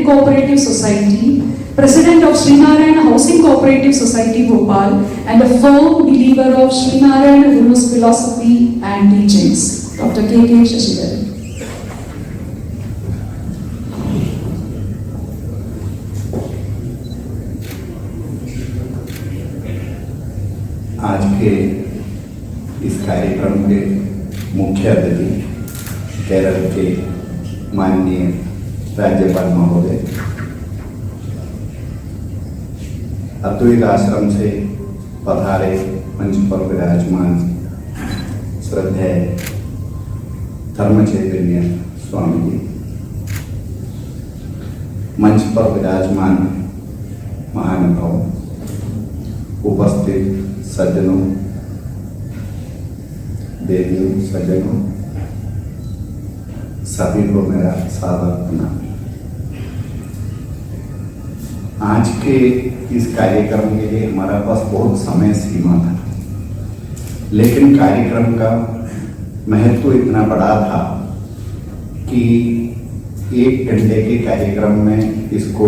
Cooperative Society, President of Shri Housing Cooperative Society Bhopal, and a firm believer of Shri Guru's philosophy and teachings, Dr. K.K. Shashidharan. आज के इस कार्यक्रम के मुख्य अतिथि केरल के माननीय राज्यपाल महोदय, अद्वैत आश्रम से पधारे मंच पर विराजमान श्रद्धेय धर्म चैतन्य स्वामी जी, मंच पर विराजमान महानुभाव, उपस्थित सज्जनों, देवियों, सज्जनों, सभी को मेरा सादर प्रणाम। आज के इस कार्यक्रम के लिए हमारा पास बहुत समय सीमा था, लेकिन कार्यक्रम का महत्व इतना बड़ा था कि 1 घंटे के कार्यक्रम में इसको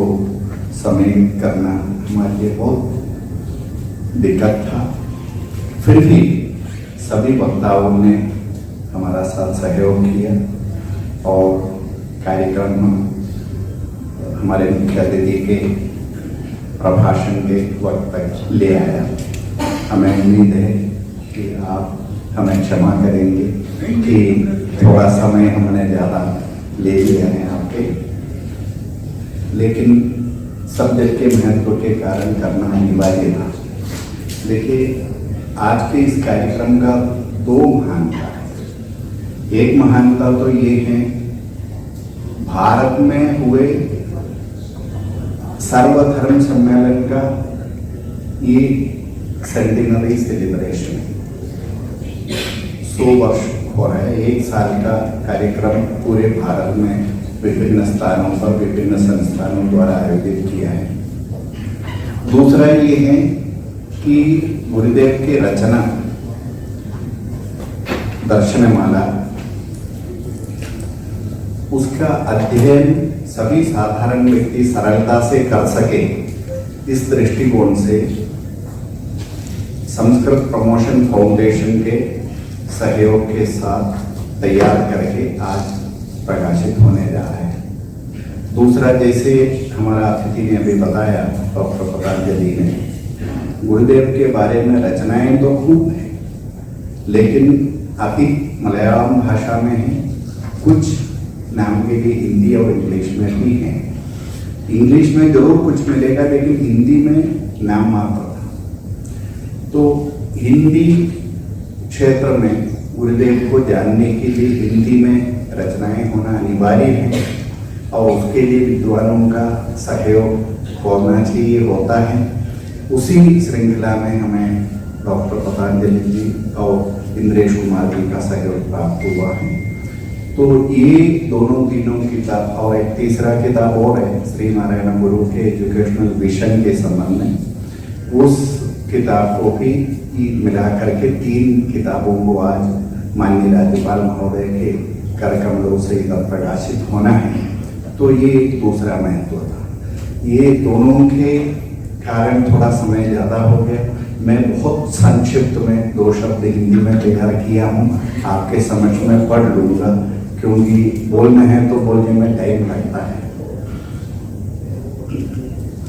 समाप्त करना हमारे लिए बहुत दिक्कत था। फिर भी सभी वक्ताओं ने हमारा साथ सहयोग किया और कार्यक्रम हमारे मुख्य अतिथि के प्रभाषण के वक्त तक ले आया। हमें उम्मीद है कि आप हमें क्षमा करेंगे कि थोड़ा समय हमने ज़्यादा ले लिया है आपके, लेकिन सब्जेक्ट के महत्व के कारण करना अनिवार्य था। देखिए, आज के इस कार्यक्रम का 2 महानता है। एक महानता तो ये है, भारत में हुए सर्वधर्म सम्मेलन का ये सेंटेनरी सेलिब्रेशन 100 वर्ष हो रहा है। 1 साल का कार्यक्रम पूरे भारत में विभिन्न स्थानों पर विभिन्न संस्थानों द्वारा आयोजित किया है। दूसरा ये है कि गुरुदेव की रचना दर्शनमाला, उसका अध्ययन सभी साधारण व्यक्ति सरलता से कर सके, इस दृष्टिकोण से संस्कृत प्रमोशन फाउंडेशन के सहयोग के साथ तैयार करके आज प्रकाशित होने जा रहा है। दूसरा, जैसे हमारा अतिथि ने अभी बताया, डॉक्टर पतंजलि ने, गुरुदेव के बारे में रचनाएं तो खूब है, लेकिन अति मलयालम भाषा में है, कुछ नाम के लिए हिंदी और इंग्लिश में भी है। इंग्लिश में जरूर कुछ मिलेगा, लेकिन हिंदी में नाम मात्र था। तो हिंदी क्षेत्र में गुरुदेव को जानने के लिए हिंदी में रचनाएं होना अनिवार्य है और उसके लिए विद्वानों का सहयोग होना चाहिए, होता है। उसी श्रृंखला में हमें डॉक्टर पतंजलि जी और इंद्रेश कुमार जी का सहयोग प्राप्त हुआ है। तो ये दोनों तीनों किताब और एक तीसरा किताब और है श्री नारायण गुरु के एजुकेशनल विजन के संबंध में, उस किताब को भी मिला करके 3 किताबों को आज माननीय राज्यपाल महोदय के कर कमलों से इधर प्रकाशित होना है। तो ये दूसरा महत्व था। ये दोनों के कारण थोड़ा समय ज़्यादा हो गया। मैं बहुत संक्षिप्त में 2 शब्द हिंदी में तैयार किया हूँ, आपके समझ में पढ़ लूँगा, क्योंकि बोलना है तो बोलने में टाइम लगता है।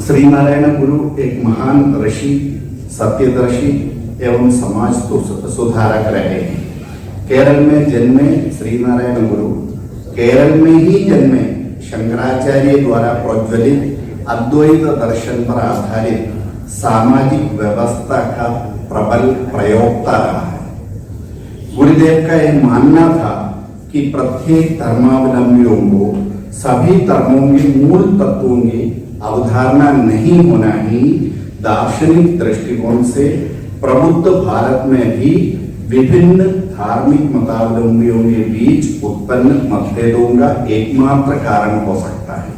श्री नारायण गुरु एक महान ऋषि, सत्यदर्शी एवं समाज सुधारक रहे हैं। केरल में जन्मे श्री नारायण गुरु केरल में ही जन्मे शंकराचार्य द्वारा प्रज्वलित अद्वैत दर्शन पर आधारित सामाजिक व्यवस्था का प्रबल प्रयोक्ता रहा है। गुरुदेव का यह मानना था कि प्रत्येक धर्मावलंबियों को सभी धर्मों के मूल तत्वों की अवधारणा नहीं होना ही दार्शनिक दृष्टिकोण से प्रबुद्ध भारत में भी विभिन्न धार्मिक मतावलंबियों के बीच उत्पन्न मतभेदों का एकमात्र कारण हो सकता है,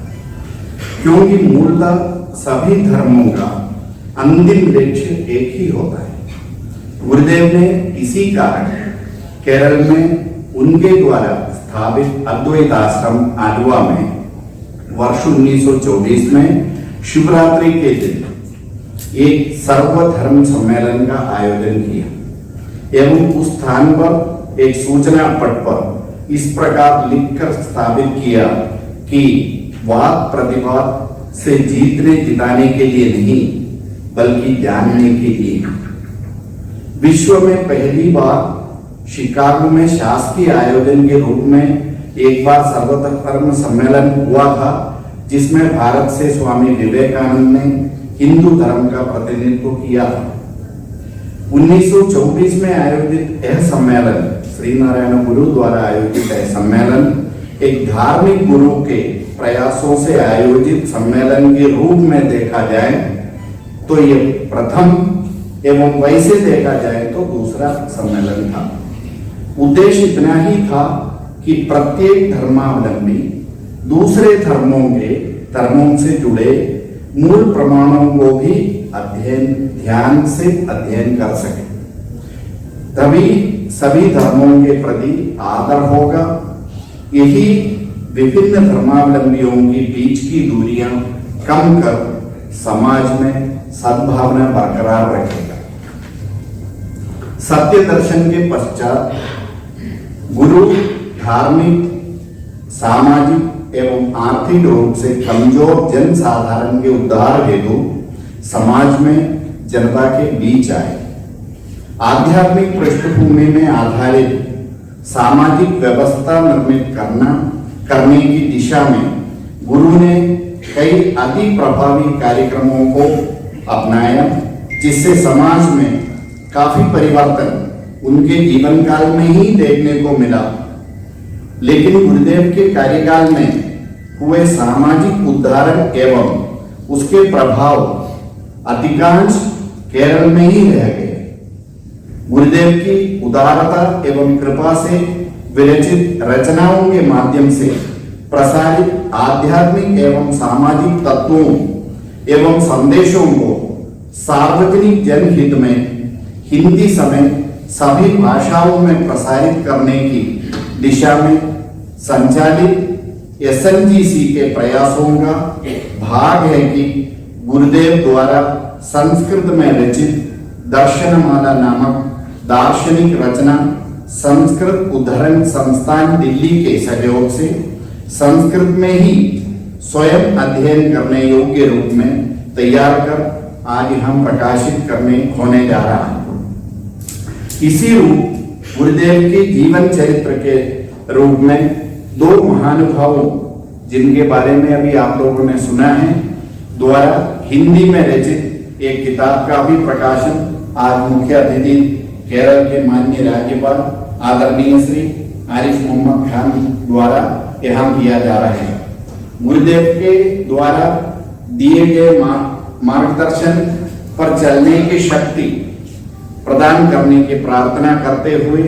क्योंकि मूलतः सभी धर्मों का अंतिम लक्ष्य एक ही होता है। गुरुदेव ने इसी कारण केरल में उनके द्वारा स्थापित अद्वैत आश्रम आडवा में वर्ष 1924 में शिवरात्रि के दिन एक सर्वधर्म सम्मेलन का आयोजन किया एवं उस स्थान पर एक सूचना पट पर इस प्रकार लिखकर स्थापित किया कि वाद प्रतिवाद से जीतने जिताने के लिए नहीं, बल्कि जानने के लिए। विश्व में पहली बार शिकागो में शासकीय आयोजन के रूप में एक बार सर्वधर्म सम्मेलन हुआ था, जिसमें भारत से स्वामी विवेकानंद ने हिंदू धर्म का प्रतिनिधित्व किया था। 1924 में आयोजित यह सम्मेलन, श्री नारायण गुरु द्वारा आयोजित यह सम्मेलन एक धार्मिक गुरु के प्रयासों से आयोजित सम्मेलन के रूप में देखा जाए तो ये प्रथम एवं वैसे देखा जाए तो दूसरा सम्मेलन था। उद्देश्य इतना ही था कि प्रत्येक धर्मावलंबी दूसरे धर्मों से जुड़े मूल प्रमाणों को भी ध्यान से अध्ययन कर सके, तभी सभी धर्मों के प्रति आदर होगा। यही विभिन्न धर्मावलंबियों के बीच की दूरियां कम कर समाज में सद्भावना बरकरार रखेगा। सत्य दर्शन के पश्चात गुरु धार्मिक, सामाजिक एवं आर्थिक रूप से कमजोर जन साधारण के उद्धार हेतु समाज में जनता के बीच आए। आध्यात्मिक पृष्ठभूमि में आधारित सामाजिक व्यवस्था निर्मित करने की दिशा में गुरु ने कई अति प्रभावी कार्यक्रमों को अपनाया, जिससे समाज में काफी परिवर्तन उनके जीवन काल में ही देखने को मिला। लेकिन गुरुदेव के कार्यकाल में हुए सामाजिक उद्धारण एवं उसके प्रभाव अधिकांश केरल में ही रह गए। गुरुदेव की उदारता एवं कृपा से विरचित रचनाओं के माध्यम से प्रसारित आध्यात्मिक एवं सामाजिक तत्वों एवं संदेशों को सार्वजनिक जनहित में हिंदी समेत सभी भाषाओं में प्रसारित करने की दिशा में संचालित SNGC के प्रयासों का भाग है कि गुरुदेव द्वारा संस्कृत में रचित दर्शनमाला नामक दार्शनिक रचना संस्कृत उद्धरण संस्थान दिल्ली के सहयोग से संस्कृत में ही स्वयं अध्ययन करने योग्य रूप में तैयार कर आज हम प्रकाशित करने होने जा रहा है। इसी रूप गुरुदेव के जीवन चरित्र के रूप में दो महानुभावों जिनके बारे में अभी आप लोगों ने सुना है द्वारा हिंदी में रचित एक किताब का भी प्रकाशन आज मुख्य अतिथि केरल के माननीय राज्यपाल आदरणीय श्री आरिफ मोहम्मद खान द्वारा यहाँ किया जा रहा है। गुरुदेव के द्वारा दिए गए मार्गदर्शन पर चलने की शक्ति प्रदान करने की प्रार्थना करते हुए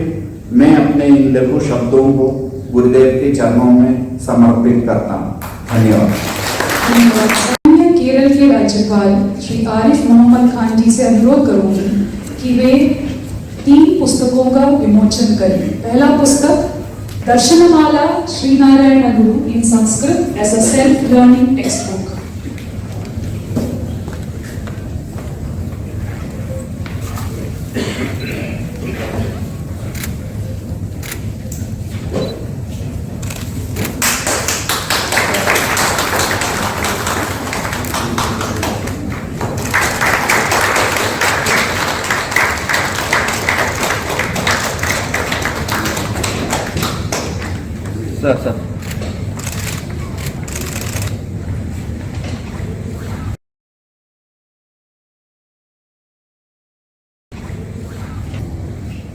मैं अपने इन लघु शब्दों को गुरुदेव के चरणों में समर्पित करता हूँ। धन्यवाद। केरल के राज्यपाल श्री आरिफ मोहम्मद खान जी से अनुरोध करूंगी कि वे 3 पुस्तकों का विमोचन करें। पहला पुस्तक दर्शनमाला Shri Narayana Guru in Sanskrit as a self learning text book. Sir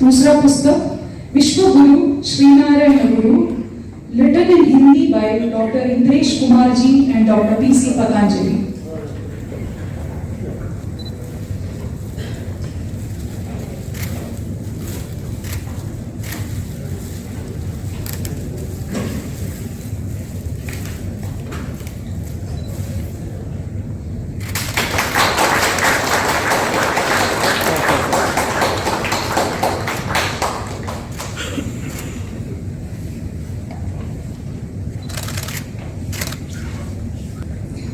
दूसरा पुस्तक Vishwa Guru Shri Narayana Guru written in Hindi by doctor Indresh Kumar ji and doctor PC Patanjali.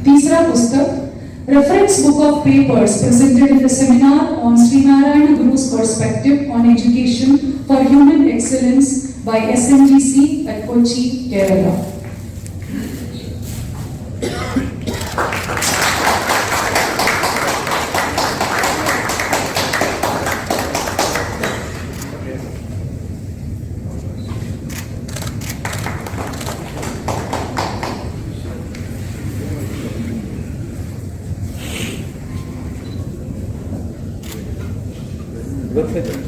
तीसरा पुस्तक reference book of papers presented in the seminar on Sri Narayana Guru's perspective on education for human excellence by SNGC at Kochi, Kerala.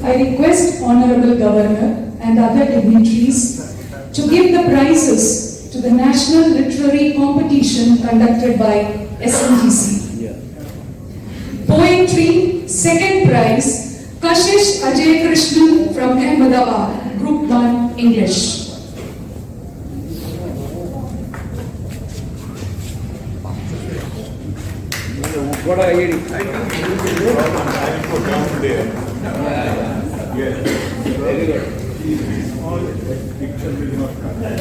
I request Honorable Governor and other dignitaries to give the prizes to the National Literary Competition conducted by SNGC. Poetry, second prize, Kashish Ajay Krishnan from Ahmedabad, Group 1, English. What are you?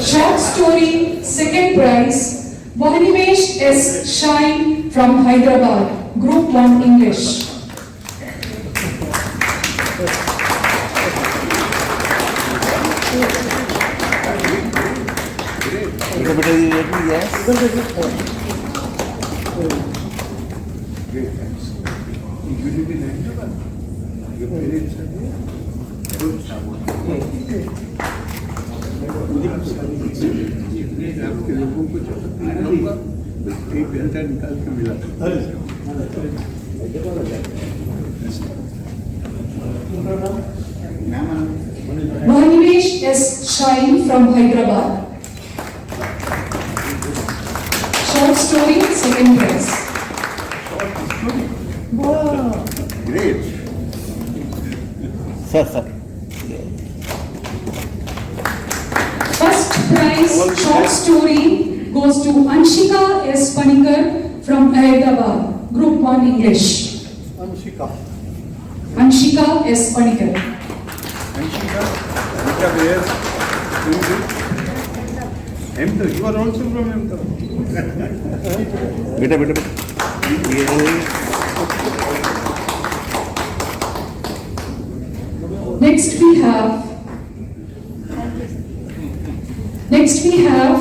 Short story, second prize, Mohanimesh S. Shine from Hyderabad, Group 1, English. आपके लोगों को एक घंटा निकाल के मिला। Mohanimesh S. Shine from Hyderabad. Short story, second prize. Wow. Great. Sir. First prize, short story, goes to Anshika S. Panikar from Ahmedabad, Group 1, English. Anshika S. Panikar. Anshika, where? Ahmedabad. You are also from Ahmedabad. Beta. Next we have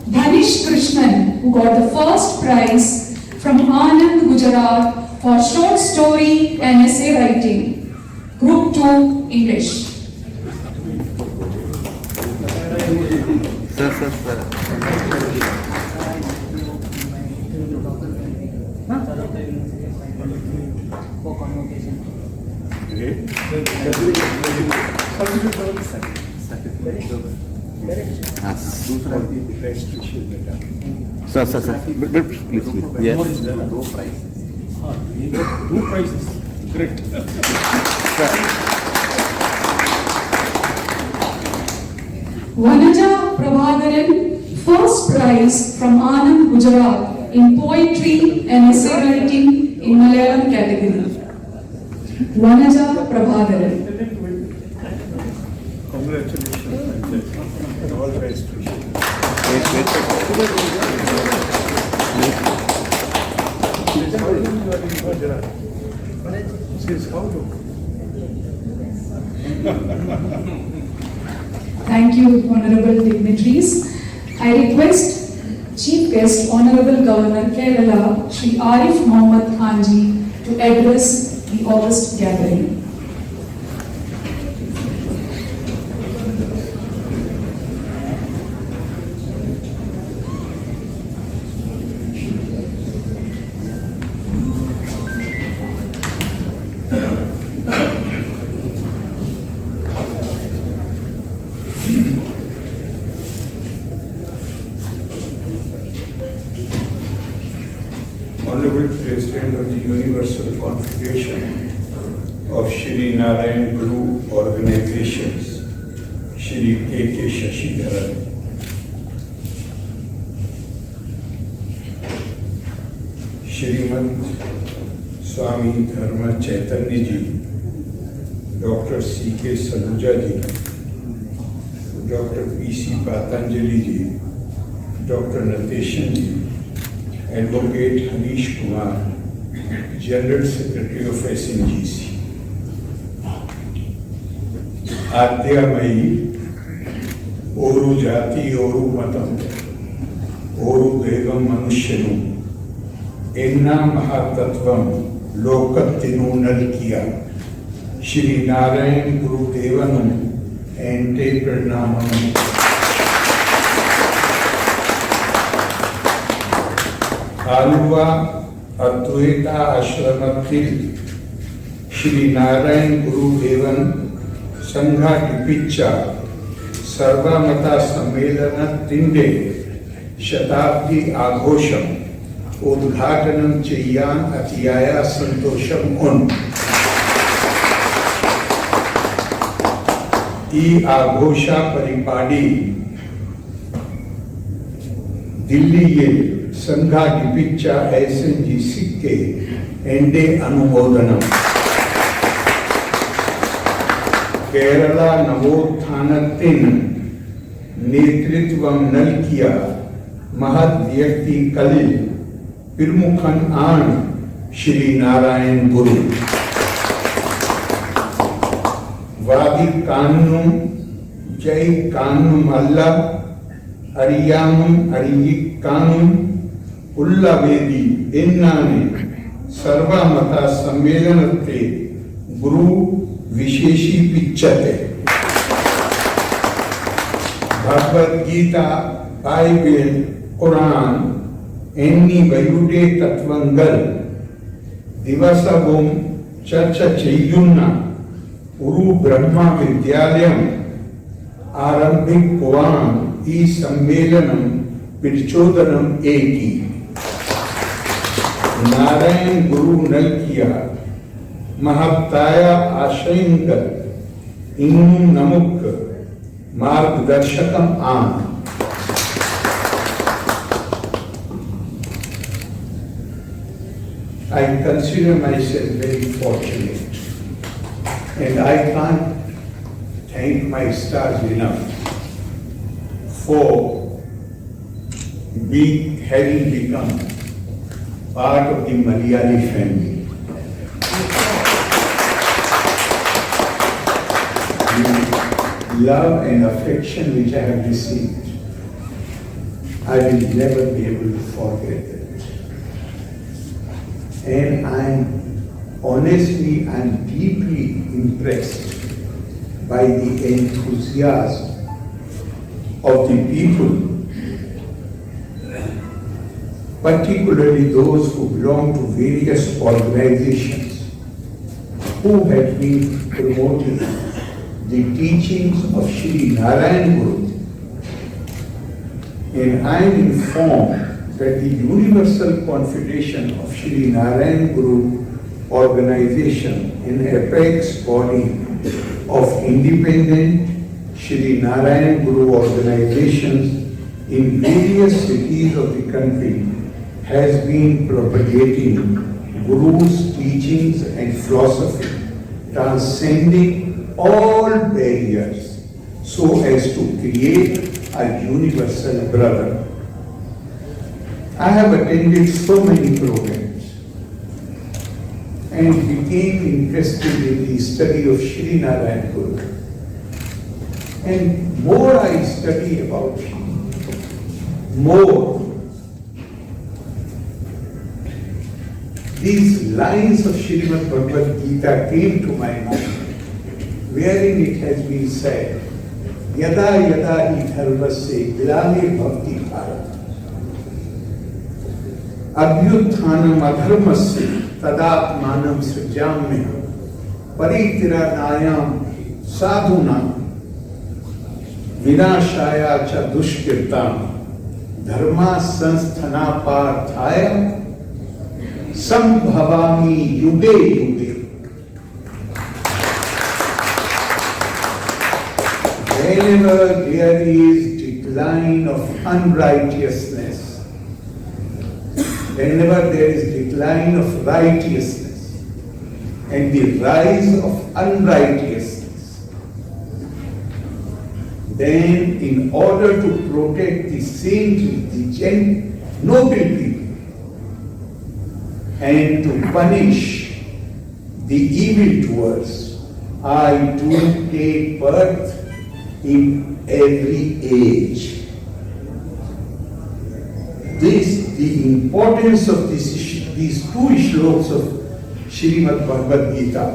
Dhanish Krishnan, who got the first prize from Anand, Gujarat for short story and essay writing, Group 2 English. Sir. Sir. Please. Yes. Two prizes. Great. Vanaja Prabhakaran, first prize from Anand, Gujarat in poetry and essay writing in Malayalam category. Vanaja Prabhakaran. Congratulations. All best wishes. Thank you, Honorable Dignitaries. I request Chief Guest, Honorable Governor Kerala, Shri ARIF Mohammed Khanji, to address the August gathering. Honorable President of the Universal Confederation of Shri Narayan Guru Organizations, Shri A.K. Shashidharan. Shrimad Swami Dharma Chaitanya Ji, Dr. C.K. Saluja Ji, Dr. P.C. Patanjali Ji, Dr. Nateshan Ji, Advocate Harish Kumar, General Secretary of SNGC. आद्यामयी ओरु जाति ओरु मतम ओरु देवम मनुष्यनु एन्ना महातत्वम लोकत्तिनु नल्किया श्री नारायण गुरुदेवनु एंटे प्रणामम आलुवा अद्वैता आश्रमத்தில் श्री नारायण गुरुदेवन സംഘടിപ്പിച്ച സർവമത സമ്മേളനത്തിന്റെ ശതാബ്ദി ആഘോഷം ഉദ്ഘാടനം ചെയ്യാൻ അതിയായ സന്തോഷം ഉണ്ട്. ഈ ആഘോഷ പരിപാടി ദില്ലിയിൽ സംഘടിപ്പിച്ച SNGCക്ക് എന്റെ അനുമോദനം. കേരള നവോത്ഥാനത്തിന് നേതൃത്വം നൽകിയ മഹത് വ്യക്തികളിൽ പ്രമുഖൻ ആണ് ശ്രീ നാരായൺ ഗുരു. വാദിക്കാനും ജയിക്കാനുമല്ല, അറിയാനും അറിയിക്കാനും ഉള്ള വേദി എന്നാണ് സർവമത സമ്മേളനത്തെ ഗുരു വിശേഷിപ്പിച്ചത്. ഭഗവത്ഗീത, ബൈബിൾ, ഖുർആൻ എന്നിവയുടെ തത്വങ്ങൾ ദിവസവും ചർച്ച ചെയ്യുന്ന ഒരു ബ്രഹ്മവിദ്യാലയം ആരംഭിക്കുവാൻ ഈ സമ്മേളനം പ്രചോദനം ഏകി. നാരായൺ ഗുരു നൽകിയ മഹത്തായ ആശയങ്ങൾ ഇന്നും നമുക്ക് മാർഗദർശകം ആണ്. I consider myself very fortunate, and I can't thank my stars enough for having become part of the Malayali family. The love and affection which I have received, I will never be able to forget it. And I'm deeply impressed by the enthusiasm of the people, particularly those who belong to various organizations who have been promoting the teachings of Shri Narayana Guru. And I am informed that the Universal Confederation of Shri Narayana Guru organization, an apex body of independent Shri Narayana Guru organizations in various cities of the country, has been propagating Guru's teachings and philosophy, transcending all barriers so as to create a universal brother. I have attended so many programs and became interested in the study of Shri Narayana Guru. And more I study about him, more these lines of Srimad Bhagavad Gita came to my mind, wherein it has been said, Yada yada hi dharmasya vilame bhakti bharat. Abhyuthanam adharmasya tadatmanam srijamya paritirayam sadhunam vinashaya cha dushkirtam dharma sanstana parthaya sambhavami yuge yuge. Whenever there is decline of unrighteousness, whenever there is decline of righteousness and the rise of unrighteousness, then in order to protect the saintly, the noble people, and to punish the evildoers, I do take birth in every age. The importance of these two shlokas of Srimad Bhagavad Gita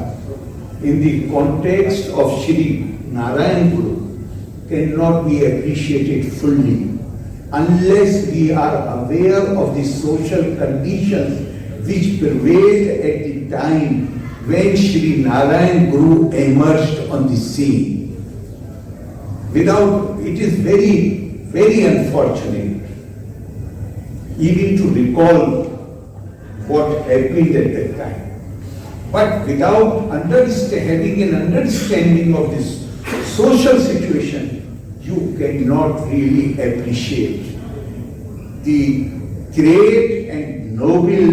in the context of Shri Narayana Guru cannot be appreciated fully unless we are aware of the social conditions which prevailed at the time when Shri Narayana Guru emerged on the scene. It is very, very unfortunate even to recall what happened at that time. But without having an understanding of this social situation, you cannot really appreciate the great and noble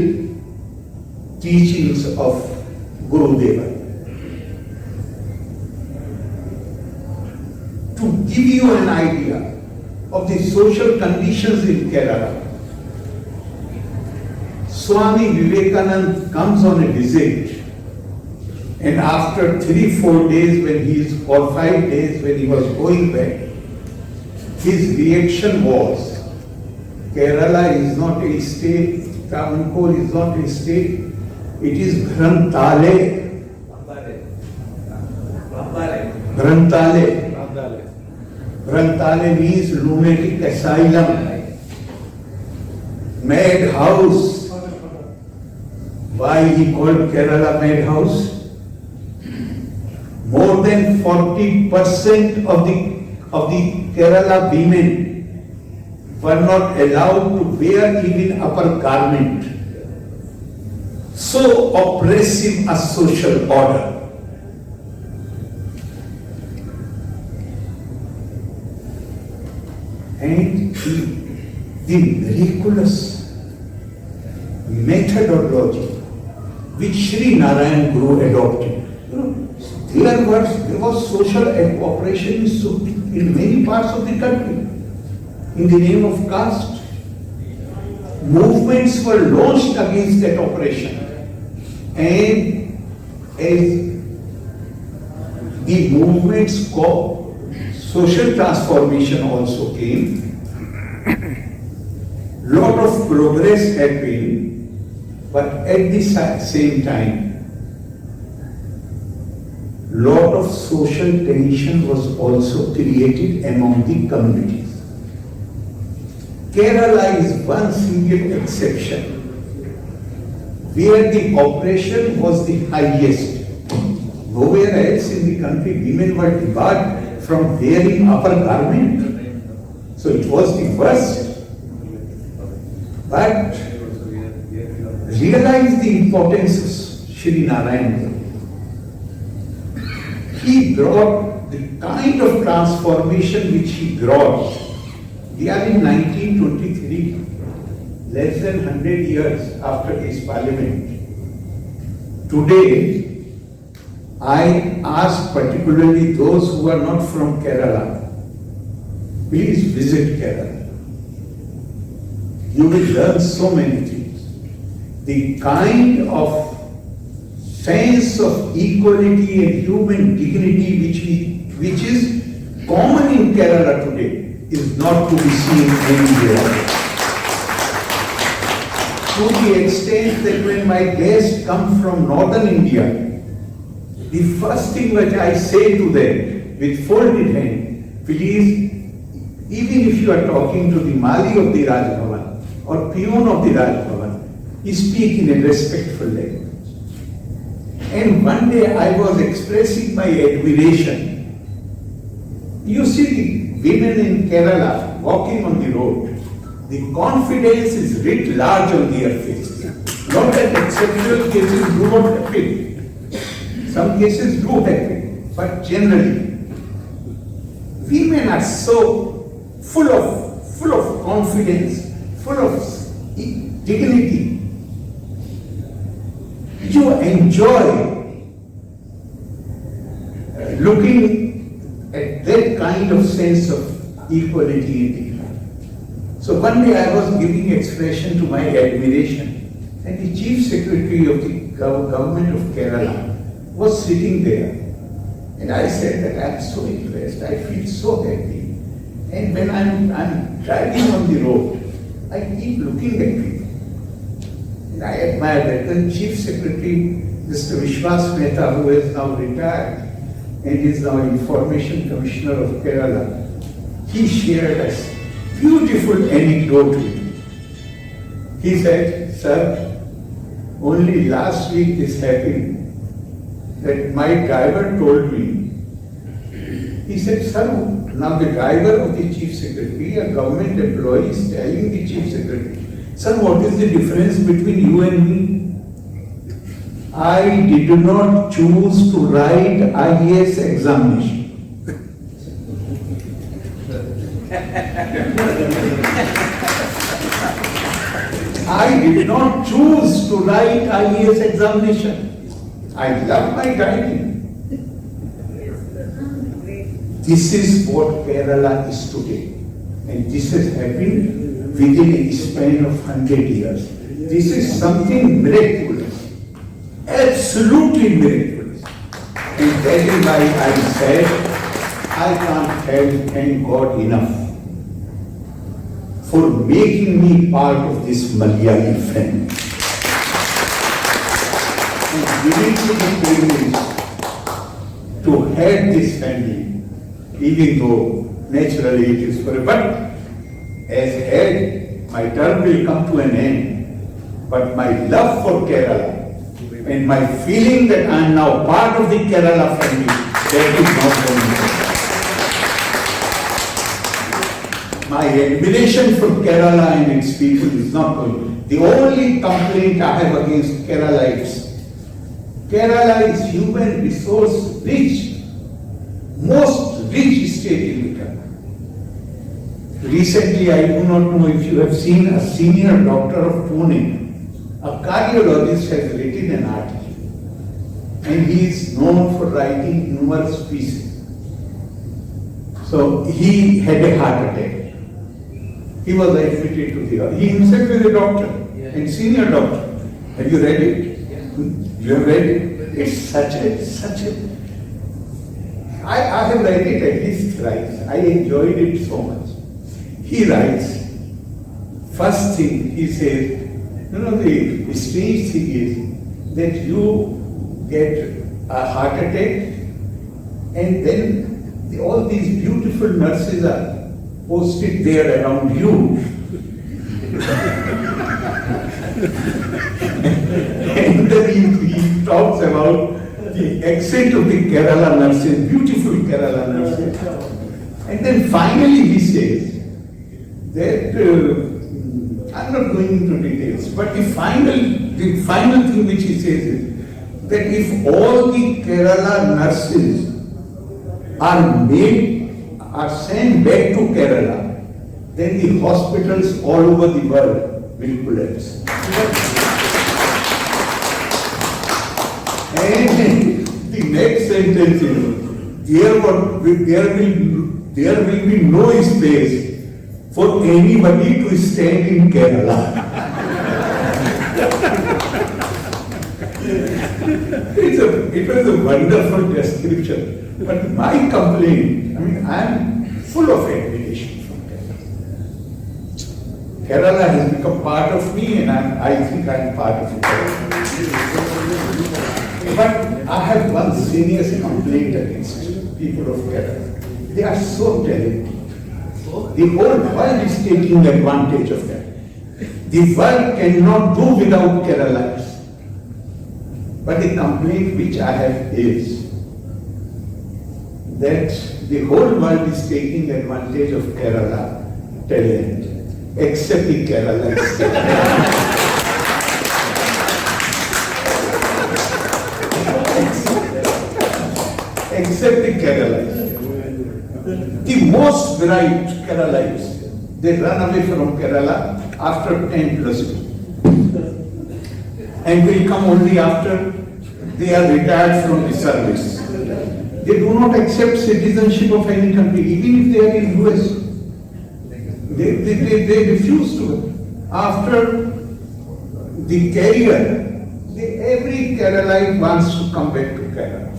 teachings of Gurudeva. To give you an idea of the social conditions in Kerala, Swami Vivekananda comes on a visit, and after 3-4 days or 5 days when he was going back, his reaction was, Kerala is not a state, Travancore is not a state, it is Grantale. Grantale. Grantale means lunatic asylum, madhouse. Why he called Kerala madhouse? More than 40% of the Kerala women were not allowed to wear even upper garment. So oppressive a social order. And the miraculous methodology which Shri Narayana Guru adopted. There was social operation in many parts of the country in the name of caste. Movements were launched against that operation, and as the movement's social transformation also came, lot of progress had been, but at the same time, lot of social tension was also created among the communities. Kerala is one single exception where the oppression was the highest. Nowhere else in the country women were debarred from wearing upper garment. So it was the worst. But realize the importance of Shri Narayana. He brought the kind of transformation which he brought. We are in 1923, less than 100 years after his parliament. Today, I ask particularly those who are not from Kerala, please visit Kerala. You will learn so many things. The kind of sense of equality and human dignity which is common in Kerala today is not to be seen anywhere else. To the extent that when my guests come from northern India, the first thing which I say to them with folded hand, please, even if you are talking to the Mali of the Raj Bhavan or peon of the Raj Bhavan, speak in a respectful language. And one day I was expressing my admiration. You see the women in Kerala walking on the road, the confidence is writ large on their faces. Not that exceptional cases do not happen. Some cases do happen, but generally, women are so full of confidence, full of dignity. You enjoy looking at that kind of sense of equality in the life. So one day I was giving expression to my admiration, and the Chief Secretary of the government of Kerala was sitting there, and I said that I am so impressed, I feel so happy, and when I'm driving on the road, I keep looking at people, and I admire that. The Chief Secretary, Mr. Vishwas Mehta, who is now retired and is now Information Commissioner of Kerala, he shared a beautiful anecdote with me. He said, "Sir, only last week this happened, that my driver told me," he said, "Sir, now the driver of the Chief Secretary, a government employee, is telling the Chief Secretary, 'Sir, what is the difference between you and me? I did not choose to write IAS examination.'" I did not choose to write IAS examination. I love my driving. This is what Kerala is today. And this has happened within a span of 100 years. This is something miraculous. Absolutely miraculous. And that is why I said, I can't thank God enough for making me part of this Malayali family. And giving me the privilege to head this family, even though naturally it is forever. But as head, my term will come to an end. But my love for Kerala and my feeling that I am now part of the Kerala family, that is not going. My admiration for Kerala and its people is not going. The only complaint I have against Kerala is human resource rich, most rich state in the country. Recently, I do not know if you have seen a senior doctor of Pune, a cardiologist has written an article, and he is known for writing numerous pieces. So he had a heart attack. He was admitted to the hospital. He himself is a doctor and senior doctor. Have you read it? You have read it? It's such a. I have read it at least thrice. I enjoyed it so much. He writes, first thing he says, the strange thing is that you get a heart attack and then all these beautiful nurses are posted there around you. And then he talks about the accent of the Kerala nurses, beautiful Kerala nurses. And then finally he says that, I'm not going into details, but the final thing which he says is that if all the Kerala nurses are sent back to Kerala, then the hospitals all over the world will collapse. And the next sentence is, there will be no space for anybody to stand in Kerala. It was a wonderful description. But my complaint, I am full of admiration from Kerala. Kerala has become part of me, and I think I am part of it. But I have one serious complaint against people of Kerala. They are so talented. The whole world is taking advantage of that. The world cannot do without Keralites. But the complaint which I have is that the whole world is taking advantage of Kerala talent, except the Keralites. Except the Keralites. The most bright Keralites, they run away from Kerala after 10 plus 2. And will come only after they are retired from the service. They do not accept citizenship of any country, even if they are in US. They refuse to. After the career, every Keralite wants to come back to Kerala.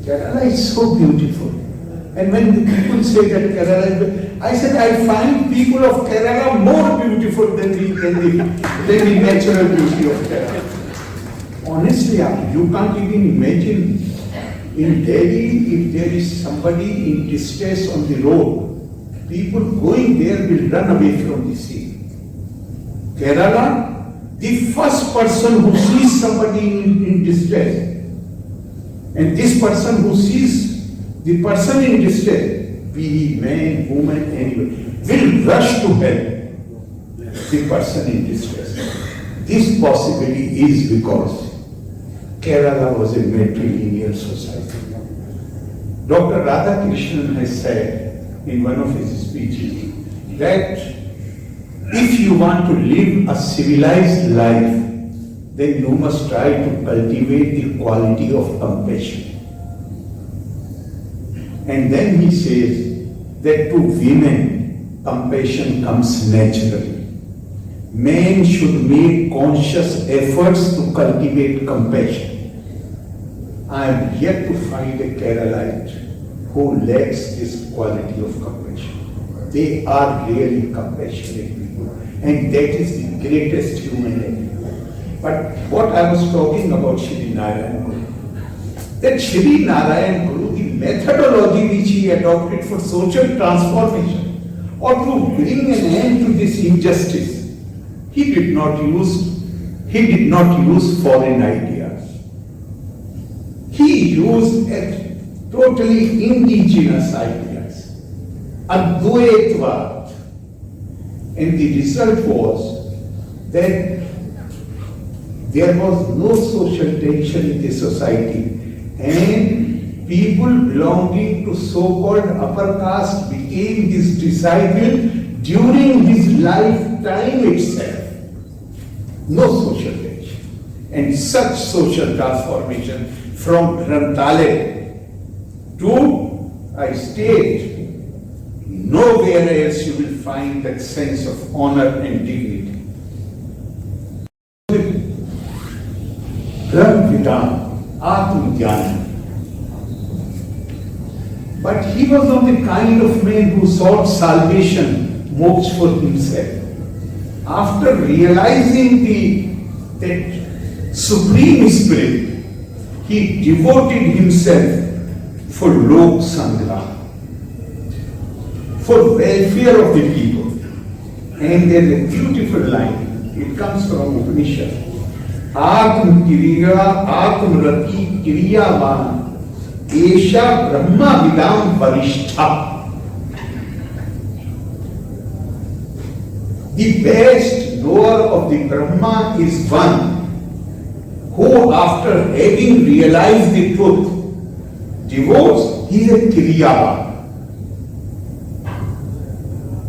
Kerala is so beautiful. And when the people say that Kerala, I said I find people of Kerala more beautiful than the natural beauty of Kerala. Honestly, you can't even imagine in Delhi if there is somebody in distress on the road, people going there will run away from the sea. Kerala, the first person who sees somebody in distress, and this person who sees the person in distress, be he man, woman, anybody, will rush to help the person in distress. This possibility is because Kerala was a matrilineal society. Dr. Radhakrishnan has said in one of his speeches that if you want to live a civilized life, then you must try to cultivate the quality of compassion. And then he says that to women, compassion comes naturally. Men should make conscious efforts to cultivate compassion. I am yet to find a Keralite who lacks this quality of compassion. They are really compassionate people, and that is the greatest human element. But what I was talking about Shri Narayana Guru, that Shri Narayana Guru, the methodology which he adopted for social transformation or to bring an end to this injustice, he did not use foreign ideas. He used totally indigenous ideas, Advaitvad. And the result was that there was no social tension in the society, and people belonging to so-called upper caste became his disciple during his lifetime itself. No social tension. and such social transformation from Granthalaya to, I state, nowhere else you will find that sense of honor and dignity. Brahma Atma Jnana. But he was not the kind of man who sought salvation, moksha for himself. After realizing that supreme spirit, he devoted himself for lok sangra, for welfare of the people. And there is a beautiful line, it comes from Upanishad. Atma Kriya, Atma Rati Kriyavan, Esha Brahma Vidam Varishtha. The best knower of the Brahma is one who, after having realized the truth, devotes, he is a Kriyavan.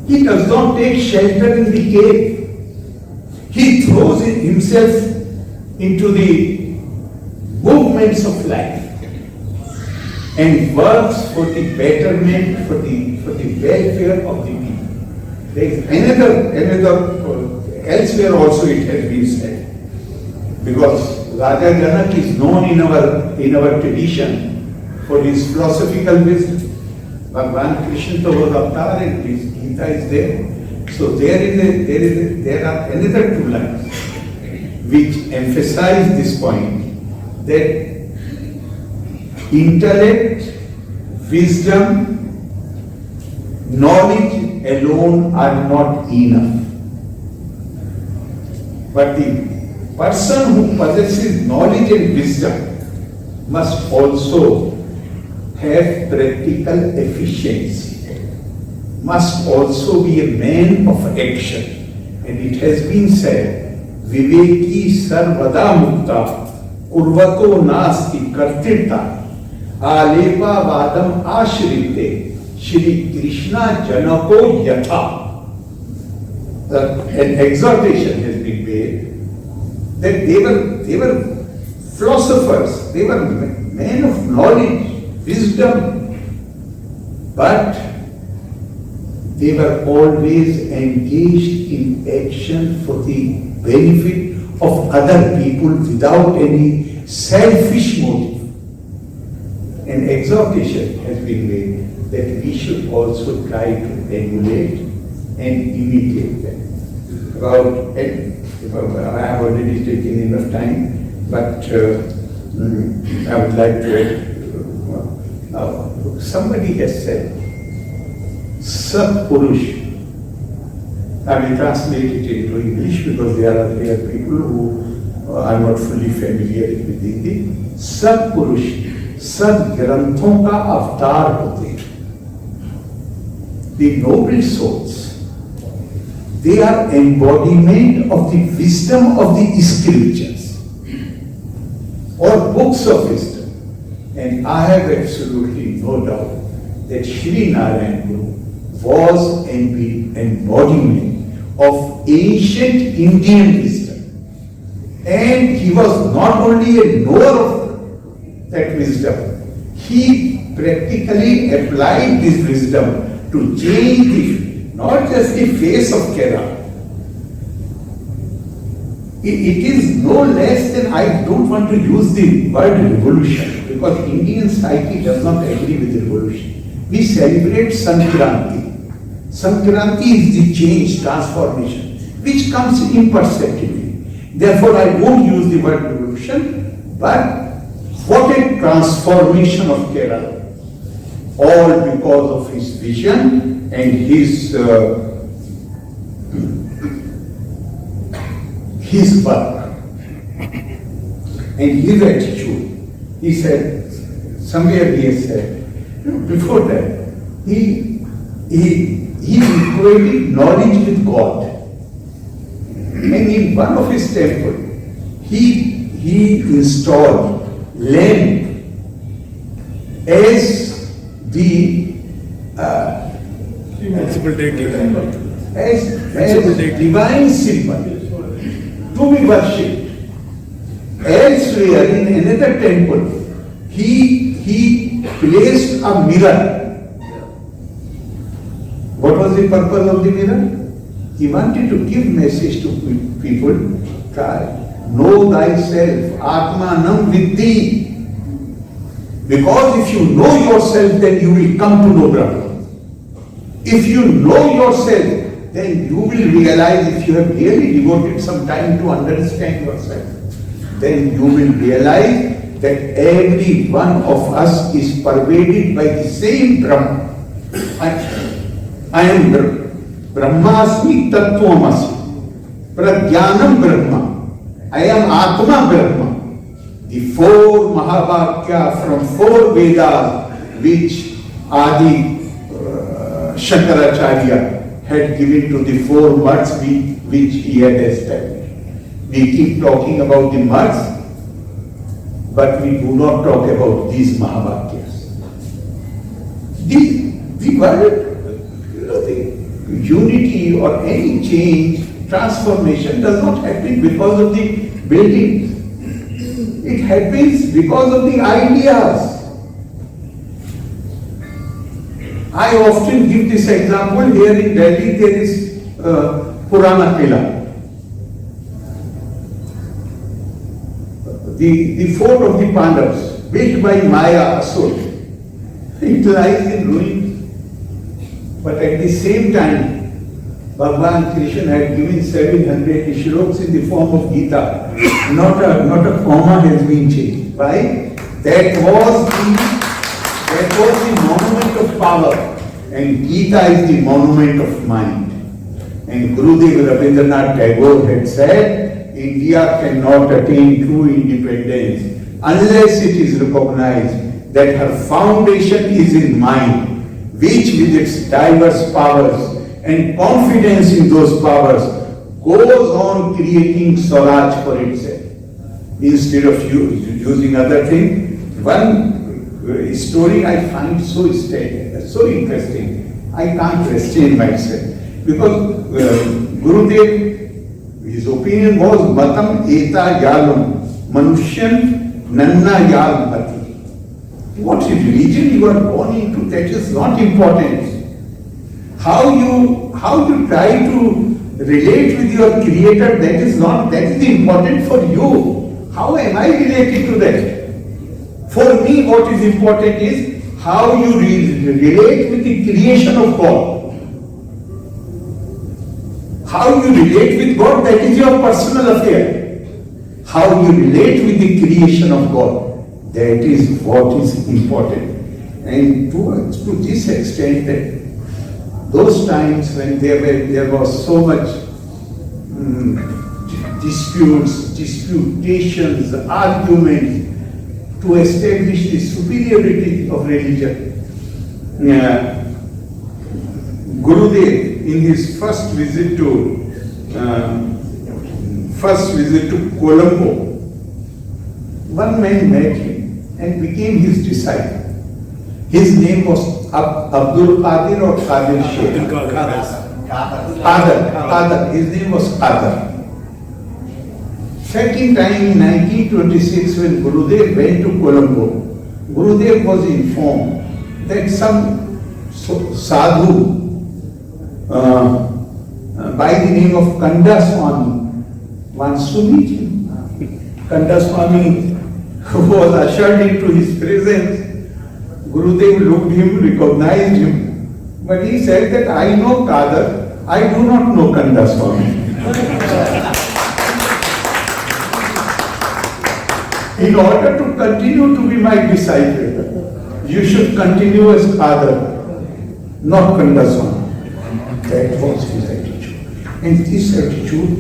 He does not take shelter in the cave. He throws himself into the movements of life and works for the betterment, for the welfare of the people. There is another elsewhere also it has been said, because Raja Janak is known in our tradition for his philosophical wisdom. Bhagwan Krishna was avatar and his Gita is there. So there are another two lines which emphasize this point, that intellect, wisdom, knowledge alone are not enough. But the person who possesses knowledge and wisdom must also have practical efficiency, must also be a man of action. And it has been said, Viveki sarvada mukta, kurvato nasti kartirta, alepa vadam ashrite, Shri Krishna janako yatha. An exhortation has been made that they were philosophers, they were men of knowledge, wisdom, but they were always engaged in action for the benefit of other people without any selfish motive. An exhortation has been made that we should also try to emulate and imitate them. I have already taken enough time, but I would like to somebody has said, Sat Purush. I will translate it into English because there are people who are not fully familiar with Hindi. Sat Purush, Sat Granthon ka avatar hote. The noble souls, they are embodiment of the wisdom of the scriptures or books of wisdom. And I have absolutely no doubt that Shri Narayana Guru was an embodiment of ancient Indian wisdom. And he was not only a knower of that wisdom, he practically applied this wisdom to change not just the face of Kerala. It is no less than, I don't want to use the word revolution, because Indian psyche does not agree with revolution. We celebrate Sankranti. Sankranti is the change, transformation, which comes imperceptibly. Therefore, I won't use the word revolution, but what a transformation of Kerala. All because of his vision and his work and his attitude. He said, somewhere he has said, before that, he equated knowledge with God. And in one of his temples, he installed lamp as the as divine symbol to be worshipped. Elsewhere in another temple, he placed a mirror. What was the purpose of the mirror? He wanted to give message to people, know thyself, Atmanam Viddhi. Because if you know yourself, then you will come to know Brahman. If you know yourself, then you will realize, if you have really devoted some time to understand yourself, then you will realize that every one of us is pervaded by the same Brahman. I am Brahmasmi Tattvamasi, Prajnanam Brahma. I am Atma Brahma. The four Mahavakya from four Vedas which Adi Shankaracharya had given to the four muds which he had established. We keep talking about the muds, but we do not talk about these Mahavakyas. The word, the unity or any change, transformation does not happen because of the buildings. It happens because of the ideas. I often give this example. Here in Delhi there is Purana Qila. The fort of the Pandavas, built by Maya Asur. It lies in ruins. But at the same time, Bhagavan Krishna had given 700 shlokas in the form of Gita. Not a comma has been changed. Why? That was the monument of power. And Gita is the monument of mind. And Gurudev Rabindranath Tagore had said, India cannot attain true independence unless it is recognized that her foundation is in mind, which with its diverse powers and confidence in those powers goes on creating Swaraj for itself. Instead of using other things, one story I find so interesting. I can't restrain myself. Because Gurudev, his opinion was Matam Eta Yalum, Manushyan Nanna Yal Bhati. What religion you are born into, that is not important. How you try to relate with your creator, that is important for you. How am I related to that? For me, what is important is how you relate with the creation of God. How you relate with God, that is your personal affair. How you relate with the creation of God, that is what is important. And to this extent, that those times when there was so much disputations, arguments to establish the superiority of religion. Gurudev, in his first visit to Colombo, one man met him and became his disciple. His name was Abdul Qadir or Qadir Sheikh? Qadir. His name was Qadir. Second time in 1926, when Gurudev went to Colombo, Gurudev was informed that some sadhu by the name of Kanda Swami wants to meet him. Kanda Swami was ushered into his presence. Gurudev looked him, recognized him, but he said that I know Qadir, I do not know Kanda Swami. In order to continue to be my disciple, you should continue as Qadir, not Kanda Swami. That was his attitude. And this attitude,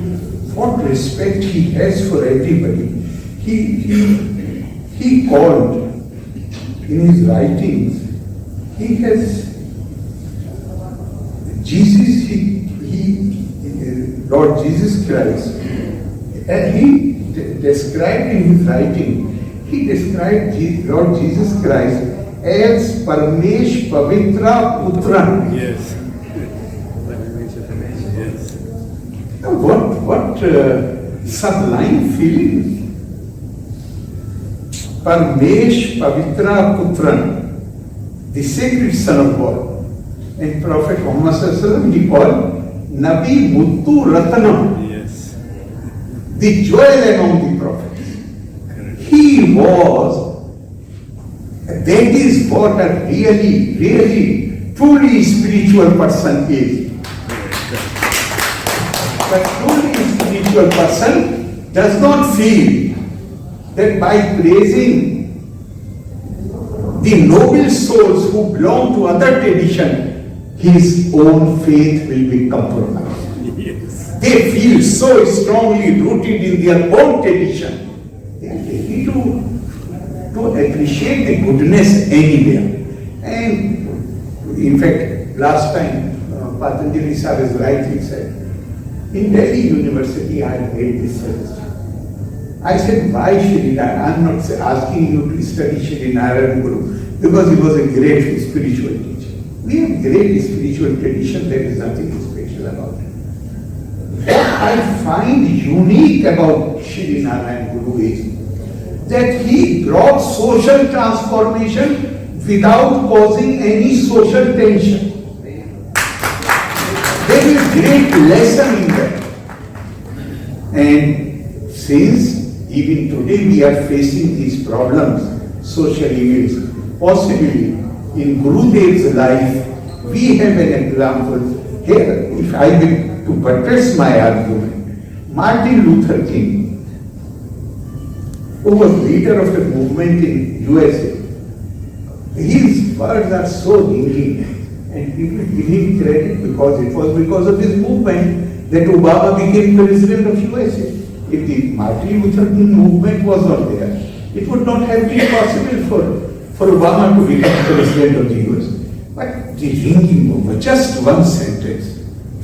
what respect he has for everybody. He called in his writings, he has Jesus, Lord Jesus Christ, and he described in his writing, he described Lord Jesus Christ as Parmesh Pavitra Putra. Yes. What sublime feelings. Parmesh Pavitra Putran, the sacred son of God. And Prophet Muhammad Sallallahu Alaihi Wasallam he called Nabi Muttu Ratnam, Yes. the jewel among the prophets. He was, that is what a really, truly spiritual person is. A truly spiritual person does not feel that by praising the noble souls who belong to other tradition, his own faith will be compromised. Yes. They feel so strongly rooted in their own tradition. They are ready to appreciate the goodness anywhere. And in fact, last time Patanjali Sir has rightly said, in Delhi University I made this suggestion. I said, why Shri Narayana? I am not asking you to study Shri Narayana Guru because he was a great spiritual teacher. We have great spiritual tradition, there is nothing special about it. What I find unique about Shri Narayana Guru is that he brought social transformation without causing any social tension. There is great lesson in that. And since even today we are facing these problems, social evils, possibly in Gurudev's life, we have an example. Here, if I will to buttress my argument, Martin Luther King, who was leader of the movement in USA, his words are so ringing and people give him credit because it was because of his movement that Obama became president of USA. If the Martin Luther King movement was not there, it would not have been possible for Obama to become president of the US. But the ringing over just one sentence,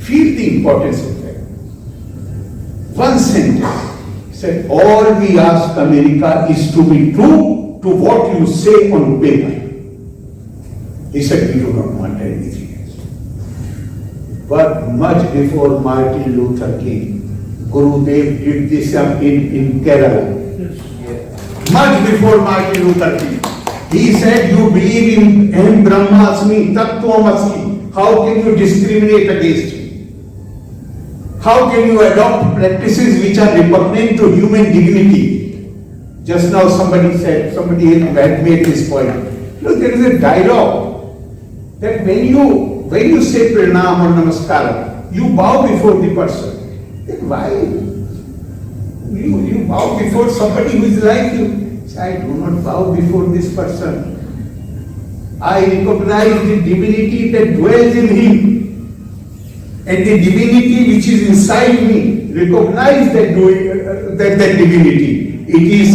feel the importance of that. One sentence said, all we ask America is to be true to what you say on paper. He said, we do not want anything else. But much before Martin Luther King, Gurudev did this in Kerala. Much before Martin Luther King. He said, you believe in Ahem Brahmasmi, Tattvamasi. How can you discriminate against me? How can you adopt practices which are repugnant to human dignity? Just now somebody had made this point. You know, there is a dialogue that when you say pranam or namaskar, you bow before the person. Then why? You bow before somebody who is like you. I do not bow before this person. I recognize the divinity that dwells in him. And the divinity which is inside me, recognize that divinity. It is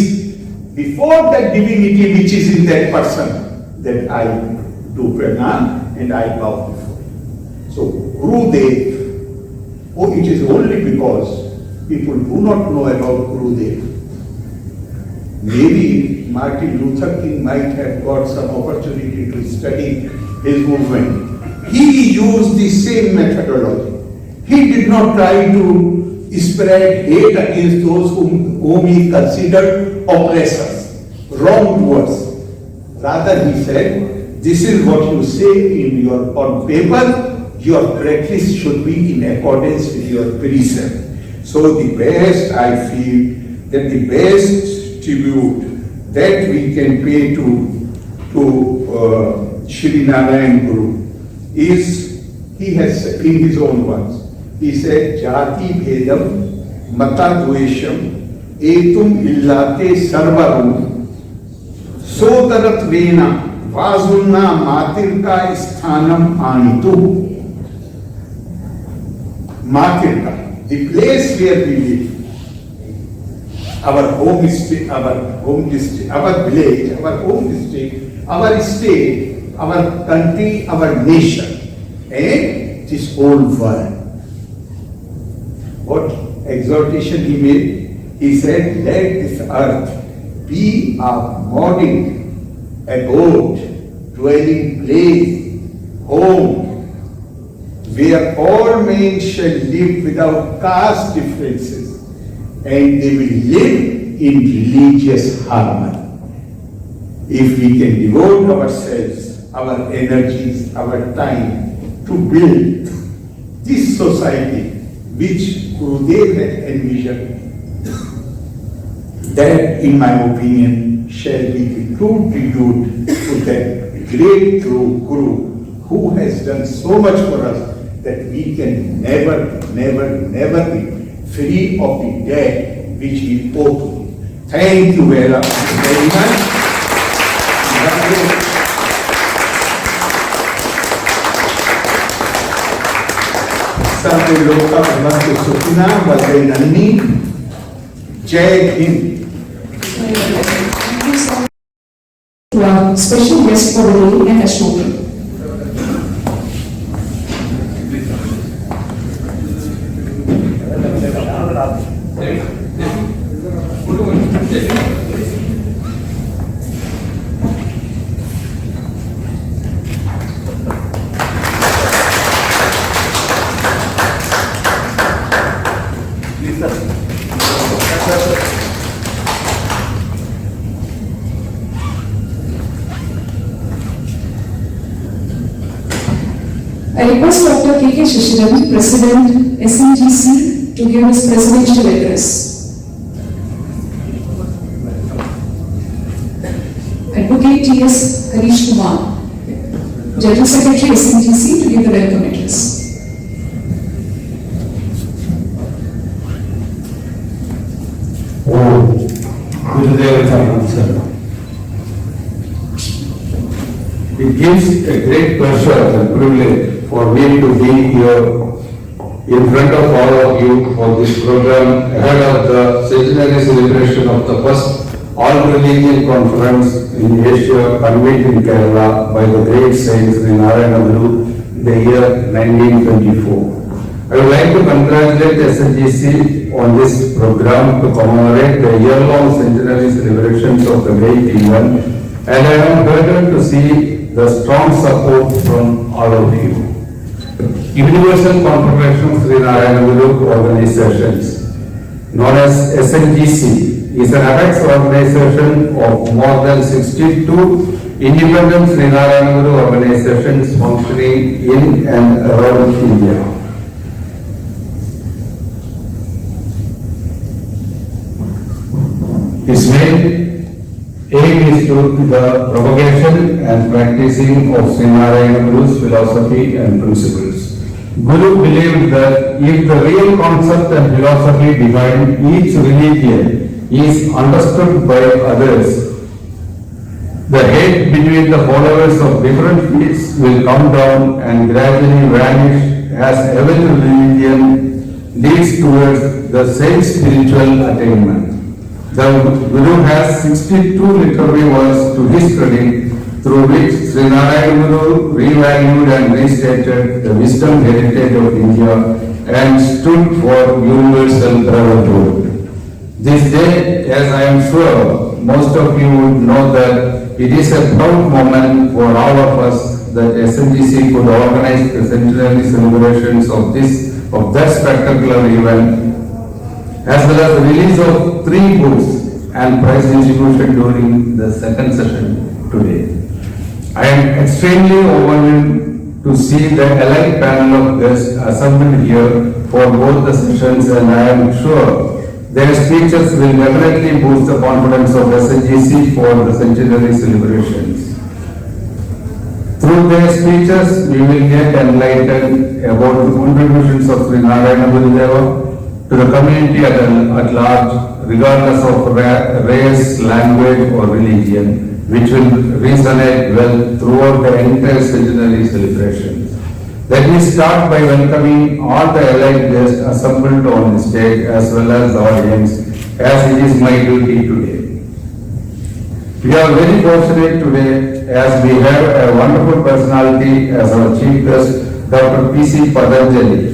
before that divinity which is in that person that I do pranam and I bow before. So Gurudev, it is only because people do not know about Gurudev. Maybe Martin Luther King might have got some opportunity to study his movement. He used the same methodology. He did not try to spread hate against those whom he considered oppressors, wrongdoers. Rather, he said, this is what you say on paper, your practice should be in accordance with your precept. So the best, I feel, that the best tribute that we can pay to Shri Narayana Guru is, he has said in his own words, he said, Jati Bhedam Mata Dvesham Etum Illate Sarvarum Sodarat Vena Vazunna Matirka Sthanam Anitu. Matirka, the place where we live, our home state, our district, our village, our home district, our state, our country, our nation, and this whole world. What exhortation he made? He said, let this earth be a model, abode, dwelling place, home, where all men shall live without caste differences, and they will live in religious harmony. if we can devote ourselves, our energies, our time to build this society which Gurudev had envisioned, that, in my opinion, shall be the true tribute to that great Guru who has done so much for us that we can never be free of the debt which we owe to him. Thank you very much. सर्वे लोग का भगवान सुखना बल्कि नन्ही जय Hind. Thank you so much to our special guest for the day and Ashok. I request Dr. K.K. Shri, President, SNGC, to give his presidential address. Advocate T.S. Harish Kumar, General Secretary, SNGC, to give the welcome address. It gives a great pleasure and privilege for me to be here in front of all of you for this program ahead of the Centenary celebration of the first all-religion conference in Asia convened in Kerala by the great saint Shri NARAYANA in the year 1924. I would like to congratulate SNGC on this program to commemorate the year-long centenary celebrations of the great event, and I am heartened to see the strong support from all of you. Universal Confederation Shri NARAYANA organizations, known as SNGC, is an apex organization of more than 62 independent Shri NARAYANA organizations functioning in and around India. Its main aim is to the propagation and practicing of Shri Narayana Guru's philosophy and principles. Guru believed that if the real concept and philosophy behind each religion is understood by others, the hate between the followers of different faiths will come down and gradually vanish as every religion leads towards the same spiritual attainment. The Guru has 62 literary works to his credit, through which Shri Narayana Guru revalued and restated the wisdom heritage of India and stood for universal brotherhood. This day, as I am sure most of you would know, that it is a proud moment for all of us that SNGC could organize the centenary celebrations of that spectacular event, as well as the release of 3 books and prize distribution during the second session today. I am extremely overwhelmed to see the elite panel of guests assembled here for both the sessions, and I am sure their speeches will definitely boost the confidence of SNGC for the centenary celebrations. Through their speeches, we will get enlightened about the contributions of Shri Narayana Gurudeva to the community at large, regardless of race, language or religion, which will resonate well throughout the entire centenary celebrations. Let me start by welcoming all the elite guests assembled on the stage as well as the audience, as it is my duty today. We are very fortunate today as we have a wonderful personality as our chief guest, Dr. P.C. Patanjali.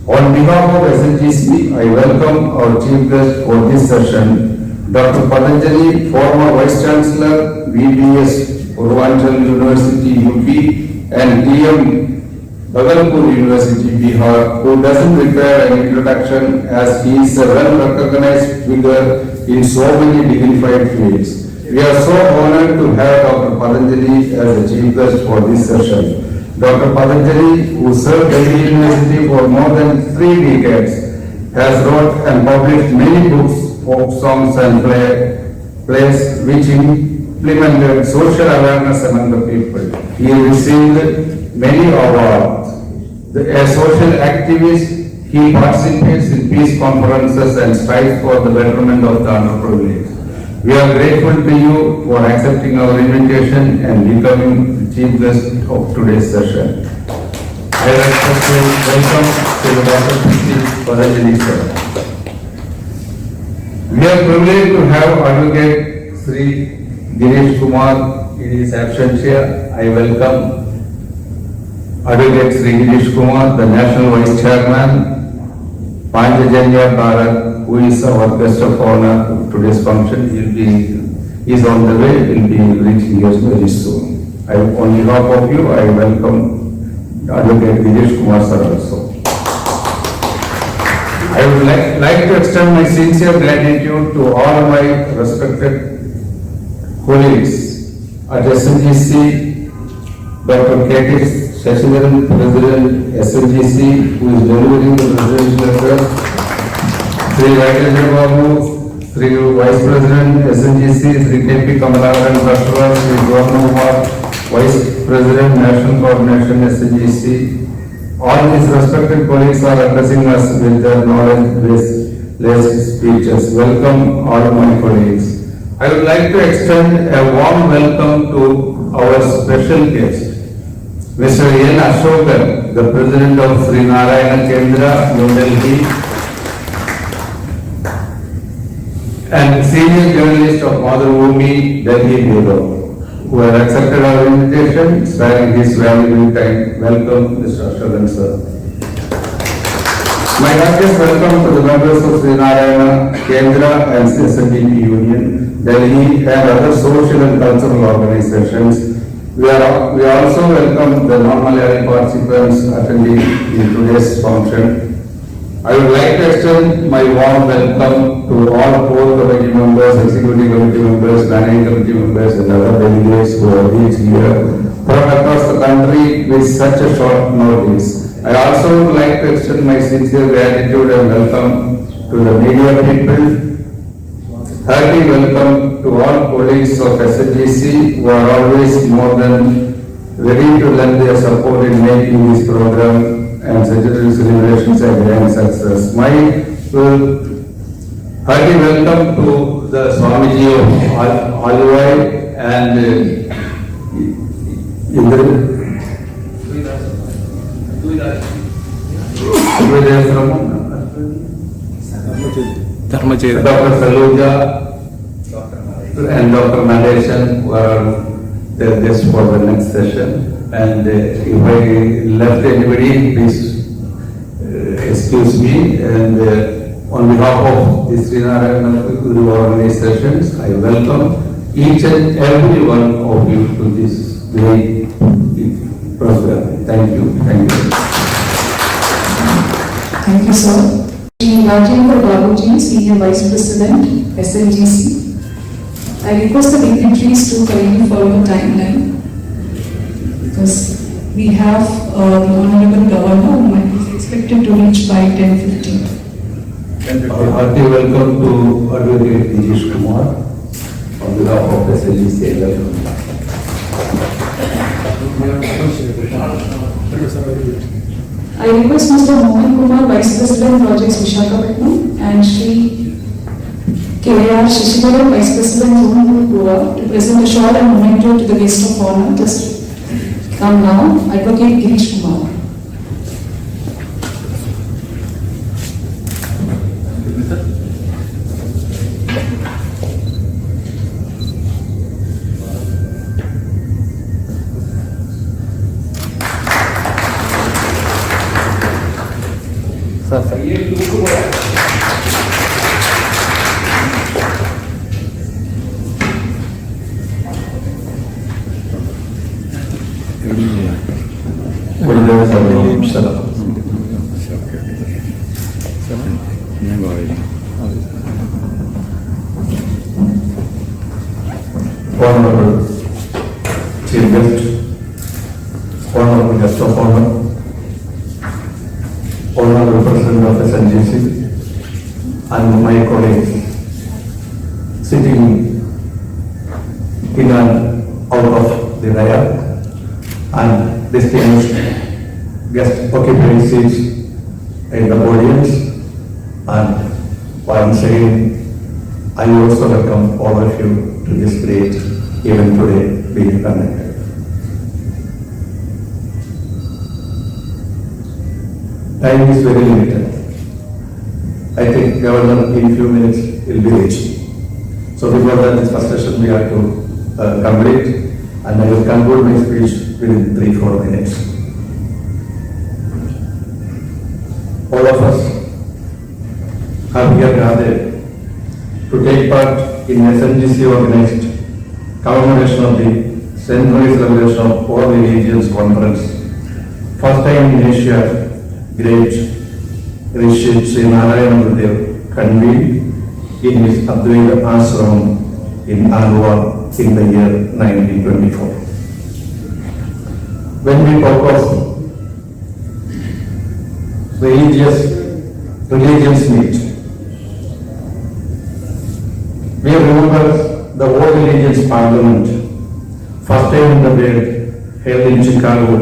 On behalf of SNGC, I welcome our chief guest for this session, Dr. Patanjali, former Vice Chancellor, VBS, Purvanchal University, UP, and TM, Bhagalpur University, Bihar, who doesn't require an introduction as he is a well-recognized figure in so many dignified fields. We are so honored to have Dr. Patanjali as the chief guest for this session. Dr. Patanjali, who served Delhi University for more than 3 decades, has wrote and published many books, folk songs and plays which implemented social awareness among the people. He received many awards. A social activist, he participates in peace conferences and strives for the betterment of the underprivileged. We are grateful to you for accepting our invitation and becoming the chief guest of today's session. I respectfully welcome to the Dr. Patanjali sir. We are privileged to have Advocate Shri Girish Kumar in his absentia. I welcome Advocate Shri Girish Kumar, the National Vice Chairman, Panchajanya Bharat, who is our guest of honor of today's function. He is on the way, will be reaching here very soon. On behalf of you, I welcome Advocate Girish Kumar sir also. I would like to extend my sincere gratitude to all my respected colleagues at SNGC, Dr. K.K. Shashidaran, President SNGC, who is delivering the presidential address, Shri Rajesh Babu, Shri Vice President SNGC, Shri K.P. Kamalaran Rashtra, Shri Governor Kumar, Vice President National Coordination SNGC. All these respected colleagues are addressing us with their knowledge-based speeches. Welcome all my colleagues. I would like to extend a warm welcome to our special guest, Mr. N. Ashokan, the President of Sri Narayana Kendra, New Delhi, and Senior Journalist of Madhubhumi, Delhi Bureau, who have accepted our invitation, sparing his valuable time. Welcome, Mr. Ashokan, sir. My heartiest welcome to the members of Sri Narayana Kendra and SNGC Union, Delhi, and other social and cultural organizations. We also welcome the non-Malayali participants attending in today's function. I would like to extend my warm welcome to all core committee members, executive committee members, managing committee members, and other delegates who have reached here from across the country with such a short notice. I also would like to extend my sincere gratitude and welcome to the media people. Hearty welcome to all colleagues of SNGC who are always more than ready to lend their support in making this program and centenary celebrations a grand success. My hearty welcome to the Swamiji of Alivai and Dr. Saluja and Dr. Nadeshan who are the guests for the next session. And if I left anybody, please excuse me. And on behalf of the Sri Narayana Guru organizations, I welcome each and every one of you to this great program. Thank you. Thank you. Thank you, sir. Shri Rajendra Babuji, Senior Vice President, SNGC. I request the dignitaries to kindly follow the timeline because we have the Honorable Governor who is expected to reach by 10:15. Hearty welcome to Advocate Girish Kumar on behalf of SNGC. Welcome. I request Mr. Mohan Kumar, Vice President Projects Visakhapatnam, and Shri K.R. Shashidaran, Vice President Zone Group Goa, to present a short and memento to the guest of honor. Just come now, Advocate Girish Kumar. Honorable Chief Guest, Honorable Guest of Honor, Honorable President of SNGC, and my colleagues sitting in and out of the dais, and distinguished guest occupying seats in the audience, and once again, I also welcome all of you to this great event today being conducted. Time is very limited. I think Governor in few minutes will be reaching. So before that, this first session we have to complete, and I will conclude my speech within 3-4 minutes. All of us are here gathered to take part in SNGC organized commemoration of the Centenary celebration of all religions conference. First time in Asia, great Shri NARAYANA convened in his Advaita ashram in Alwa in the year 1924. When we talk of religions meet, we remember the World Religions Parliament, first time in the world, held in Chicago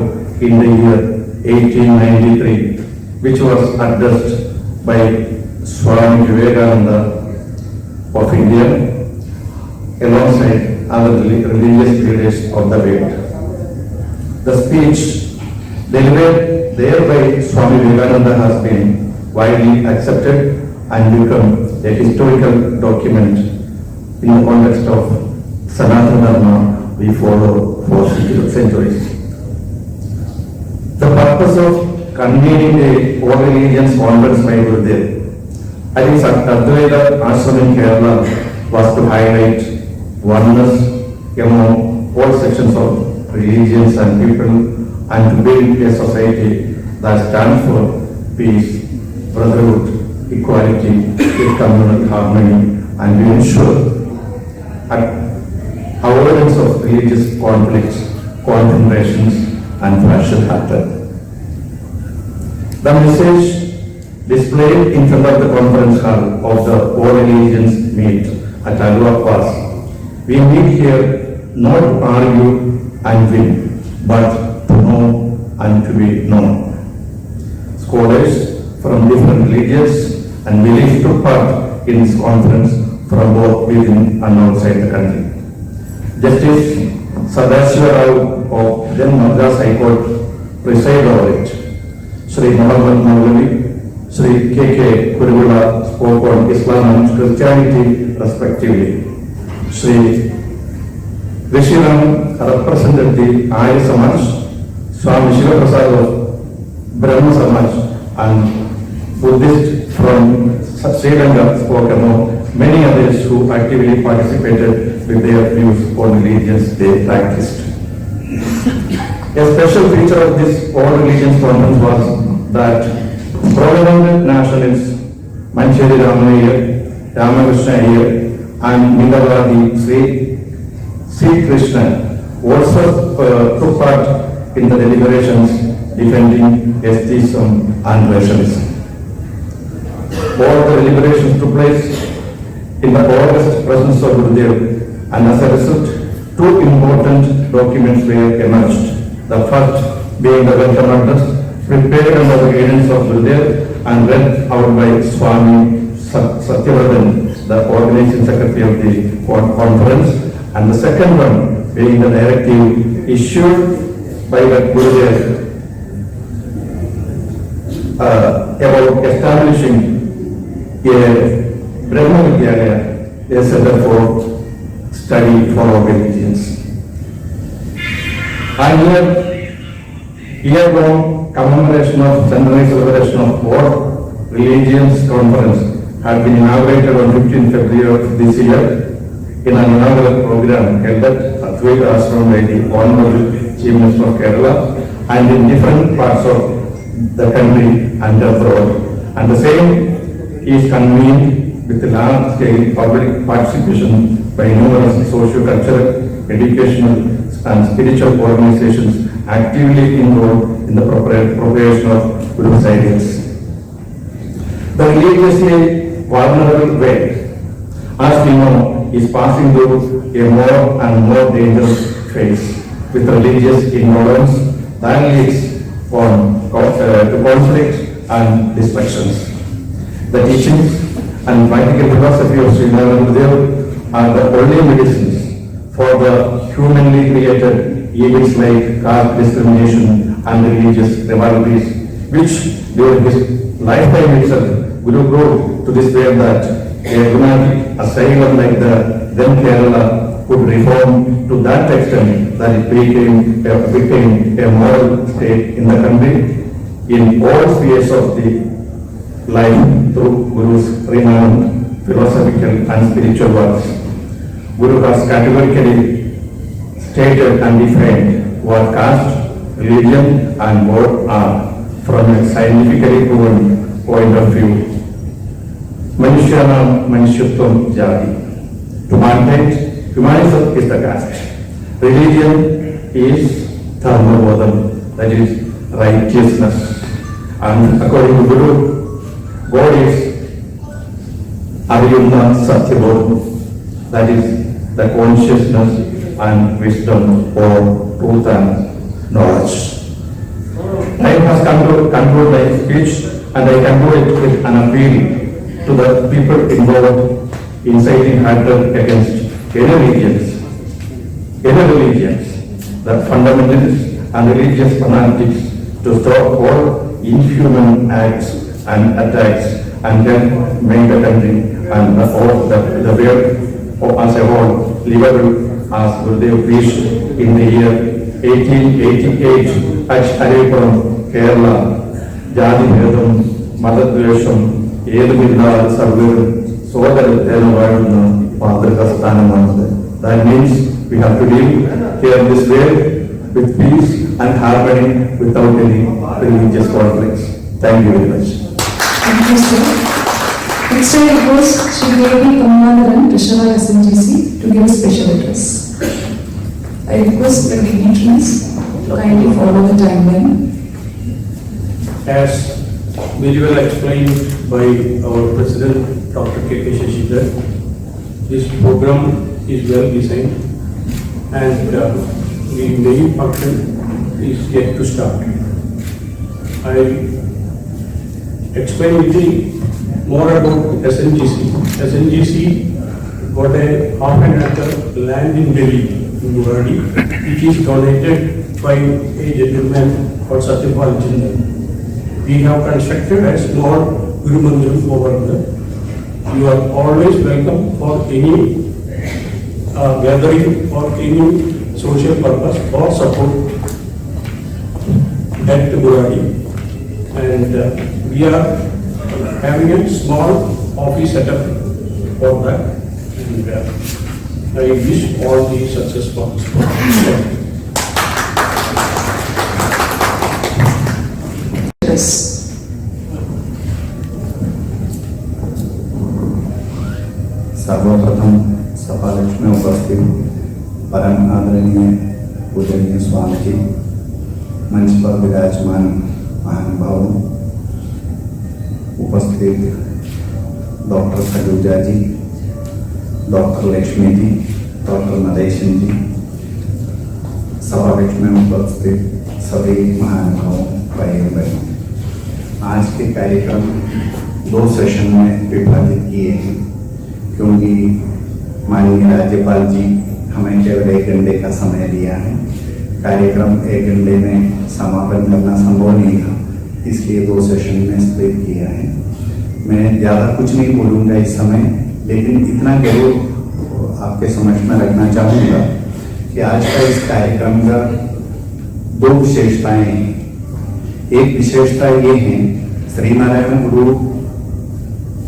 in the year 1893, which was addressed by Swami Vivekananda of India alongside other religious leaders of the world. The speech delivered there by Swami Vivekananda has been widely accepted and become a historical document in the context of Sanatana Dharma we follow for centuries. The purpose of convening a all religions conference by Gurudev at his Advaita ashram in Kerala was to highlight oneness among all sections of religions and people, and to build a society that stands for peace, brotherhood, equality, communal harmony, and to ensure avoidance of religious conflicts, confrontations, and fashion hatred. The message displayed in front of the conference hall of the All Religions Meet at Alwa was, we meet here not to argue and win, but to know and to be known. Scholars from different religions and beliefs took part in this conference from both within and outside the country. Justice Sadashiva Rao of then Madras High Court presided over it. Shri MOHAMMED Maulvi, Shri K.K. Kurigula spoke on Islam and Christianity respectively. Shri Rishiram represented the Arya Samaj, Swami Shiva Prasad of Brahma Samaj, and Buddhist from Sri Lanka spoke among many others who actively participated with their views on religions they practiced. A special feature of this All Religions Conference was that prominent nationalists Mancheri Ramayya, Ramakrishna Iyer, and Mindavadi Sri Krishna also took part in the deliberations defending atheism and racialism. All the deliberations took place in the august presence of Gurudev, and as a result, two important documents were emerged. The first being the welcome address, prepared under the guidance of Gurudev and read out by Swami Satyavardhan, the organizing secretary of the conference, and the second one being the directive issued by the Gurudev about establishing a Brahma Vidyalaya, a center for study for all religions. And year-long commemoration of Centenary celebration of World Religions Conference had been inaugurated on 15 February of this year in an inaugural program held at Advaita ashram by the Honorable Chief Minister of Kerala and in different parts of the country and abroad. And the same is convened with large-scale public participation by numerous socio-cultural, educational and spiritual organizations actively involved in the propagation of Guru's ideals. The religiously vulnerable way, as we know, is passing through a more and more dangerous phase with religious intolerance that leads to conflict and destructions. The teachings and practical philosophy of Sri Narayana are the only medicines for the humanly created evils like caste discrimination and religious rivalries, which during his lifetime itself Guru grew to this way that a lunatic asylum like the then Kerala could reform to that extent that it became a moral state in the country in all spheres of the life through Guru's renowned philosophical and spiritual works. Guru has categorically stated and defined what caste, religion and God are from a scientifically proven point of view. Manushyana Manushyattvam Jati. To mankind, humanism is the caste. Religion is dharma, that is righteousness. And according to Guru, God is Ariyuna Satyabodh, that is the consciousness and wisdom or truth and knowledge. Time has come to conclude my speech, and I conclude it with an appeal to the people involved in inciting hatred against any religions, the fundamentalists and religious fanatics, to stop all inhuman acts and attacks and then make the country and the world as a whole livable as Gurudev wished in the year 1888 at Aripuram, Kerala. Jati Bhedam, Madadvesham, Edumilla, Sarverum, Sodaran, Padrakastana. That means we have to live here this way with peace and harmony without any religious conflicts. Thank you very much. Thank you, sir. Next, I request Shri Kamalaran, Treasurer SNGC, to give a special address. I request the dignitaries to kindly follow the timeline. As very well explained by our President, Dr. K.K. Shashidhar, this program is well designed and the main function is yet to start. I explain a little more about SNGC. SNGC got a half an acre land in Delhi, in Guwahati, which is donated by a gentleman called Satyapal Jindal. We have constructed a small Guru Mandiram over there. You are always welcome for any gathering or any social purpose or support at Guwahati. And we are having a small office setup for that. And I wish all the success for this program. सर्वप्रथम सभालक्ष्मी में उपस्थित परम आदरणीय पूजनीय स्वामी जी, मंच पर विराजमान महानुभाव, उपस्थित डॉक्टर खजूजा जी, doctor Lakshmi ji, doctor narration जी, सभालक्ष्मी में उपस्थित सभी महानुभावों, भाई बहनों, आज के कार्यक्रम 2 सेशन में विभाजित किए हैं क्योंकि माननीय राज्यपाल जी हमें केवल 1 घंटे का समय दिया है। कार्यक्रम 1 घंटे में समापन करना संभव नहीं था, इसलिए 2 सेशन में स्प्लिट किया है। मैं ज़्यादा कुछ नहीं बोलूँगा इस समय, लेकिन इतना जरूर आपके समक्ष में रखना चाहूँगा कि आज का इस कार्यक्रम का 2 विशेषताएं हैं। एक विशेषता ये है, श्री नारायण गुरु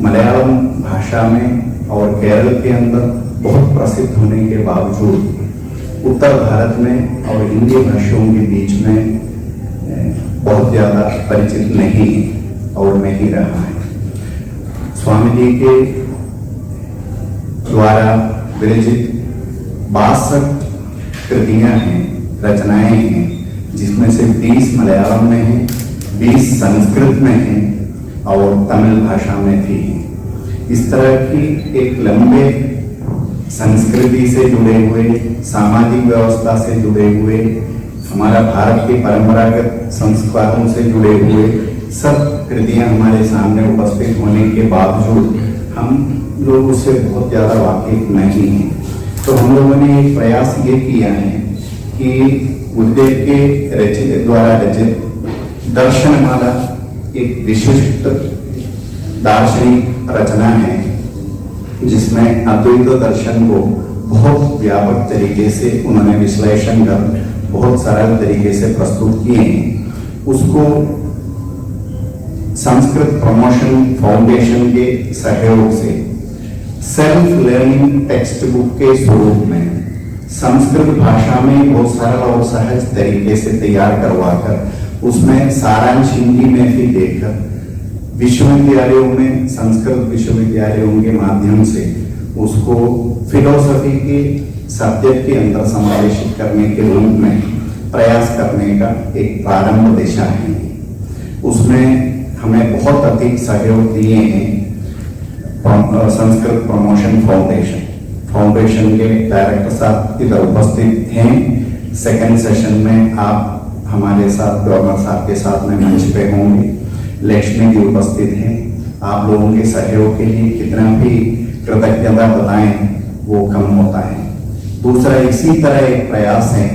मलयालम भाषा में और केरल के अंदर बहुत प्रसिद्ध होने के बावजूद उत्तर भारत में और हिंदी भाषाओं के बीच में बहुत ज़्यादा परिचित नहीं है और नहीं रहा है। स्वामी जी के द्वारा विरचित 62 कृतियां हैं, रचनाएं हैं, जिसमें से 20 मलयालम में हैं, 20 संस्कृत में हैं और तमिल भाषा में भी हैं। इस तरह की एक लंबे संस्कृति से जुड़े हुए, सामाजिक व्यवस्था से जुड़े हुए, हमारा भारत के परंपरागत संस्कारों से जुड़े हुए सब कृतियां हमारे सामने उपस्थित होने के बावजूद हम लोग उससे बहुत ज़्यादा वाकिफ नहीं हैं। तो हम लोगों ने एक प्रयास ये किया है कि गुरुदेव के द्वारा रचित दर्शनमाला एक विशिष्ट दार्शनिक रचना है, जिसमें अद्वैत दर्शन को बहुत व्यापक तरीके से उन्होंने विश्लेषण कर बहुत सरल तरीके से प्रस्तुत किए हैं। उसको संस्कृत प्रमोशन फाउंडेशन के सहयोग से सेल्फ लर्निंग टेक्स्ट बुक के स्वरूप में संस्कृत भाषा में बहुत सरल और सहज तरीके से तैयार करवाकर उसमें सारांश हिंदी में भी देकर विश्वविद्यालयों में, संस्कृत विश्वविद्यालयों के माध्यम से उसको फिलोसफी के सब्जेक्ट के अंदर समावेशित करने के रूप में प्रयास करने का एक प्रारंभ दिशा है। उसमें हमें बहुत अधिक सहयोग दिए हैं संस्कृत प्रमोशन फाउंडेशन के डायरेक्टर साहब इधर उपस्थित हैं। सेकंड सेशन में आप हमारे साथ गवर्नर साहब के साथ में मंच पे होंगे। लक्ष्मी जी उपस्थित हैं। आप लोगों के सहयोग के लिए कितना भी कृतज्ञता बताएं वो कम होता है। दूसरा, इसी तरह एक प्रयास है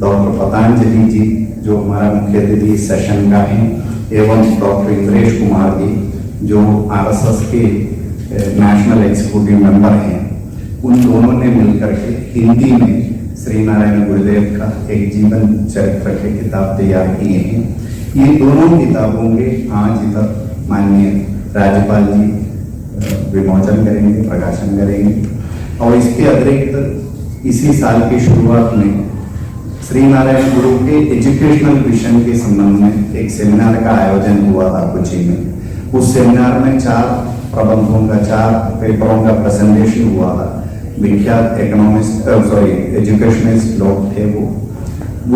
डॉक्टर पतंजलि जी जो हमारा मुख्य अतिथि इस सेशन का है, एवं डॉक्टर इंद्रेश कुमार जी जो आरएसएस के नेशनल एग्जीक्यूटिव मेंबर हैं। उन दोनों ने मिलकर के हिंदी में श्री नारायण गुरुदेव का एक जीवन चरित्र की किताब तैयार किए हैं। ये दोनों किताबों के आज इधर माननीय राज्यपाल जी विमोचन करेंगे, प्रकाशन करेंगे। और इसके अतिरिक्त इसी साल की शुरुआत में श्री नारायण गुरु के एजुकेशनल विजन के संबंध में एक सेमिनार का आयोजन हुआ था कोची में। उस सेमिनार में 4 प्रबंधों का, 4 पेपरों का प्रेजेंटेशन हुआ था। विख्यात एजुकेशनिस्ट लोग थे वो।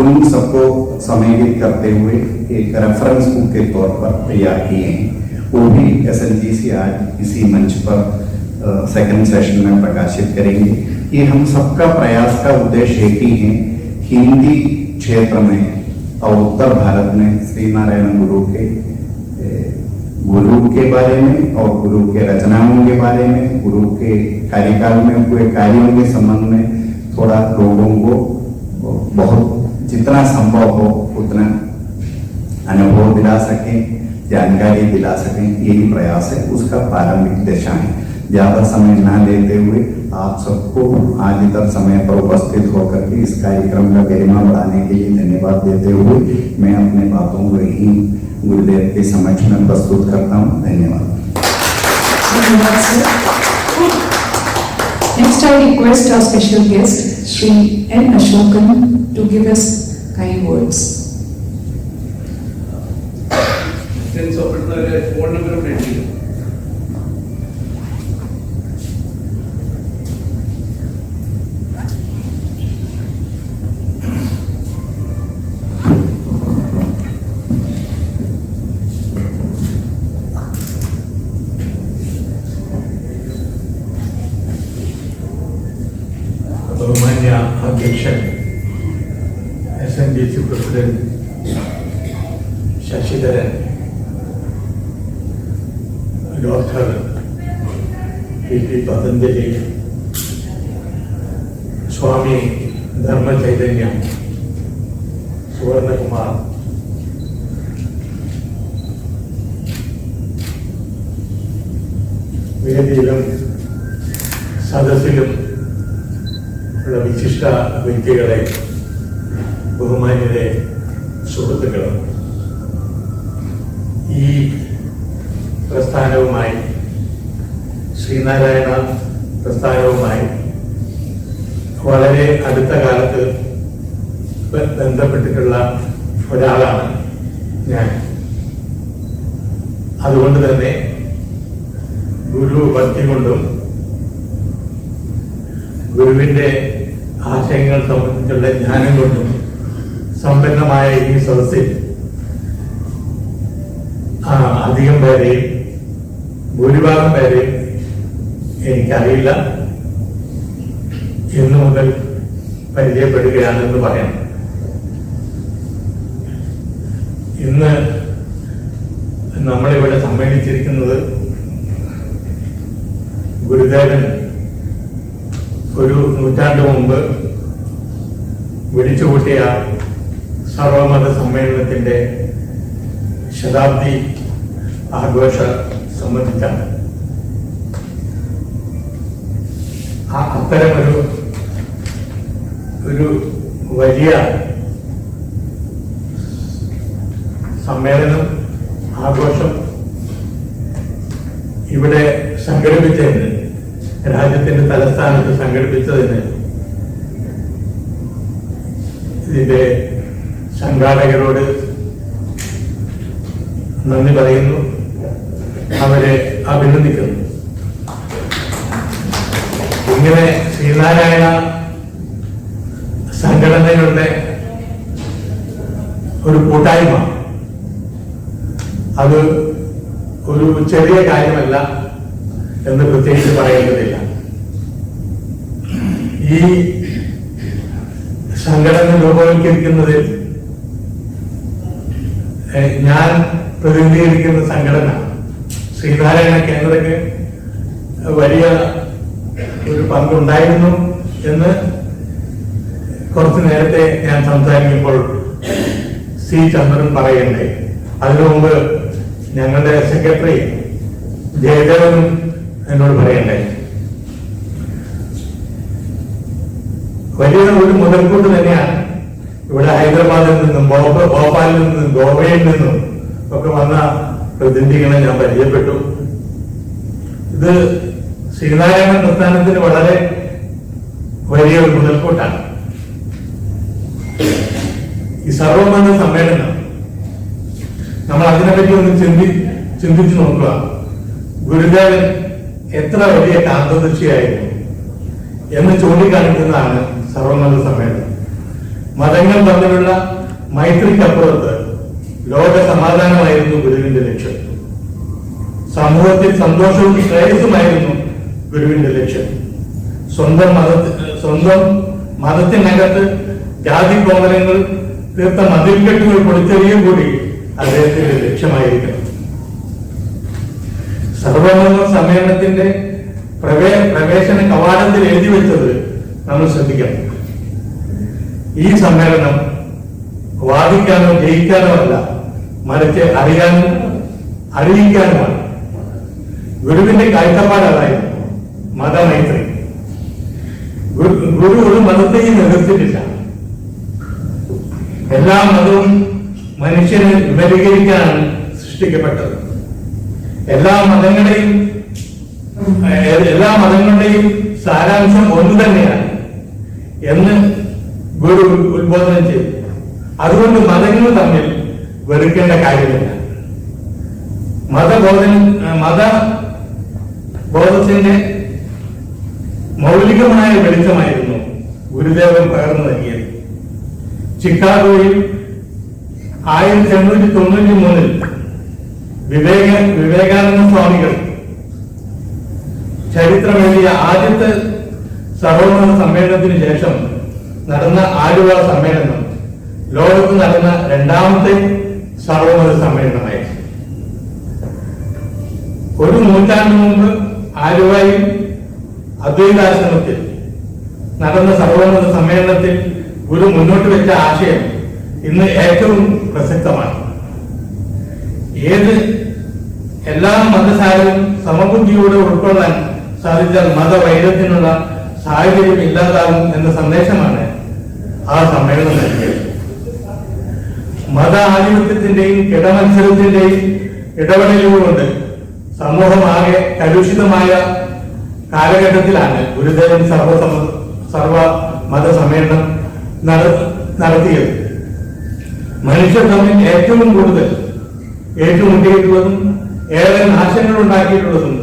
उन सबको समेकित करते हुए एक रेफरेंस बुक के तौर पर तैयार किए हैं। वो भी SNGC आज इसी मंच पर सेकंड सेशन में प्रकाशित करेंगे। ये हम सबका प्रयास का उद्देश्य एक ही है, हिंदी क्षेत्र में और उत्तर भारत में श्री नारायण गुरु के बारे में और गुरु के रचनाओं के बारे में, गुरु के कार्यकाल में हुए कार्यों के संबंध में थोड़ा लोगों को बहुत जितना संभव हो उतना अनुभव दिला सकें, जानकारी दिला सकें, यही प्रयास है। उसका प्रारंभिक दिशा है। ज्यादा समय ना लेते हुए आप सबको आज इधर समय पर उपस्थित होकर के इस कार्यक्रम का गरिमा बढ़ाने के लिए धन्यवाद देते हुए मैं अपने बातों को यही गुरुदेव के समक्ष में प्रस्तुत करता हूँ। धन्यवाद। Next, I request our special guest, Shri N. Ashokan, to give us kind words. Since phone number of ready. ബഹുമാന്യ അധ്യക്ഷൻ SNGC president Sasidharan, doctor P Patanjali, Swami Dharmachaithanyam, Suvarnakumar, വേദിയിലും സദസ്സിലും ഉള്ള വിശിഷ്ട വ്യക്തികളെ, ബഹുമാന്യരെ, സുഹൃത്തുക്കളും, ഈ പ്രസ്ഥാനവുമായി, ശ്രീനാരായണ പ്രസ്ഥാനവുമായി വളരെ അടുത്ത കാലത്ത് ബന്ധപ്പെട്ടിട്ടുള്ള ഒരാളാണ് ഞാൻ. അതുകൊണ്ട് തന്നെ ഗുരു ഭക്തി കൊണ്ടും ഗുരുവിന്റെ ആശയങ്ങൾ സംബന്ധിച്ചുള്ള ജ്ഞാനം കൊണ്ടും സമ്പന്നമായ ഈ സദസ്സിൽ അധികം പേരെയും ഭൂരിഭാഗം പേരെയും എനിക്കറിയില്ല, ഇന്നു മുതൽ പരിചയപ്പെടുകയാണെന്ന് പറയാം. ഇന്ന് നമ്മളിവിടെ സമ്മേളിച്ചിരിക്കുന്നത് ഗുരുദേവൻ ഒരു നൂറ്റാണ്ട് മുമ്പ് വിളിച്ചുകൂട്ടിയ സർവമത സമ്മേളനത്തിന്റെ ശതാബ്ദി ആഘോഷ സംബന്ധിച്ചാണ്. അത്തരമൊരു വലിയ സമ്മേളനം, ആഘോഷം ഇവിടെ സംഘടിപ്പിച്ചതിന്, രാജ്യത്തിന്റെ തലസ്ഥാനത്ത് സംഘടിപ്പിച്ചതിന് ഇതിന്റെ സംഘാടകരോട് നന്ദി പറയുന്നു, അവരെ അഭിനന്ദിക്കുന്നു. ഇങ്ങനെ ശ്രീനാരായണ സംഘടനകളുടെ ഒരു കൂട്ടായ്മ അത് ഒരു ചെറിയ കാര്യമല്ല എന്ന് പ്രത്യേകിച്ച് പറയേണ്ടതില്ല. ഈ സംഘടന രൂപവൽക്കരിക്കുന്നതിൽ ഞാൻ പ്രതിനിധീകരിക്കുന്ന സംഘടന ശ്രീനാരായണ കേന്ദ്രക്ക് വലിയ ഒരു പങ്കുണ്ടായിരുന്നു എന്ന് കുറച്ചു നേരത്തെ ഞാൻ സംസാരിക്കുമ്പോൾ സി ചന്ദ്രൻ പറയണ്ടേ. അതിനു മുമ്പ് ഞങ്ങളുടെ സെക്രട്ടറി ജയദേവനും എന്നോട് പറയണ്ടേ. വലിയ ഒരു മുതൽക്കൂട്ട് തന്നെയാണ്. ഇവിടെ ഹൈദരാബാദിൽ നിന്നും ഭോപ്പാലിൽ നിന്നും ഗോവയിൽ നിന്നും ഒക്കെ വന്ന പ്രതിനിധികളെ ഞാൻ പരിചയപ്പെട്ടു. ഇത് ശ്രീനാരായണ പ്രസ്ഥാനത്തിന് വളരെ വലിയൊരു മുതൽക്കൂട്ടാണ്. ഈ സർവമത സമ്മേളനം നമ്മൾ അതിനെപ്പറ്റി ഒന്ന് ചിന്തിച്ചു നോക്കുക. ഗുരുദേവൻ എത്ര വലിയ കാന്തദൃഷ്ടിയായിരുന്നു എന്ന് ചൂണ്ടിക്കാണിക്കുന്നതാണ് സർവമത സമ്മേളനം. മതങ്ങൾ തമ്മിലുള്ള മൈത്രിക്കപ്പുറത്ത് ലോക സമാധാനമായിരുന്നു ഗുരുവിന്റെ ലക്ഷ്യം. സമൂഹത്തിൽ സന്തോഷവും ശ്രേയസ്സുമായിരുന്നു ഗുരുവിന്റെ ലക്ഷ്യം. സ്വന്തം മതത്തിനകത്ത് ജാതി കോമരങ്ങൾ തീർത്ത മതിൽക്കെട്ടുകൾ പൊളിച്ചെറിയും കൂടി അദ്ദേഹത്തിന്റെ ലക്ഷ്യമായിരിക്കണം. സർവമത സമ്മേളനത്തിന്റെ പ്രവേശന കവാടത്തിൽ എഴുതി വെച്ചത് നമ്മൾ ശ്രദ്ധിക്കണം. ഈ സമ്മേളനം വാദിക്കാനോ ജയിക്കാനോ അല്ല, മറിച്ച് അറിയാനും അറിയിക്കാനുമാണ്. ഗുരുവിന്റെ കാഴ്ചപ്പാട് അതായിരുന്നു മതമൈത്രി. ഗുരു ഒരു മതത്തെയും എതിർത്തിട്ടില്ല. എല്ലാ മതവും മനുഷ്യനെ വിപരീകരിക്കാനാണ് സൃഷ്ടിക്കപ്പെട്ടത്. എല്ലാ മതങ്ങളുടെയും സാരാംശം ഒന്നു തന്നെയാണ് എന്ന് ഗുരു ഉത്ബോധനം ചെയ്തു. അതുകൊണ്ട് മതങ്ങൾ തമ്മിൽ വെറുക്കേണ്ട കാര്യമില്ല. മതബോധത്തിന്റെ മൗലികമായ വെളിച്ചമായിരുന്നു ഗുരുദേവൻ പകർന്നു നൽകിയത്. ചിക്കാഗോയിൽ 1893 വിവേകാനന്ദ സ്വാമികൾ ചരിത്രം എഴുതിയ ആദ്യത്തെ സർവമത സമ്മേളനത്തിന് ശേഷം നടന്ന ആലുവ സമ്മേളനം ലോകത്ത് നടന്ന രണ്ടാമത്തെ സർവമത സമ്മേളനമായി. ഒരു നൂറ്റാണ്ട് മുമ്പ് ആലുവയിൽ അദ്വൈതാശ്രമത്തിൽ നടന്ന സർവമത സമ്മേളനത്തിൽ ഗുരു മുന്നോട്ട് വെച്ച ആശയം ഇന്ന് ഏറ്റവും പ്രസക്തമാണ്. എല്ലാ മതസാരവും സമബുദ്ധിയോടെ ഉൾക്കൊള്ളാൻ സാധിച്ചാൽ മതവൈരത്തിനുള്ള സാഹചര്യം ഇല്ലാതാകും എന്ന സന്ദേശമാണ് ആ സമ്മേളനം നൽകിയത്. മത ആധിപത്യത്തിന്റെയും കിടമത്സരത്തിന്റെയും ഇടപെടലുകൊണ്ട് സമൂഹമാകെ കലുഷിതമായ കാലഘട്ടത്തിലാണ് ഗുരുദേവൻ സർവ മത സമ്മേളനം നടത്തിയത്. മനുഷ്യർ തമ്മിൽ ഏറ്റവും കൂടുതൽ ഏറ്റുമുട്ടിയിട്ടുള്ളതും ഏറെ നാശങ്ങൾ ഉണ്ടാക്കിയിട്ടുള്ളതും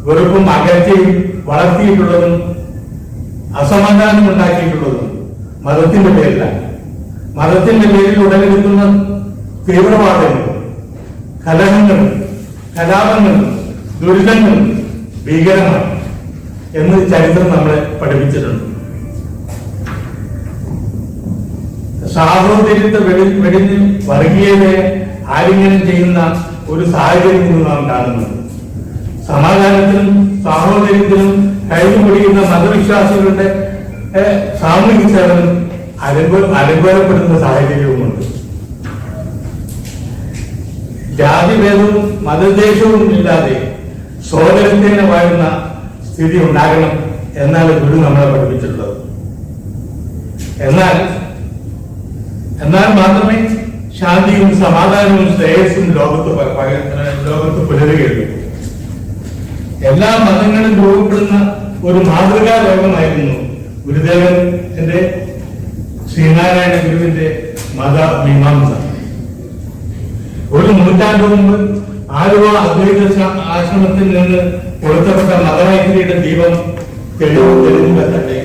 വെറുപ്പും അകൽച്ചയും വളർത്തിയിട്ടുള്ളതും അസമാധാനം ഉണ്ടാക്കിയിട്ടുള്ളതും മതത്തിന്റെ പേരിലാണ്. മതത്തിന്റെ പേരിൽ ഉടലെടുക്കുന്ന തീവ്രവാദങ്ങൾ, കലഹങ്ങൾ, കലാപങ്ങൾ, ദുരിതങ്ങൾ ഭീകരമാണ് എന്ന് ചരിത്രം നമ്മളെ പഠിപ്പിച്ചിട്ടുണ്ട്. സാഹോദര്യത്തെ വെടിഞ്ഞ് വർഗീയതയെ ആലിംഗനം ചെയ്യുന്ന ഒരു സാഹചര്യം ഇന്ന് നാം കാണുന്നത്. സമാധാനത്തിനും സാഹോദര്യത്തിനും കൈപിടിക്കുന്ന മതവിശ്വാസികളുടെ സാമൂഹിക സേവനം അലങ്കോലപ്പെടുന്ന സാഹചര്യവുമുണ്ട്. ജാതിഭേദവും മതദേശവും ഇല്ലാതെ സോദരത്തേനെ വാഴുന്ന സ്ഥിതി ഉണ്ടാകണം എന്നാണ് ഗുരു നമ്മളെ പഠിപ്പിച്ചിട്ടുള്ളത്. എന്നാൽ മാത്രമേ ശാന്തിയും സമാധാനവും ശ്രേയസ്സും ലോകത്ത് പുലരുകയുള്ളൂ. എല്ലാ മതങ്ങളും രൂപപ്പെടുന്ന ഒരു മാതൃകാ ലോകമായിരുന്നു ഗുരുദേവന്റെ ശ്രീനാരായണ ഗുരുവിന്റെ മതമീമാംസ. ഒരു നൂറ്റാണ്ട് മുമ്പ് ആലുവ അദ്വൈത ആശ്രമത്തിൽ നിന്ന് കൊളുത്തപ്പെട്ട മതമൈത്രിയുടെ ദീപം തെളിഞ്ഞു തന്നെ.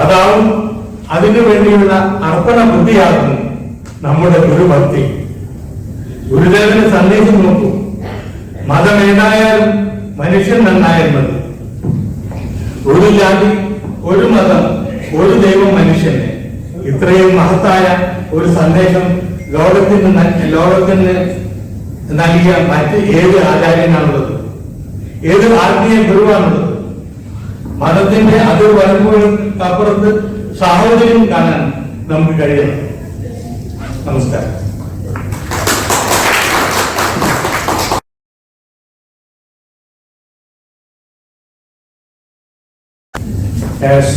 അതാവും അതിനു വേണ്ടിയുള്ള അർപ്പണ ബുദ്ധിയാകും നമ്മുടെ ഗുരുഭക്തി. ഗുരുദേവന്റെ സന്ദേശം നോക്കൂ. മതമേതായാലും മനുഷ്യൻ നന്നായാൽ മതി. ഒരു ജാതി, ഒരു മതം, ഒരു ദൈവം മനുഷ്യന്. ഇത്രയും മഹത്തായ ഒരു സന്ദേശം ലോകത്തിന് നൽകിയ മറ്റ് ഏത് ആചാര്യനാണുള്ളത്? ഏത് ആത്മീയ ഗുരുവാണുള്ളത്? മതത്തിന്റെ അതിർ വരമ്പുകൾക്കപ്പുറത്ത് സാഹോദര്യം കാണാൻ നമുക്ക് കഴിയണം. നമസ്കാരം. As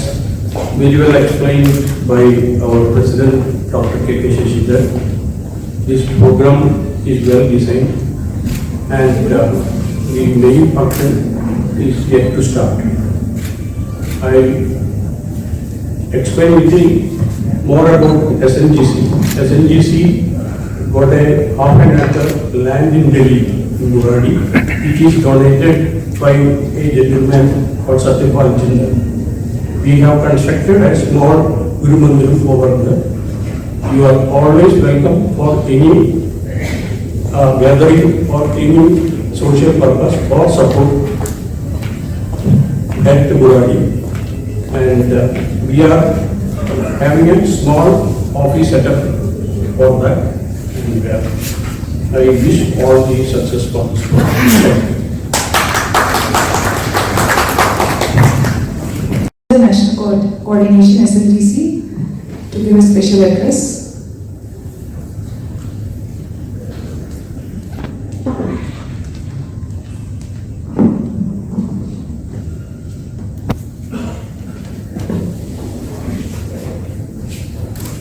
very well explained by our President, Dr. K.K. Shri, this program is well designed and the main function is yet to start. I explain little more about SNGC. SNGC got a half an acre land in Delhi, in Muradi, which is donated by a gentleman called Satyapal Jindal. We have constructed a small Guru Mandiram over there. You are always welcome for any gathering or any social purpose or support at Muradi. And we are having a small office setup for that. And I wish all the success possible. National Coordination SNGC to give a special address.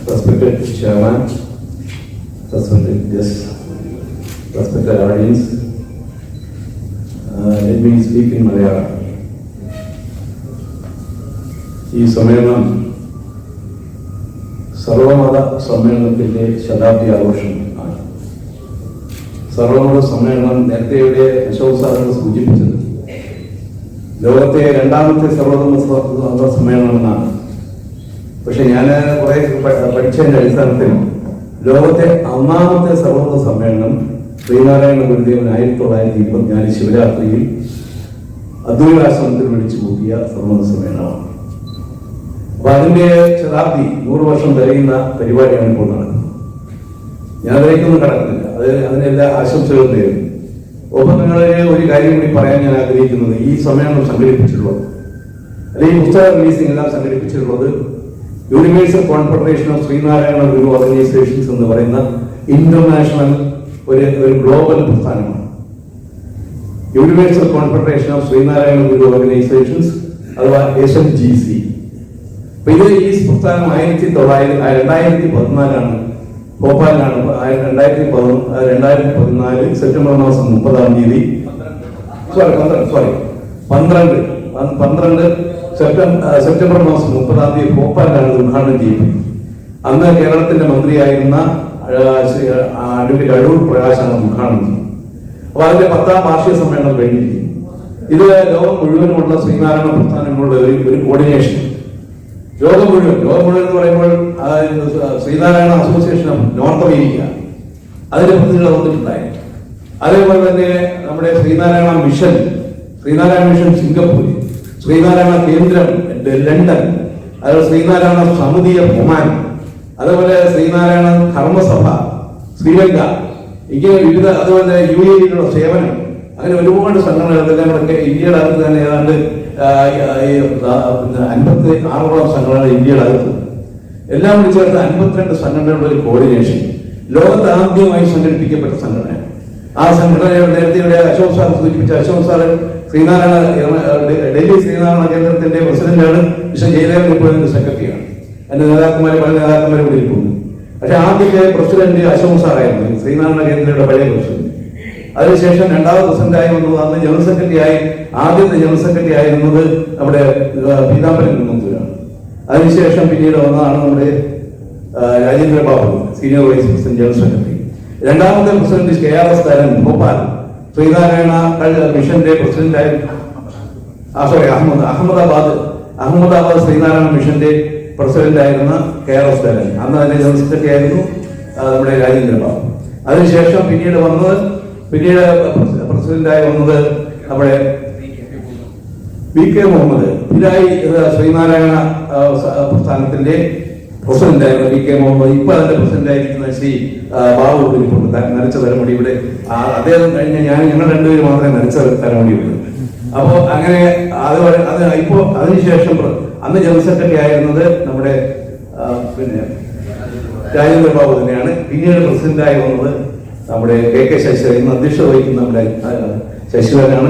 Respected Chairman, respected guests, respected audience, let me speak in Malayalam. ഈ സമ്മേളനം സർവമത സമ്മേളനത്തിന്റെ ശതാബ്ദി ആഘോഷം ആണ്. സർവമത സമ്മേളനം നേരത്തെ ഇവിടെ അശോക് സാറിന് സൂചിപ്പിച്ചത് ലോകത്തെ രണ്ടാമത്തെ സർവമത സമ്മേളനം എന്നാണ്. പക്ഷെ ഞാൻ കുറെ പഠിച്ചതിന്റെ അടിസ്ഥാനത്തിൽ ലോകത്തെ ഒന്നാമത്തെ സർവമത സമ്മേളനം ശ്രീനാരായണ ഗുരുദേവൻ 1924 ശിവരാത്രിയിൽ അദ്വൈതാശ്രമത്തിൽ വിളിച്ചു കൂട്ടിയ സർവമത സമ്മേളനമാണ്. അപ്പൊ അതിന്റെ ശതാബ്ദി 100 വർഷം തികയുന്ന പരിപാടിയാണ് ഇപ്പോൾ നടക്കുന്നത്. ഞാൻ അതിലേക്കൊന്നും കടക്കുന്നില്ല. അതിനെല്ലാ ആശംസകളും നേരുന്നു. ഒപ്പം നിങ്ങളെ ഒരു കാര്യം കൂടി പറയാൻ ഞാൻ ആഗ്രഹിക്കുന്നത്, ഈ സമ്മേളനം സംഘടിപ്പിച്ചിട്ടുള്ളത് അല്ലെങ്കിൽ പുസ്തക റിലീസിംഗ് എല്ലാം സംഘടിപ്പിച്ചിട്ടുള്ളത് universal confederation of Sreenarayana Guru organisations എന്ന് പറയുന്ന ഇന്റർനാഷണൽ ഒരു ഗ്ലോബൽ പ്രസ്ഥാനമാണ്. Universal confederation of Sreenarayana Guru organisations അഥവാ SNGC. അപ്പൊ ഇത് ഈ പ്രസ്ഥാനം 2014 ഭോപ്പാലിലാണ് 2014 സെപ്റ്റംബർ മാസം 30-ാം തീയതി 12 സെപ്റ്റംബർ മാസം 30-ാം തീയതി ഭോപ്പാലിലാണ് ഉദ്ഘാടനം ചെയ്യുന്നത്. അന്ന് കേരളത്തിന്റെ മന്ത്രിയായിരുന്ന അഡ്വക്കേറ്റ് അടൂർ പ്രകാശാണ് ഉദ്ഘാടനം ചെയ്തത്. അപ്പൊ അതിന്റെ 10ാം വാർഷിക സമ്മേളനം കഴിഞ്ഞിരിക്കുന്നു. ഇത് ലോകം മുഴുവനുമുള്ള ശ്രീനാരായണ പ്രസ്ഥാനങ്ങളുടെ ഒരു കോർഡിനേഷൻ. ലോകം മുഴുവൻ എന്ന് പറയുമ്പോൾ Sree Narayana Association of North America അതിന്റെ പ്രതിനിധികൾ വന്നിട്ടുണ്ടായി. അതേപോലെ തന്നെ നമ്മുടെ ശ്രീനാരായണ മിഷൻ സിംഗപ്പൂർ, ശ്രീനാരായണ കേന്ദ്രം ലണ്ടൻ, അതുപോലെ ശ്രീനാരായണ സമിതി ഒമാൻ, അതേപോലെ ശ്രീനാരായണ ധർമ്മസഭ ശ്രീലങ്ക, ഇങ്ങനെ വിവിധ, അതുപോലെ UAE-യിലുള്ള സേവനം, അങ്ങനെ ഒരുപാട് സംഘടനകൾ ഇതെല്ലാം കൂടെ ഇന്ത്യയുടെ അകത്ത് തന്നെ ഏതാണ്ട് 56ഓളം സംഘടനകൾ ഇന്ത്യയുടെ അകത്ത്, എല്ലാം കൂടി ചേർത്ത് 52 സംഘടനകളുടെ ഒരു കോർഡിനേഷൻ, ലോകത്ത് ആദ്യമായി സംഘടിപ്പിക്കപ്പെട്ട സംഘടന. ആ സംഘടനയുടെ നേരത്തെ ഇവിടെ അശോക് സാർ സൂചിപ്പിച്ച അശോക് സാർ ഡൽഹി ശ്രീനാരായണ കേന്ദ്രത്തിന്റെ പ്രസിഡന്റാണ്. മിഷൻ ജയദേവൻ ഇപ്പോൾ സെക്രട്ടറിയാണ്. അതിന്റെ പല നേതാക്കന്മാരും ഇവിടെ ഇരിക്കുന്നു. പക്ഷെ ആദ്യത്തെ പ്രസിഡന്റ് അശോക് സാറായിരുന്നു, ശ്രീനാരായണ കേന്ദ്രയുടെ പഴയ പ്രസിഡന്റ്. അതിനുശേഷം രണ്ടാമത് പ്രസിഡന്റായി വന്നത് അന്ന് ജനറൽ സെക്രട്ടറി ആദ്യത്തെ ജനറൽ സെക്രട്ടറി ആയിരുന്നത് നമ്മുടെ പീതാംബരൻ കുന്നത്തൂരാണ്. അതിനുശേഷം പിന്നീട് വന്നതാണ് നമ്മുടെ Rajendra Babu, senior vice president general secretary. രണ്ടാമത്തെ പ്രസിഡന്റ് KRS തരൻ ഭോപ്പാൽ ശ്രീനാരായണ മിഷന്റെ പ്രസിഡന്റായി, അഹമ്മദാബാദ് ശ്രീനാരായണ മിഷന്റെ പ്രസിഡന്റ് ആയിരുന്ന KRS തരൻ, അന്ന് അതിന്റെ ജനറൽ സെക്രട്ടറി ആയിരുന്നു നമ്മുടെ രാജേന്ദ്ര ബാബു. അതിനുശേഷം പിന്നീട് പ്രസിഡന്റായി വന്നത് നമ്മുടെ VK മുഹമ്മദ്. ഇതിനായി ശ്രീനാരായണ പ്രസ്ഥാനത്തിന്റെ പ്രസിഡന്റായിരുന്നു VK മുഹമ്മദ്. ഇപ്പൊ അതിന്റെ പ്രസിഡന്റായിരിക്കുന്ന ശ്രീ ബാബു ഇരിപ്പുണ്ട്, നരച്ച തലമുടി. ഇവിടെ അദ്ദേഹം കഴിഞ്ഞ ഞങ്ങൾ രണ്ടുപേരും മാത്രമേ നരച്ച തലമുടിയുള്ളൂ. അപ്പോ അങ്ങനെ ഇപ്പോ അതിനുശേഷം അന്ന് ജനറൽ സെക്രട്ടറി ആയിരുന്നത് നമ്മുടെ പിന്നെ രാജേന്ദ്ര ബാബു തന്നെയാണ്. പിന്നീട് പ്രസിഡന്റായി വന്നത് നമ്മുടെ KK ശശി, ഇന്ന് അധ്യക്ഷത വഹിക്കുന്ന നമ്മുടെ ശശിധരനാണ്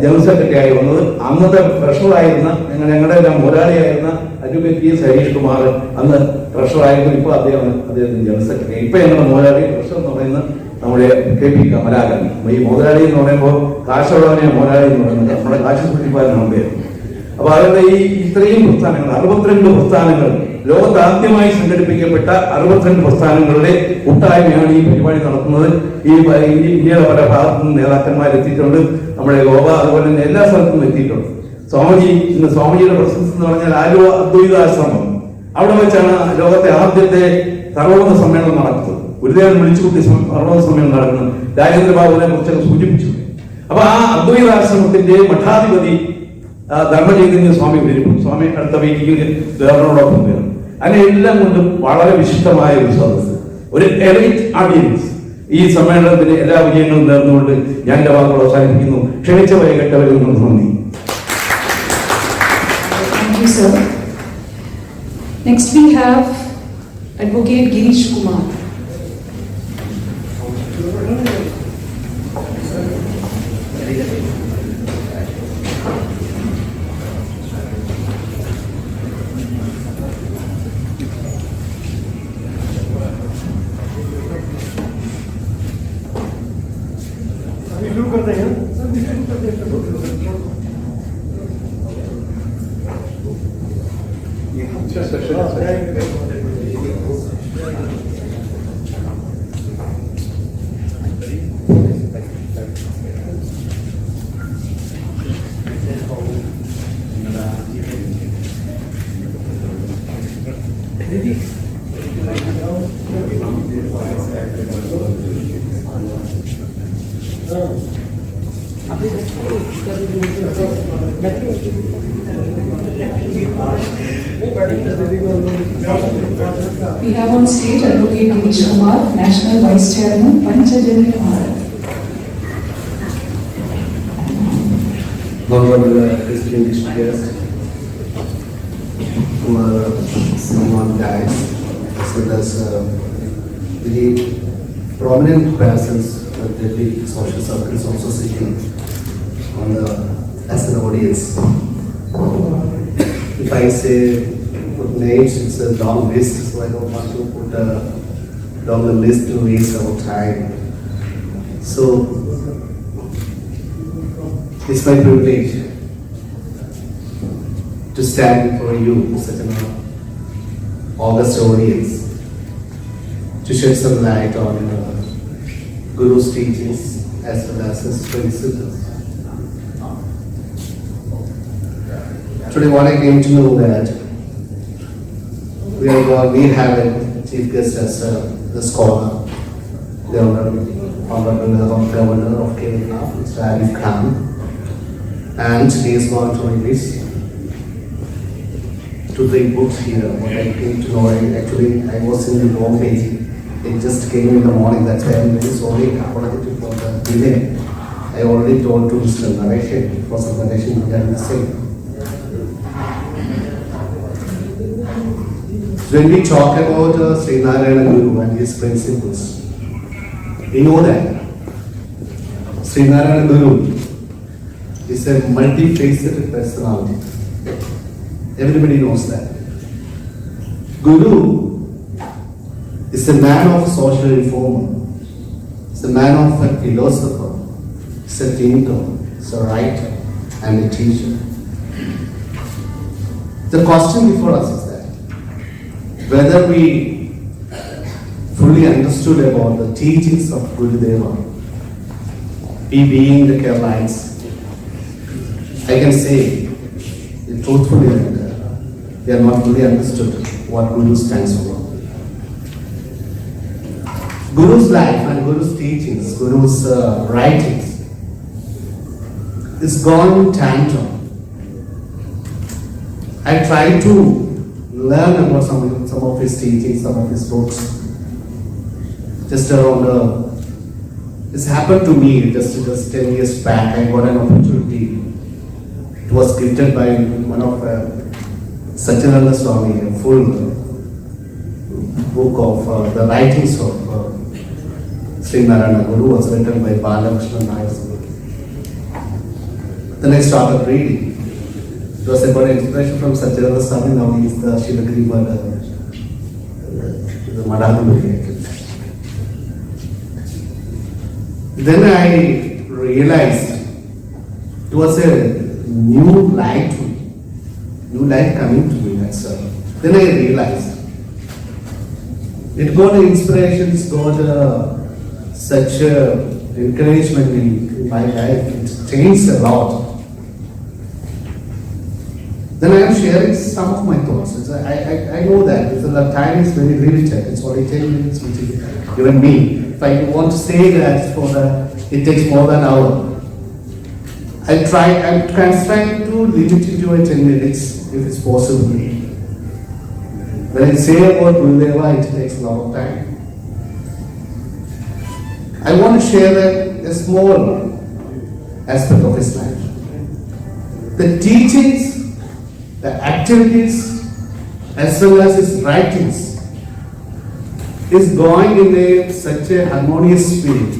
ജനറൽ സെക്രട്ടറി ആയി വന്നത്. അന്നത്തെ ട്രഷറായിരുന്ന ഞങ്ങളുടെ എല്ലാം മുതലാളിയായിരുന്ന അഡ്വക്കേറ്റ് PS ഹരീഷ് കുമാർ അന്ന് ട്രഷറായിരുന്നു. ഇപ്പൊ അദ്ദേഹത്തിന് ജനറൽ സെക്രട്ടറി. ഇപ്പൊ ഞങ്ങളുടെ മുതലാളി ട്രഷർ എന്ന് പറയുന്ന നമ്മുടെ KP കമലാകരൻ. ഈ മുതലാളി എന്ന് പറയുമ്പോൾ കാശുള്ളവനെ മുതലാളി എന്ന് പറയുന്നത് നമ്മുടെ കാശ് സൂചിപ്പാരനാണ് പേര്. അപ്പൊ അതുകൊണ്ട് ഈ ഇത്രയും പ്രസ്ഥാനങ്ങൾ 62 പ്രസ്ഥാനങ്ങൾ, ലോകത്ത് ആദ്യമായി സംഘടിപ്പിക്കപ്പെട്ട 62 പ്രസ്ഥാനങ്ങളുടെ കൂട്ടായ്മയാണ് ഈ പരിപാടി നടത്തുന്നത്. ഇന്ത്യയുടെ പല ഭാഗത്തു നിന്ന് നേതാക്കന്മാർ എത്തിയിട്ടുണ്ട്. നമ്മുടെ ഗോവ, അതുപോലെ തന്നെ എല്ലാ സ്ഥലത്തും എത്തിയിട്ടുണ്ട്. സ്വാമിജിയുടെ പ്രസൻസ് എന്ന് പറഞ്ഞാൽ ആലുവ അദ്വൈതാശ്രമം, അവിടെ വെച്ചാണ് ലോകത്തെ ആദ്യത്തെ സർവമത സമ്മേളനം നടക്കുന്നത്. ഗുരുദേവൻ വിളിച്ചുകൂട്ടി സർവമത സമ്മേളനം നടക്കുന്നത്. രാജേന്ദ്ര ബാബുവിനെ കുറിച്ചൊക്കെ സൂചിപ്പിച്ചു. അപ്പൊ ആ അദ്വൈതാശ്രമത്തിന്റെ മഠാധിപതി ധർമ്മചൈതന്യ സ്വാമി വരും. സ്വാമി അടുത്ത വീക്കിൽ ഗവർണറോടൊപ്പം വരും. അങ്ങനെ എല്ലാം കൊണ്ടും വളരെ വിശിഷ്ടമായ ഒരു സദസ്സ്, ഒരു എലൈറ്റ് ഓഡിയൻസ്. ഈ സമ്മേളനത്തിന് എല്ലാ വിജയങ്ങളും നേർന്നുകൊണ്ട് ഞാൻ എന്റെ വാക്കുകൾ അവസാനിപ്പിക്കുന്നു. ക്ഷണിച്ച വൈകട്ടവരിൽ നിന്ന് നന്ദി. Thank you, sir. Next we have Advocate Girish Kumar. We have on stage Advocate Girish Kumar, National Vice Chairman, Panchajani Maharaj. Honorable distinguished guests, sitting on dais, as well as very prominent persons of the social circles also sitting as an audience. If I say put names, it's a long list, so I don't want to put a longer list to waste our time. So it's my privilege to stand before you, such an august audience, to shed some light on Guru's teachings as well as his principles. Today, what I came to know that we have a chief guest as the scholar, the Honorable Governor of Kerala, Mr. ARIF Khan, and he is going to release 2-3 books here. What I came to know, I was in the wrong page. It just came in the morning, that's why I'm very sorry, apologetic for the delay. I already told to Mr. Narayana for some connection regarding the same. When we talk about Sri Narayana Guru and his principles, we know that Sri Narayana Guru is a multi-faceted personality. Everybody knows that. Guru is a man of social reformer, is a man of a philosopher, is a thinker, is a writer, and a teacher. The question before us is that whether we fully understood about the teachings of Gurudeva, we being the Keralites, I can say truthfully that we are not fully understood what Guru stands for. Guru's life and Guru's teachings, Guru's writings is gone in tandem. I tried to learn about some of his teachings, some of his books. Just around, this happened to me just 10 years back. I got an opportunity. It was gifted by one of Centenary Swami, a full book of the writings of Sri Narayana Guru was written by Balakrishna Nair. Then I started reading. It was about an inspiration from Centenary Swami. Now he is the Shilagiri the Madhavamurti. Then I realized it was a new light coming to me. Then I realized it got an inspiration, it got such encouragement in my life. It changed a lot. Then I am sharing some of my thoughts. I know that the time is very limited. It's only 10 minutes which is given me. If I want to say that it takes more than an hour. I'm trying to limit it to 10 minutes if it's possible. When I say about Gurudeva, it takes a lot of time. I want to share a small aspect of his life. The teachings, the activities, as well as his writings, is going in such a harmonious spirit,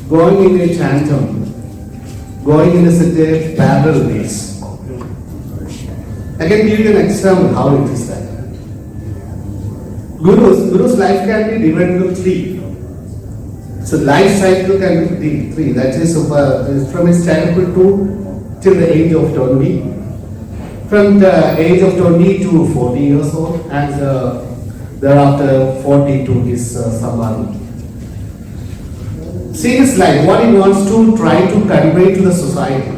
going in a tandem, going in such a parallel ways. I can give you an example how it is that. Guru's life can be divided into 3. So life cycle can be 3. That is from his childhood till the age of 20. From the age of 20 to 40 years old, and thereafter 40 to his Samadhi. See his life, what he wants to try to convey to the society.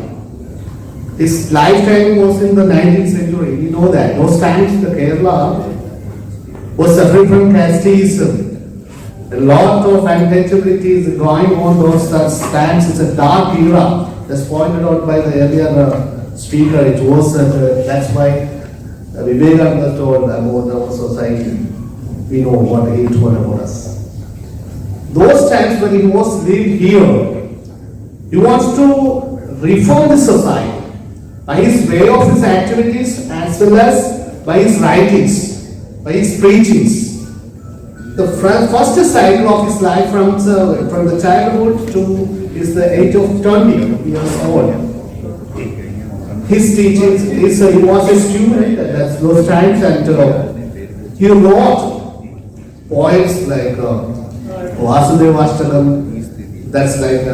His lifetime was in the 19th century, we know that. Those times the Kerala was suffering from casteism. A lot of untouchability going on those times. It's a dark era. That's pointed out by the earlier speaker. It was, that's why Vivekananda told about our society. We know what he told about us. Those times when he was living here, he wants to reform the society by his way of his activities as well as by his writings, by his preachings. The first cycle of his life from the childhood to the age of 20 years old. His teachings, he was a student at those times, and he wrote poems like Vasudevashtakam, that's like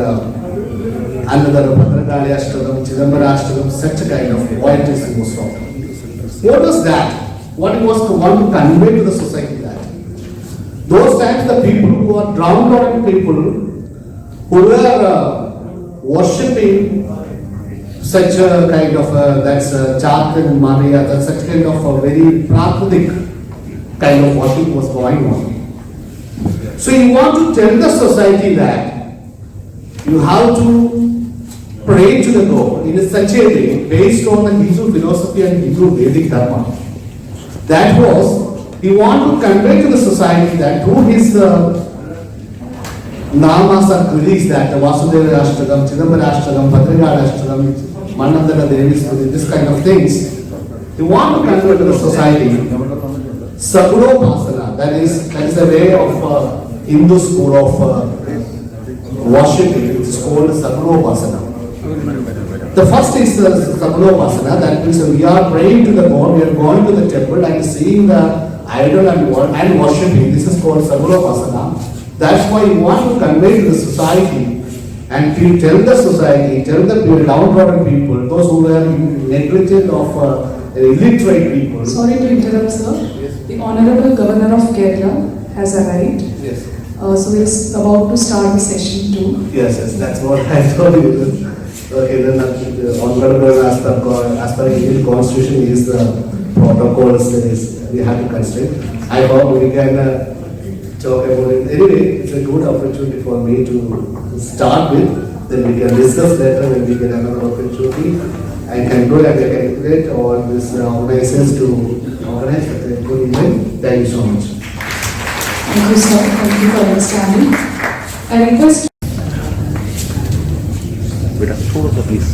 another Bhadrakali Ashtakam, Chidambara Ashtakam, such a kind of poetry he was wrote. What was that? What he was want to convey to the society that? Those times the people who are downtrodden people who were worshipping such a kind of that's Charthan, Maria, that's such kind of a very pragmatic kind of worship was going on. So you want to tell the society that you have to pray to the God in such a way based on the Hindu philosophy and Hindu Vedic Dharma. That was, he wanted to convey to the society that through his namas and queries, that the Vasudeva Ashtagam, Chidambara Ashtagam, Bhadragada Ashtagam, Manandana Devi, this kind of things, he wanted to convey to the society Saguropasana, that is a way of Hindu school of worshiping, it is called Saguropasana. The first is the Saguropasana, that means we are praying to the God, we are going to the temple and seeing the idol and worshiping. This is called Saguropasana. That's why you want to convey to the society and tell the society, tell the downtrodden people, those who were negligent of illiterate people. Sorry to interrupt, sir. Yes. The Honorable Governor of Kerala has arrived. Yes. So he's about to start the session too. Yes, that's what I told you. Okay, then the Honorable as per Indian Constitution is the protocols we have to consider. I hope we can talk about it. Anyway, it's a good opportunity for me to start with. Then we can discuss later when we get another opportunity. I can go and calculate all these organizations to organize a good event. Thank you so much. Thank you, sir. Thank you for understanding. I request. Please.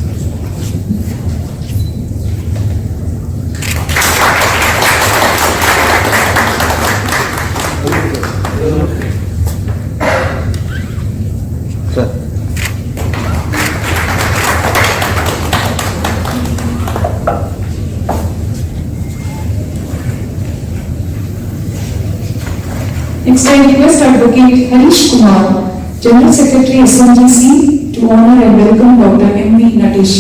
Sir. Next, I request Advocate Harish Kumar, General Secretary SNGC, to honor and welcome Dr. M.V. Nadesh.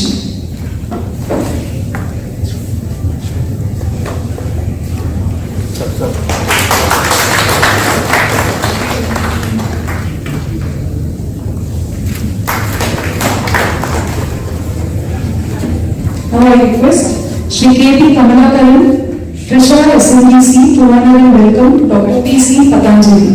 Now I request Shri K.P. Kamalakaran, Treasurer SNGC, to honor and welcome Dr. P.C. Patanjali.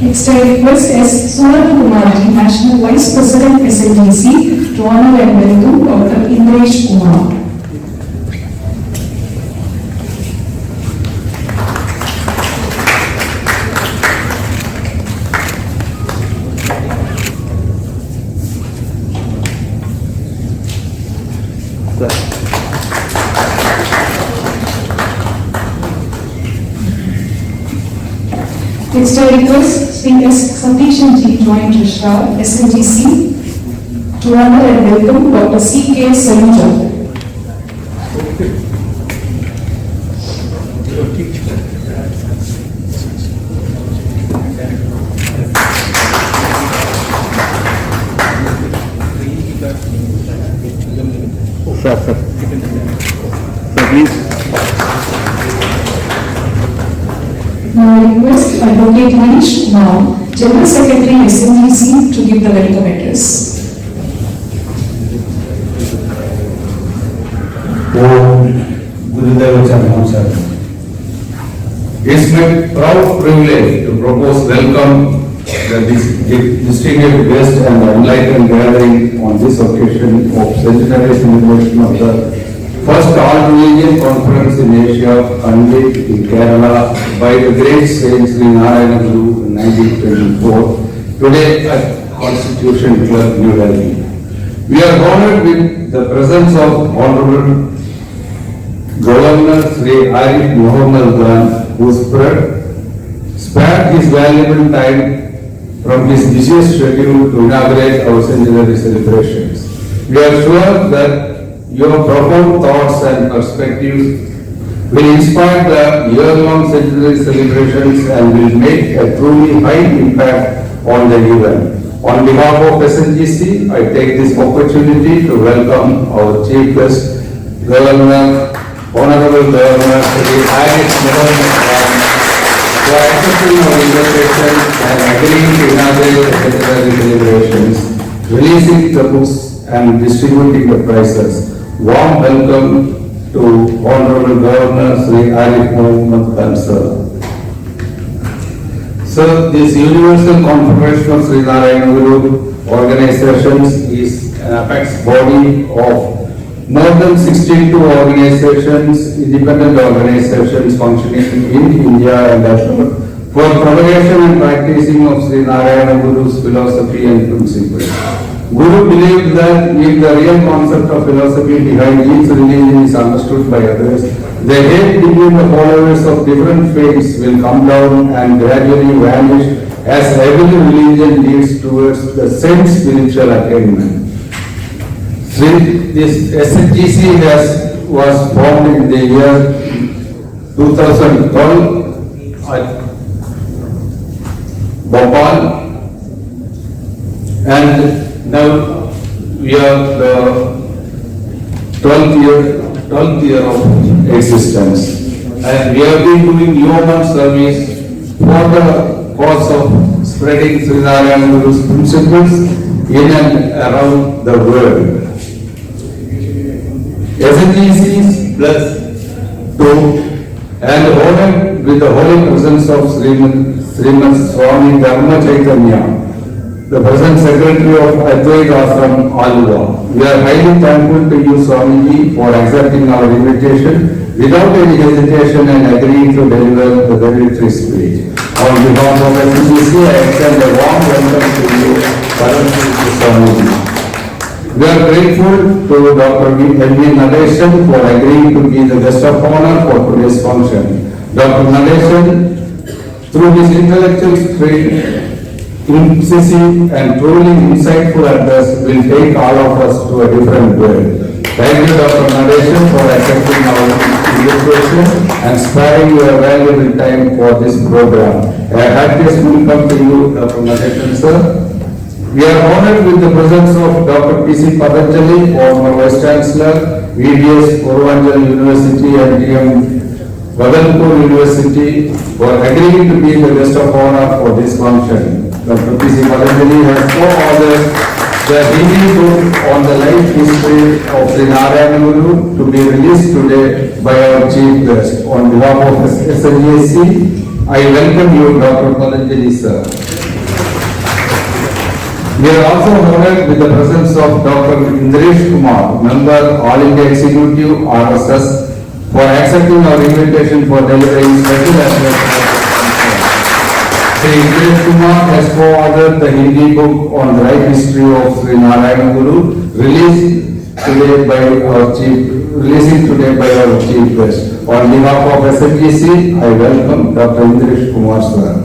Next, I request S. Surat Kumarji, National Vice President SNGC, to honor and welcome Dr. Indresh Kumar. Next, I request Sri S. Satishanji, Joint Treasurer, SNGC, to honor and welcome Dr. C.K. Saluja. Sir, please. Now I request Advocate Harish Kumar, General Secretary SNGC, to give the welcome address. Gurudeva Charanam sir. It's my proud privilege to propose welcome the distinguished guest and the enlightened gathering on this occasion of Centenary celebration of the first all-religion conference in Asia convened in Kerala by the great Saint Shri Narayana Guru in 1924, today at Constitution Club, New Delhi. We are honored with the presence of Honorable Governor Shri ARIF MOHAMMED, who spared his valuable time from his busiest schedule to inaugurate our centenary celebrations. We are sure that your profound thoughts and perspectives will inspire the year-long centenary celebrations and will make a truly high impact on the event. On behalf of SNGC, I take this opportunity to welcome our Chief Guest, Governor, Honorable Governor, Shri, for accepting our invitation and agreeing to inaugurate the Centenary deliberations, releasing the books and distributing the prizes. Warm welcome to Honorable Governor Shri ARIF MOHAMMED sir. Sir, this Universal Confederation of Sri Narayana Guru organizations is an apex body of more than 62 organizations, independent organizations functioning in India and abroad for propagation and practicing of Sri Narayana Guru's philosophy and principles. Guru believed that if the real concept of philosophy behind each religion is understood by others, the hate between the followers of different faiths will come down and gradually vanish as every religion leads towards the same spiritual attainment. This SNGC was formed in the year 2012 at Bhopal, and now we are the 12th year of existence, and we have been doing yeoman service for the cause of spreading Sri Narayana Guru's principles in and around the world. SNGC is blessed to and honored with the holy presence of Srimad Swami Dharma Chaitanya, the present secretary of Advaita Ashram, Alva. We are highly thankful to you, Swamiji, for accepting our invitation without any hesitation and agreeing to deliver the benedictory speech. On behalf of SNGC, I extend a warm welcome to you, Swamiji. We are grateful to Dr. L.V. Nadeshan for agreeing to be the guest of honor for today's function. Dr. Nadeshan, through his intellectual strength, incisive and truly insightful address, will take all of us to a different world. Thank you, Dr. Nadeshan, for accepting our invitation and sparing your valuable time for this program. A heartiest welcome to you, Dr. Nadeshan, sir. We are honored with the presence of Dr. P.C. Patanjali, former Vice Chancellor, VDS Purvanchal University and DM Vadanpur University, for agreeing to be the guest of honor for this function. Dr. P.C. Patanjali has co-authored the Hindi book on the life history of Sri Narayana Guru to be released today by our chief guest. On behalf of SNGC, I welcome you, Dr. Patanjali, sir. We are also honored with the presence of Dr. Indresh Kumar, member All India Executive RSS, for accepting our invitation for delivering special address. Shri Indresh Kumar has co-authored the Hindi book on the life history of Sri Narayana Guru, releasing today by our chief guest. On behalf of SNGC, I welcome Dr. Indresh Kumar, sir.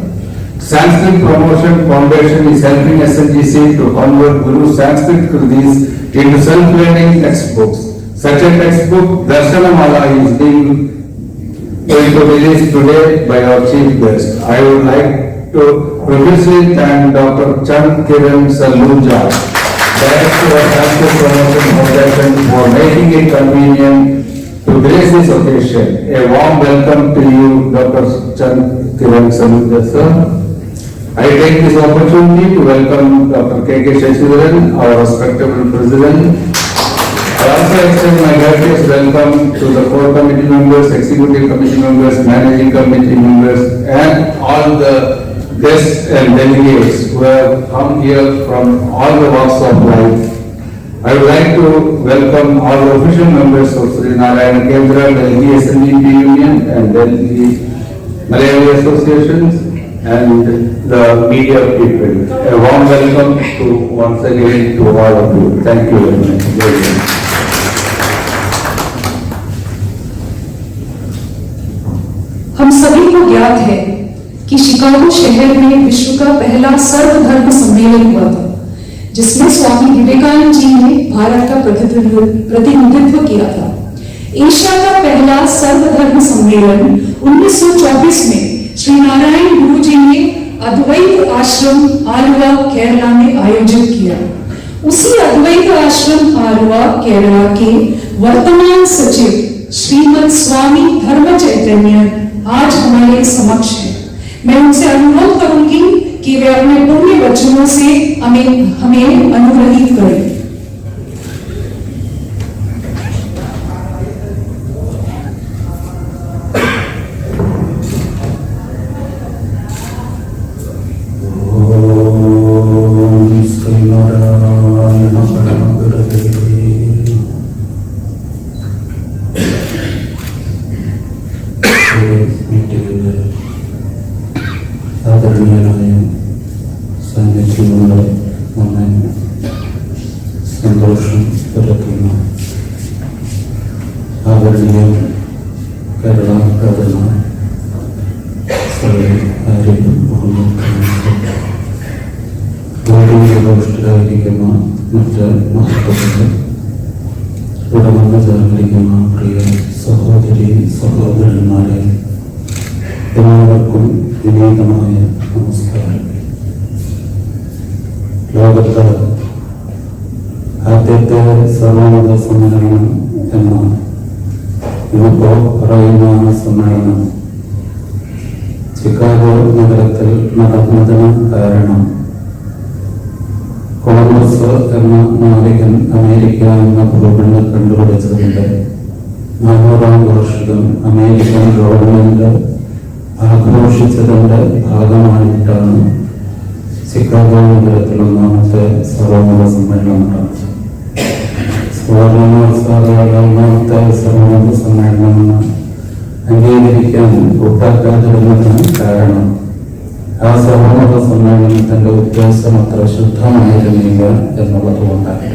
Sanskrit Promotion Foundation is helping SNGC to convert Guru Sanskrit Kridis into self-learning textbooks. Such a textbook, Darshanamala, is being going to released today by our chief guest. I would like to profusely thank Dr. Chand Kiran Saluja, Director of Sanskrit Promotion Foundation, for making it convenient to grace this occasion. A warm welcome to you, Dr. Chand Kiran Saluja, sir. I take this opportunity to welcome Dr. K.K. Shashivaran, our respectable president. I also extend my heartiest welcome to the core committee members, executive committee members, managing committee members, and all the guests and delegates who have come here from all the walks of life. I would like to welcome all the official members of Sri Narayana Kendra, Delhi SNGP Union, and Delhi Malayali Associations, and the media people. A warm welcome to once again to all of you. Thank you very much. हम सभी को ज्ञात है कि Chicago शहर में विश्व का पहला सर्वधर्म सम्मेलन हुआ था, जिसमें स्वामी विवेकानंद जी ने भारत का प्रतिनिधित्व किया था। एशिया का पहला सर्वधर्म सम्मेलन 1924 में श्री नारायण गुरु जी ने अद्वैत आश्रम आलवा केरला में आयोजित किया। उसी अद्वैत आश्रम आलवा केरला के वर्तमान सचिव श्रीमद स्वामी धर्म चैतन्य आज हमारे समक्ष है। मैं उनसे अनुरोध करूंगी कि वे अपने पुण्य वचनों से हमें अनुग्रहित करें। ആദരണീയനായ സാന്നിധ്യമുള്ള നമ്മെ സന്തോഷം പുലർത്തുന്ന ആദരണീയ കേരള ഗവർണർ ശ്രീ ആരിഫ് മുഹമ്മദ് ഗൗരവോഷ്ഠരായിരിക്കുന്ന മറ്റ് മഹത്വങ്ങൾ ഇവിടെ വന്നു ചേർന്നിരിക്കുന്ന പ്രിയ സഹോദരി സഹോദരന്മാരെ എല്ലാവർക്കും വിനീതമായ നമസ്കാരം. ലോകത്ത് ആദ്യത്തെ സർവമത സമ്മേളനം എന്ന ഇപ്പോൾ പറയുന്ന സമ്മേളനം ചിക്കാഗോ നഗരത്തിൽ നടന്നതിന് കാരണം കൊളംബസ് എന്ന നാവികൻ അമേരിക്ക എന്ന ഭൂഖണ്ഡം കണ്ടുപിടിച്ചതിന്റെ 400ാം വാർഷികം അമേരിക്കൻ ഗവൺമെന്റ് ആഘോഷിച്ചതിന്റെ ഭാഗമായിട്ടാണ് ചിക്കാഗോ നഗരത്തിൽ ഒന്നാമത്തെ സർവമത സമ്മേളനം നടന്നത്. ഒന്നാമത്തെ സർവമത സമ്മേളനം അംഗീകരിക്കാൻ കൂട്ടാക്കാതിരുന്നതിന് കാരണം ആ സർവമത സമ്മേളനത്തിന്റെ ഉദ്ദേശം അത്ര ശുദ്ധമായിരുന്നില്ല എന്നുള്ളതുകൊണ്ടാണ്.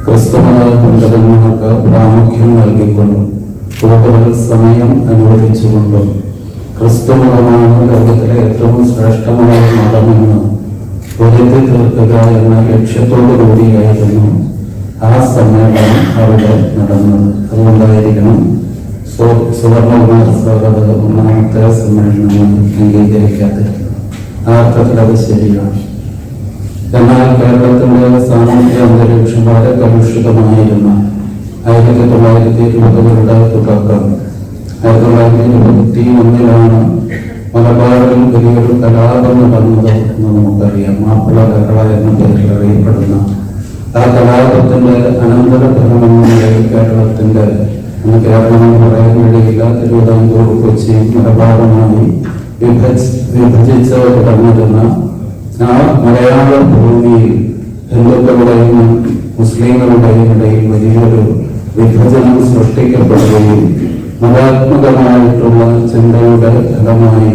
ക്രിസ്തുമത പണ്ഡിതന്മാർക്ക് പ്രാമുഖ്യം നൽകിക്കൊണ്ടും കൂടുതൽ സമയം അനുവദിച്ചുകൊണ്ടും ക്രിസ്തുമതമാണ് ലോകത്തിലെ ഏറ്റവും ശ്രേഷ്ഠമായ മതമെന്ന് വരുത്തി തീർക്കുക എന്ന ലക്ഷ്യത്തോടു കൂടിയായിരുന്നു ആ സമ്മേളനം അവിടെ നടന്നത്. അതുകൊണ്ടായിരിക്കണം സുവർണ ഒന്നാമത്തെ സമ്മേളനം അംഗീകരിക്കാതിരുന്നത്. ആ അർത്ഥത്തിൽ അത് ശരിയാണ്. എന്നാൽ കേരളത്തിന്റെ സാമൂഹ്യ അന്തരീക്ഷം വളരെ കലുഷിതമായിരുന്ന 1920കളുടെ തുടക്കം 1921 മലബാറിൽ വലിയൊരു കലാപം നടന്നത് എന്ന് നമുക്കറിയാം. മാപ്പിള കേരള എന്ന പേരിൽ അറിയപ്പെടുന്ന ആ കലാപത്തിന്റെ അനന്തരഫലമെന്ന കേരളത്തിന്റെ കേരളമെന്ന് പറയാൻ കഴിയില്ല, തിരുവിതാംകൂർ കൊച്ചി മലബാറുമായി വിഭജിച്ച് കിടന്നിരുന്ന ആ മലയാള ഭൂമിയിൽ ഹിന്ദുക്കളുടെയും മുസ്ലിങ്ങളുടെയും ഇടയിൽ വലിയൊരു വിഭജനം സൃഷ്ടിക്കപ്പെടുകയും മതാത്മകമായിട്ടുള്ള ചിന്തയുടെ ഫലമായി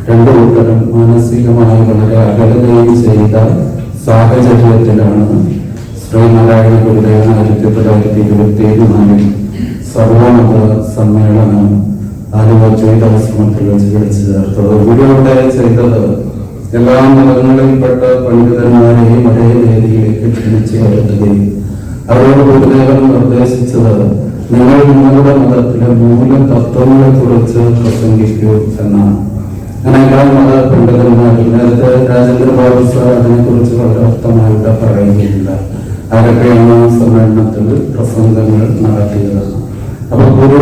രണ്ടു കൂട്ടരും മാനസികമായി വളരെ അകലുകയും ചെയ്ത സാഹചര്യത്തിലാണ് ശ്രീനാരായണ ഗുരുദേവ 1924 സർവമത സമ്മേളനം ആലുവ ജൈതാശ്രമത്തിൽ വെച്ച് വിളിച്ചു ചേർത്തത്. ഗുരുവിടെ ചെയ്തത് എല്ലാ മതങ്ങളിൽപ്പെട്ട പണ്ഡിതന്മാരെയും ഒരേ വേദിയിലേക്ക് ക്ഷണിച്ചു വരുത്തുകയും അവരോട് ഗുരുദേവൻ നിർദ്ദേശിച്ചത് നിങ്ങൾ നിങ്ങളുടെ മതത്തിലെ മൂലതത്വങ്ങളെ കുറിച്ച് പ്രസംഗിക്കൂ എന്നാണ്. അങ്ങനെ എല്ലാ മത പണ്ഡിതന്മാരും നേരത്തെ രാജേന്ദ്ര ബാബു സാർ അതിനെ കുറിച്ച് വളരെ വ്യക്തമായിട്ട് പറയുകയില്ല. ആരൊക്കെയാണ് സമ്മേളനത്തിൽ പ്രസംഗങ്ങൾ നടത്തിയത്. അപ്പൊ ഗുരു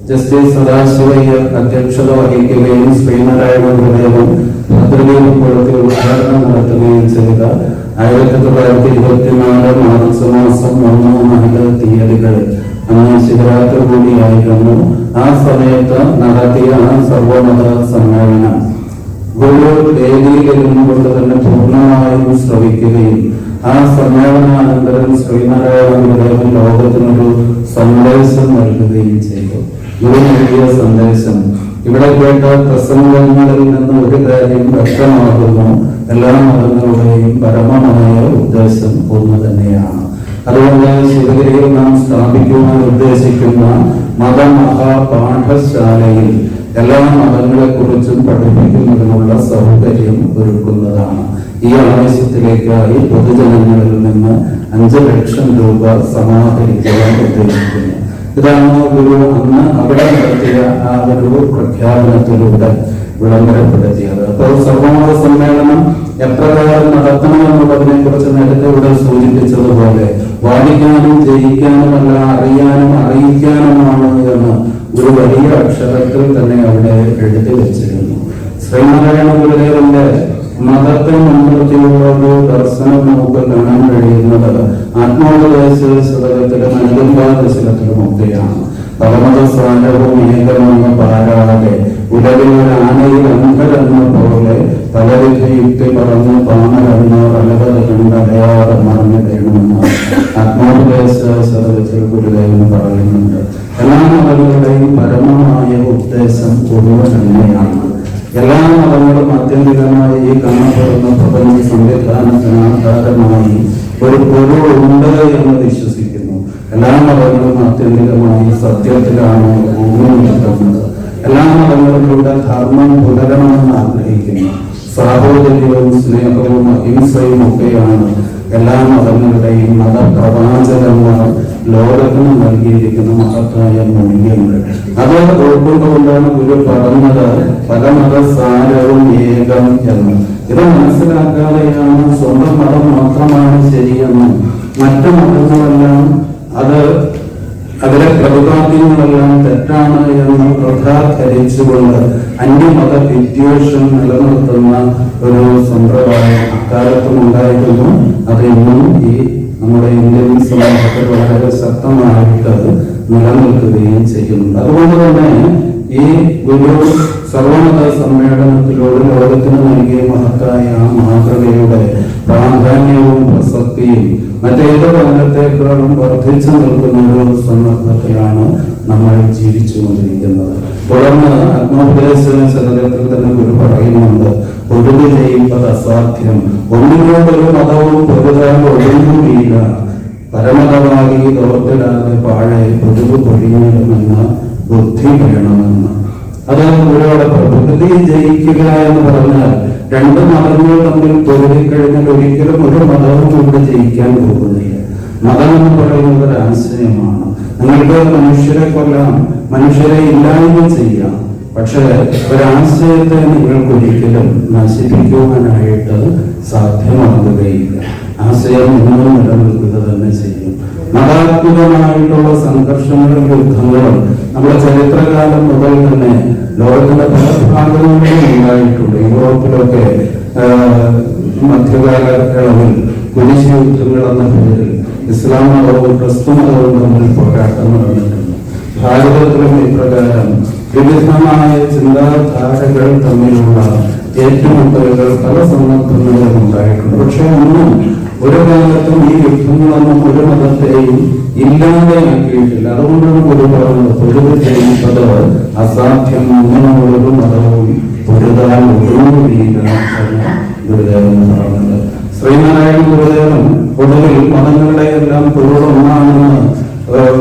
ജസ്റ്റിസ് സദാശിവയ്യർ അധ്യക്ഷത വഹിക്കുകയും ശ്രീനാരായണ ഗുരുദേവൻ ഭദ്രതയിൽപ്പെടുത്തി ഉദ്ഘാടനം നടത്തുകയും ചെയ്ത 1924 മാർച്ച് മാസം 1 തീയതികളിൽ അന്ന് ശിവരാത്രി കൂടിയായിരുന്നു. ആ സമയത്ത് നടത്തിയ ആ സർവമത സമ്മേളനം ഗുരു വേദിയിലിരുന്നു കൊണ്ട് തന്നെ പൂർണ്ണമായും ശ്രവിക്കുകയും ആ സമ്മേളനാനന്തരം ശ്രീനാരായണ ഗുരുദേവൻ ലോകത്തിനൊരു സന്ദേശം നൽകുകയും ചെയ്തു. ഗുരു നൽകിയ സന്ദേശം ഇവിടെ കേട്ട പ്രസംഗങ്ങളിൽ നിന്ന് ഒരു കാര്യം വ്യക്തമാകുന്നു: എല്ലാ മതങ്ങളുടെയും പരമമായ ഉദ്ദേശം ഒന്ന് തന്നെയാണ്. അതുകൊണ്ട് ശിവഗിരിയിൽ നാം സ്ഥാപിക്കുവാൻ ഉദ്ദേശിക്കുന്ന മതമഹാപാഠശാലയിൽ എല്ലാ മതങ്ങളെ കുറിച്ചും പഠിപ്പിക്കുന്നതിനുള്ള സൗകര്യം ഒരുക്കുന്നതാണ്. ഈ ആവശ്യത്തിലേക്കായി പൊതുജനങ്ങളിൽ നിന്ന് 5 ലക്ഷം രൂപ സമാഹരിക്കുവാൻ ഉദ്ദേശിക്കുന്നു. ഇതാണ് ഗുരു അന്ന് അവിടെ നടത്തിയ ആ ഒരു പ്രഖ്യാപനത്തിലൂടെ വിളംബരപ്പെടുത്തിയത്. അപ്പോൾ സർവമത സമ്മേളനം എപ്രകാരം നടത്തണമെന്നുള്ളതിനെ കുറിച്ച് നേരത്തെ ഇവിടെ സൂചിപ്പിച്ചതുപോലെ വാദിക്കാനും ജയിക്കാനുമല്ല, അറിയാനും അറിയിക്കാനുമാണ് എന്ന് ഒരു വലിയ അക്ഷരത്തിൽ തന്നെ അവിടെ എഴുതി വെച്ചിരുന്നു. ശ്രീനാരായണ ഗുരുദേവന്റെ മതത്തെ മുൻനിർത്തിയുള്ള ഒരു ദർശനം നമുക്ക് കാണാൻ കഴിയുന്നത് ആത്മോപദേശ ശതകത്തിലും അനുകമ്പാദശകത്തിലുമൊക്കെയാണ്. പരമത സാരവും ഏകമെന്ന് പാരാതെ ഉലകിൽ ഒരു ആനയിൽ അന്ധരെന്ന പോലെ പലവിധ യുക്തി പറഞ്ഞ് പാമരെന്ന പലവത് കണ്ടറിയാതെ മറന്നു വേണമെന്ന് ആത്മോപദേശ ശതകത്തിൽ ഗുരുദേവൻ പറയുന്നുണ്ട്. എല്ലാ മതങ്ങളുടെയും പരമമായ ഉദ്ദേശം ഒരുവ തന്നെയാണ്. എല്ലാ മതങ്ങളും ആത്യന്തികമായി ഈ കാണപ്പെടുന്ന പ്രപഞ്ച സംവിധാനത്തിന് ആധാരമായി ഒരു പൊരുളുണ്ട് എന്ന് വിശ്വസിക്കുന്നു. എല്ലാ മതങ്ങളും ആത്യന്തികമായി സത്യത്തിലാണ് ഊന്നിനിൽക്കുന്നത്. എല്ലാ മതങ്ങളിലൂടെ ധർമ്മം പുലരണമെന്ന് ആഗ്രഹിക്കുന്നു. സാഹോദര്യവും സ്നേഹവും അഹിംസയും ഒക്കെയാണ് എല്ലാ മതങ്ങളുടെയും മതപ്രവാചകന്മാർ ലോകത്തിന് നൽകിയിരിക്കുന്ന മഹത്തായ മൂല്യങ്ങൾ. അത് ഉൾക്കൊണ്ടുകൊണ്ടാണ് ഗുരു പറഞ്ഞത് പരമതസാരവും ഏകം എന്ന്. ഇത് മനസ്സിലാക്കാതെയാണ് സ്വന്തം മതം മാത്രമാണ് ശരിയെന്നും മറ്റു മതങ്ങളെല്ലാം അതിലെ പ്രതിപാദ്യങ്ങളെല്ലാം തെറ്റാണ് എന്ന് പ്രധാകരിച്ചുകൊണ്ട് അന്യമത വിദ്വേഷം നിലനിർത്തുന്ന ഒരു സമ്പ്രദായം അക്കാലത്തും ഉണ്ടായിരുന്നു. അത് ഇന്നും ഈ നമ്മുടെ ഇന്ത്യൻ സമൂഹത്തിൽ വളരെ ശക്തമായിട്ട് നിലനിൽക്കുകയും ചെയ്യുന്നുണ്ട്. അതുകൊണ്ട് തന്നെ ഈ ഗുരു സർവമത സമ്മേളനത്തിലൂടെ ലോകത്തിന് നൽകിയ മഹത്തായ മാതൃകയുടെ പ്രാധാന്യവും പ്രസക്തിയും മറ്റേത് കാലത്തേക്കാളും വർദ്ധിച്ചു നിൽക്കുന്ന ഒരു സന്ദർഭത്തിലാണ് നമ്മൾ ജീവിച്ചുകൊണ്ടിരിക്കുന്നത്. തുടർന്ന് ആത്മോപദേശ ശതകത്തിൽ തന്നെ ഗുരു പറയുന്നുണ്ട്, പൊരുത് ചെയ്യുന്നത് അസാധ്യം, ഒന്നിനോടൊരു മതവും പൊരുതാൻ ഒഴുകുകയില്ല, പരമതമായി തോർത്തിടാതെ പാഴെ പൊരുത് പൊഴിഞ്ഞിടുമെന്ന ബുദ്ധി വേണമെന്ന്. അത് ഗുരുവിടെ പ്രകൃതി ജയിക്കുക എന്ന് പറഞ്ഞാൽ രണ്ട് മതങ്ങൾ തമ്മിൽ പൊരുതിക്കഴിഞ്ഞാൽ ഒരിക്കലും ഒരു മതവും ഇവിടെ ജയിക്കാൻ പോകുന്നില്ല. മതം എന്ന് പറയുന്നത് ഒരു ആശയമാണ്. നിങ്ങൾക്ക് മനുഷ്യരെ കൊല്ലാം, മനുഷ്യരെ ഇല്ലായ്മ ചെയ്യാം, പക്ഷെ ഒരാശയത്തെ നിങ്ങൾക്കൊരിക്കലും നശിപ്പിക്കുവാനായിട്ട് സാധ്യമാകുകയില്ല. ആശയം ഇന്നും നിലനിൽക്കുക തന്നെ ചെയ്യും. മതാത്മകമായിട്ടുള്ള സംഘർഷങ്ങളും യുദ്ധങ്ങളും നമ്മുടെ ചരിത്രകാലം മുതൽ തന്നെ ലോകത്തിന്റെ പല ഭാഗങ്ങളിലും ഉണ്ടായിട്ടുണ്ട്. യൂറോപ്പിലൊക്കെ മധ്യകാലയളവിൽ കുരിശ് യുദ്ധങ്ങൾ എന്ന പേരിൽ ഇസ്ലാം മതവും ക്രിസ്തു മതവും തമ്മിൽ പോരാട്ടം നടന്നിട്ടുണ്ട്. ഭാരതത്തിലും ഇപ്രകാരം വിവിധമായ ചിന്താധാരകൾ തമ്മിലുള്ള ഏറ്റുമുട്ടലുകൾ പല സന്ദർഭങ്ങളിലും ഉണ്ടായിട്ടുണ്ട്. പക്ഷെ ഒന്നും ഒരു കാലത്തും ഈ യുദ്ധങ്ങളൊന്നും ഒരു മതത്തെയും ഇല്ലാതെയാക്കിയിട്ടില്ല. അതുകൊണ്ടാണ് ഗുരു പറഞ്ഞത് പൊരുത് ചെയ്യുന്നത് അസാധ്യം, ഒന്നിനോടൊരു മതവും പൊരുതാൻ ഒഴുകുകയില്ല എന്ന് ഗുരുദേവൻ പറഞ്ഞത്. ശ്രീനാരായണ ഗുരുദേവൻ ഒടുവിൽ മതങ്ങളുടെ എല്ലാം പൊരുളൊന്നാണെന്ന്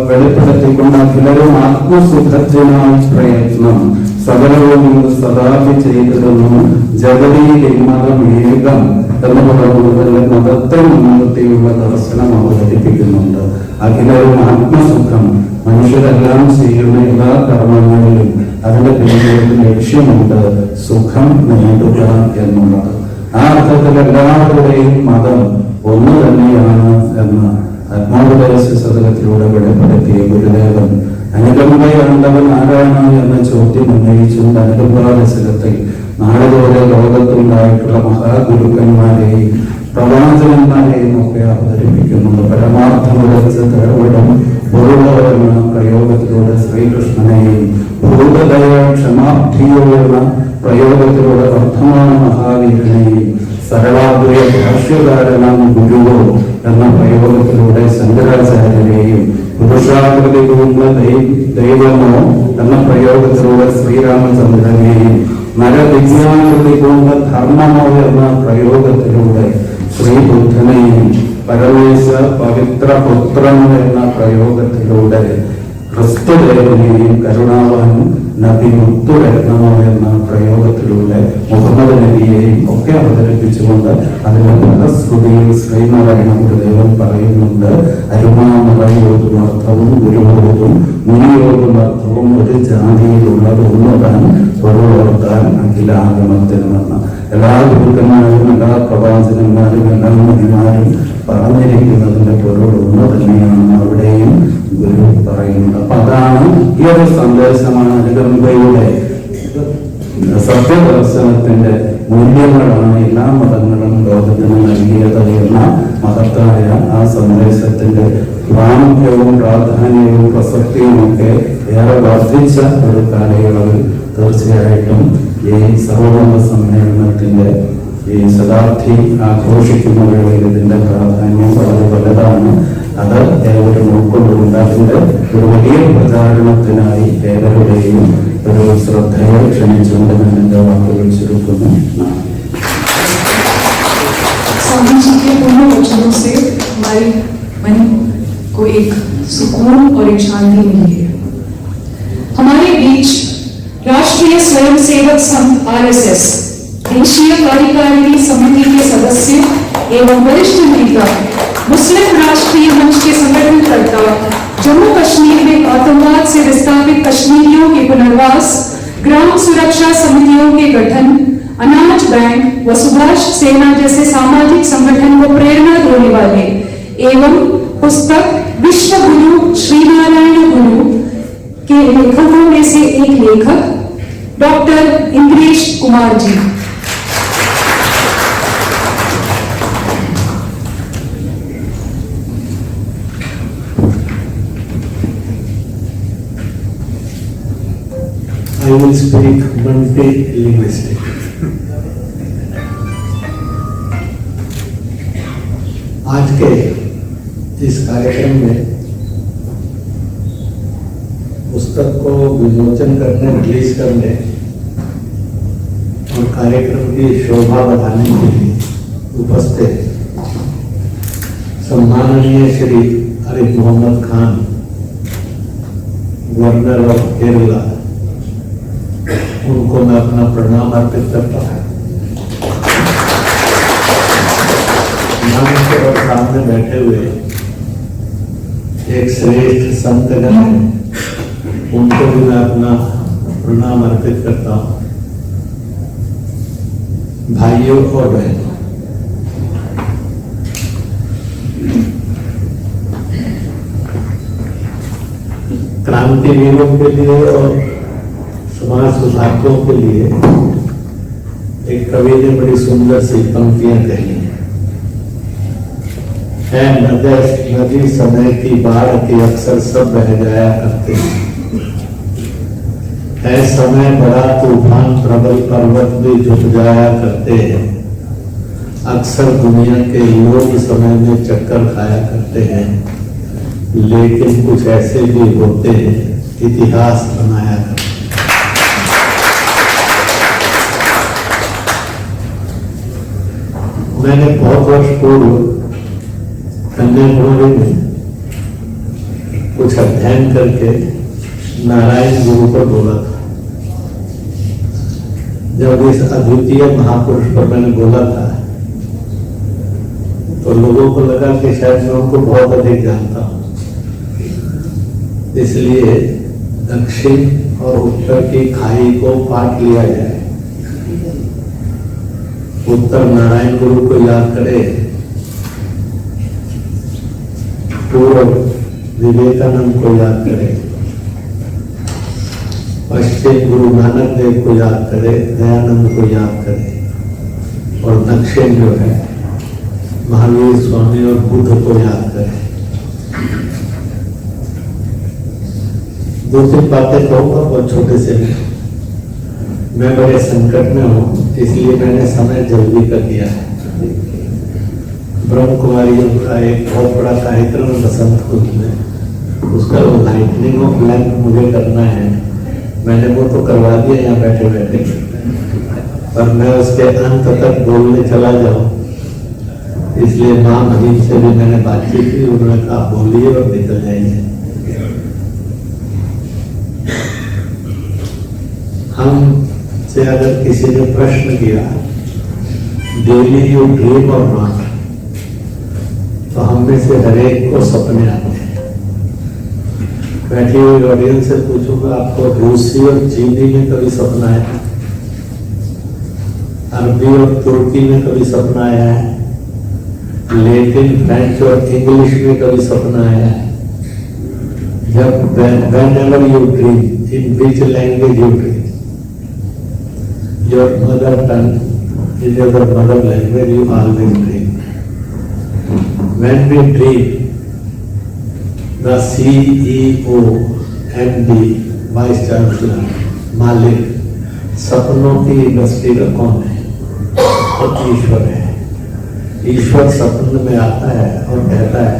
വെളിപ്പെടുത്തിക്കൊണ്ട് അഖിലരും ആത്മസുഖത്തിനായി പ്രയത്നം സകലവും സദാപി ചെയ്തിരുന്നു ജഗതിയിൽ മതം ഏകം എന്ന് പറയുന്നതിൽ മതത്തെ മുൻനിർത്തിയുള്ള ദർശനം അവതരിപ്പിക്കുന്നുണ്ട്. അഖിലരും ആത്മസുഖം, മനുഷ്യരെല്ലാം ചെയ്യുന്ന എല്ലാ കർമ്മങ്ങളിലും അതിന്റെ പിന്നിൽ ലക്ഷ്യമുണ്ട്, സുഖം നേടുക എന്നുള്ളത്. ആ അർത്ഥത്തിൽ എല്ലാവരുടെയും മതം ഒന്ന് തന്നെയാണ് എന്ന് ആത്മോപദേശ ശതകത്തിലൂടെ വെളിപ്പെടുത്തിയ ഗുരുദേവൻ അനുകമ്പയുണ്ടവൻ ആരാണ് എന്ന ചോദ്യം ഉന്നയിച്ചുകൊണ്ട് അനുകമ്പാദശകത്തിൽ നാളുപോലെ ലോകത്തുണ്ടായിട്ടുള്ള മഹാഗുരുക്കന്മാരെയും പ്രവാചകന്മാരെയും ഒക്കെ അവതരിപ്പിക്കുന്നുണ്ട്. പരമാർത്ഥമുറച്ച് തേർവിടം പൊരുളെന്ന പ്രയോഗത്തിലൂടെ ശ്രീകൃഷ്ണനെയും ഭൂതദയ ക്ഷമാബ്ധിയോ എന്ന പ്രയോഗത്തിലൂടെ വർദ്ധമാന മഹാവീരനെയും സരളാദ്വയ ഭാഷ്യകാരനാം ഗുരുവോ എന്ന പ്രയോഗത്തിലൂടെ ശങ്കരാചാര്യരെയും പുരുഷാകൃതി പൂണ്ട ദൈവമോ എന്ന പ്രയോഗത്തിലൂടെ ശ്രീരാമചന്ദ്രനെയും നരദിജ്ഞാകൃതി പൂണ്ട ധർമ്മമോ എന്ന പ്രയോഗത്തിലൂടെ ശ്രീബുദ്ധനെയും പരമേശ പവിത്ര പുത്രൻ എന്ന പ്രയോഗത്തിലൂടെ ക്രിസ്തുദേവനെയും കരുണാവാനും നബി മുത്തുരത്നമോ എന്ന പ്രയോഗത്തിലൂടെ മുഹമ്മദ് നബിയെയും ഒക്കെ അവതരിപ്പിച്ചുകൊണ്ട് അതിന്റെ ഫലശ്രുതിയിൽ ശ്രീനാരായണ ഗുരുദേവൻ പറയുന്നുണ്ട്, അരുമാമറയോതും അർത്ഥവും ഗുരുവോതും മുനിയോതും അർത്ഥവും ഒരു ജാതിയിലുള്ളത് ഒന്നുതാൻ പൊരുളോർത്താൻ അഖിലാഗമത്തിനുമെന്ന്. എല്ലാ ഗുരുക്കന്മാരും എല്ലാ പ്രവാചകന്മാരും എല്ലാ നബിമാരും പറഞ്ഞിരിക്കുന്നതിന്റെ പൊരുൾ ഒന്ന് തന്നെയാണ് അവിടെയും ഗുരു പറയുന്നത്. അപ്പൊ അതാണ് ഈ ഒരു സന്ദേശമാണ് അനുകമ്പയുടെ സത്യദർശനത്തിന്റെ മൂല്യങ്ങളാണ് എല്ലാ മതങ്ങളും ലോകത്തിന് നൽകിയത് എന്ന മഹത്തായ ആ സന്ദേശത്തിന്റെ പ്രാമുഖ്യവും പ്രാധാന്യവും പ്രസക്തിയും ഒക്കെ ഏറെ വർദ്ധിച്ച ഒരു കാലയളവിൽ തീർച്ചയായിട്ടും ഈ സർവമത സമ്മേളനത്തിന്റെ ഈ ശതാബ്ദി ആഘോഷിക്കുന്ന വേളയിൽ ഇതിന്റെ പ്രാധാന്യം വളരെ വലുതാണ്. അത് ഏവരും ഉൾക്കൊണ്ടുകൊണ്ട് അതിന്റെ ഒരു വലിയ പ്രചാരണത്തിനായി ഏവരുടെയും ഒരു ശ്രദ്ധയെ ക്ഷണിച്ചുകൊണ്ട് ഞാൻ എന്റെ വാക്കുകൾ ചുരുക്കുന്നു. स्वामी जी के पूर्ण वचनों से हमारे मन को एक सुकून और एक शांति मिली है। हमारे बीच राष्ट्रीय स्वयंसेवक संघ RSS देशीय कार्यकारिणी समिति के सदस्य एवं वरिष्ठ नेता, मुस्लिम राष्ट्रीय मंच के संगठनकर्ता, जम्मू कश्मीर में आतंकवाद से विस्थापित कश्मीरियों के पुनर्वास, ग्राम सुरक्षा समितियों के गठन, अनाज बैंक व सुभाष सेना जैसे सामाजिक संगठन को प्रेरणा देने वाले एवं पुस्तक विश्व गुरु श्री नारायण गुरु के लेखकों में से एक लेखक doctor Indresh Kumar ji. I will speak multi-linguistic. आज के इस कार्यक्रम में पुस्तक को विमोचन करने, रिलीज करने और कार्यक्रम की शोभा बढ़ाने के लिए उपस्थित सम्माननीय श्री आरिफ मोहम्मद खान, गवर्नर ऑफ केरला, उनको मैं अपना प्रणाम अर्पित करता हूँ। मंच और सामने बैठे हुए एक श्रेष्ठ संतगण हैं, उनको भी मैं अपना प्रणाम अर्पित करता हूँ। भाइयों और बहनों, क्रांतिवीरों के लिए और समाज सुधारकों के लिए एक कवि ने बड़ी सुंदर सी पंक्तियां कही है, नदी समय की बाढ़ के अक्सर सब बह जाया करते है समय बड़ा तूफान प्रबल पर्वत भी झुक जाया करते हैं, अक्सर दुनिया के लोग समय में चक्कर खाया करते हैं, लेकिन कुछ ऐसे भी होते हैं इतिहास बनाया करते हैं। मैंने बहुत वर्ष पूर्व कन्याकुमारी में कुछ अध्ययन करके नारायण गुरु पर बोला था। जब इस अद्वितीय महापुरुष पर मैंने बोला था तो लोगों को लगा कि शायद मैं उनको बहुत अधिक जानता हूं, इसलिए दक्षिण और उत्तर की खाई को पाट लिया जाए। उत्तर नारायण गुरु को याद करे, पूर्व विवेकानंद को याद करे, पश्चिम गुरु नानक देव को याद करे, दयानंद को याद करे, और दक्षिण जो है महावीर स्वामी और बुद्ध को याद करे। दो तीन बातें कहूंगा बहुत छोटे से। मैं बड़े संकट में हूं, इसलिए मैंने समय जल्दी कर दिया है। ब्रह्म कुमारियों का एक बहुत बड़ा कार्यक्रम बसंत कुंज में, उसका लाइटनिंग ऑफ लैंप मुझे करना है। मैंने वो तो करवा दिया यहाँ बैठे बैठे, पर मैं उसके अंत तक बोलने चला जाऊं, इसलिए माँ भगीन से भी मैंने बातचीत की। उन्होंने कहा बोलिए और निकल जाइए। हमसे अगर किसी ने प्रश्न किया डेली यू ड्रीम और नॉट, तो हम में से हर एक को सपने आते हैं। बैठी हुई ऑडियंस से पूछूंगा, आपको रूसी और चीनी में कभी सपना आया? अरबी और तुर्की में कभी सपना आया है? लैटिन, फ्रेंच और इंग्लिश में कभी सपना आया है? जब whenever you dream, in which language you dream? Your mother tongue is your mother language, you always dream. When we dream, the CEO, MD, Vice Chancellor, मालिक, सपनों की इंडस्ट्री का कौन है? तो ईश्वर है। ईश्वर सपन में आता है और कहता है,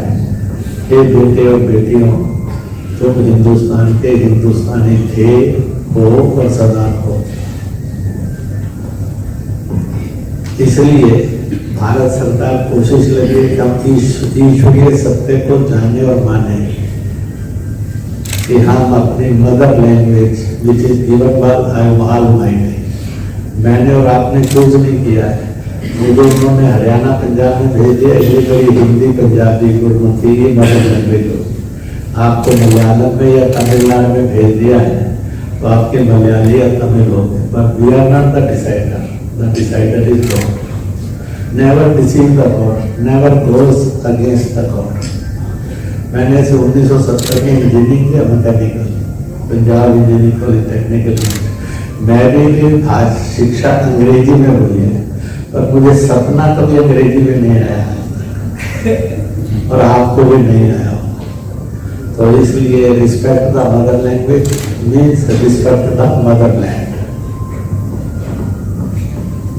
हे बेटे और बेटियों, तुम हिंदुस्तान के हिंदुस्तानी थे, हो और सदा हो। इसलिए भारत सरकार कोशिश लगी कि हम ईश्वरीय सत्य को जाने और माने कि हम अपनी mother language which is given by almighty, मैंने और आपने चूज नहीं किया है। मुझे उन्होंने हरियाणा पंजाब में भेज दिया, ये मेरी हिंदी पंजाबी गुरमुखी ये मदर लैंग्वेज हो। आपको मलयालम में या तमिलनाडु में भेज दिया है तो आपके मलयाली या तमिल हो गए, but we are not the decider, the decider is God. Never deceive the God, never goes against the God. मैंने इसे 1970 में इंजीनियरिंग किया, mechanical, Punjab engineering college technical. मेरी आज शिक्षा अंग्रेजी में हुई है, पर मुझे सपना कभी अंग्रेजी में नहीं आया और आपको भी नहीं आया। तो इसलिए respect the mother language means respect the mother land.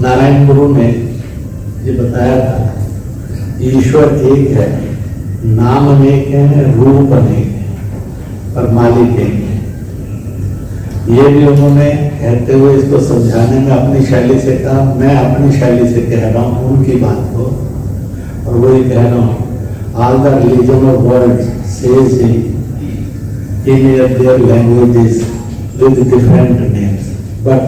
Narayan गुरु ने ये बताया था, ईश्वर एक है, नाम अनेक है, रूप अनेक है, पर मालिक एक है। ये भी उन्होंने कहते हुए इसको समझाने में अपनी शैली से कहा, मैं अपनी शैली से कह रहा हूँ उनकी बात को, और वही कह रहा हूँ। All the religion of world says in their languages with different names, but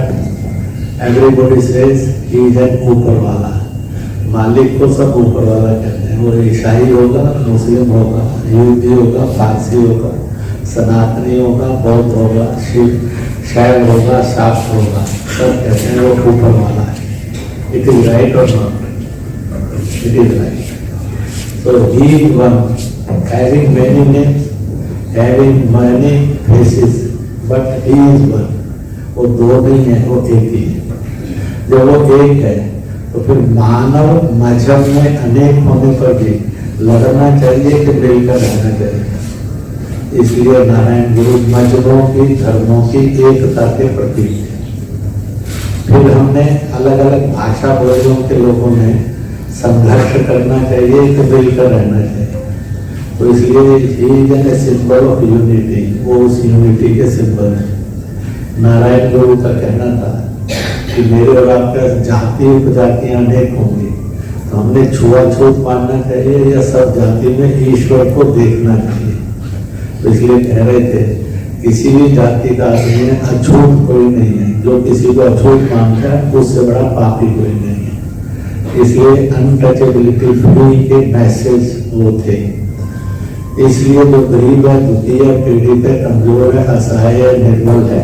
everybody says he is an ऊपर वाला। मालिक को सब ऊपर वाला कहते हैं। वो ईसाई होगा, मुस्लिम होगा, यहूदी होगा, फारसी होगा, सनातनी होगा, बौद्ध होगा, शैव होगा, शाक्त होगा, सब कहते हैं वो ऊपर वाला है। इट इज राइट और not? It is right. So he is one, having many names, having many faces, but he is one. वो दो नहीं है, वो एक ही है। जब वो एक है तो फिर मानव मजहब में अनेक होने पर भी लड़ना चाहिए कि मिलकर रहना चाहिए। इसलिए नारायण गुरु मजहबों की, धर्मों की एकता के प्रतीक है। फिर हमने अलग अलग भाषा बोलने के लोगों ने संघर्ष करना चाहिए कि मिलकर रहना चाहिए। तो इसलिए he is an symbol of unity, वो उस यूनिटी के सिंबल है। नारायण गुरु का कहना था कि मेरे और आपका जाति उपजातियां अनेक होंगी, तो हमने छुआछूत मानना चाहिए या सब जाति में ईश्वर को देखना चाहिए। तो इसलिए कह रहे थे, किसी भी जाति का आदमी में अछूत कोई नहीं है। जो किसी को अछूत मानता है उससे बड़ा पापी कोई नहीं है। इसलिए अनटचेबिलिटी फ्री के मैसेज वो थे। इसलिए जो गरीब है, दुखी है, पीड़ित है, कमजोर है, असहाय है, निर्बल है,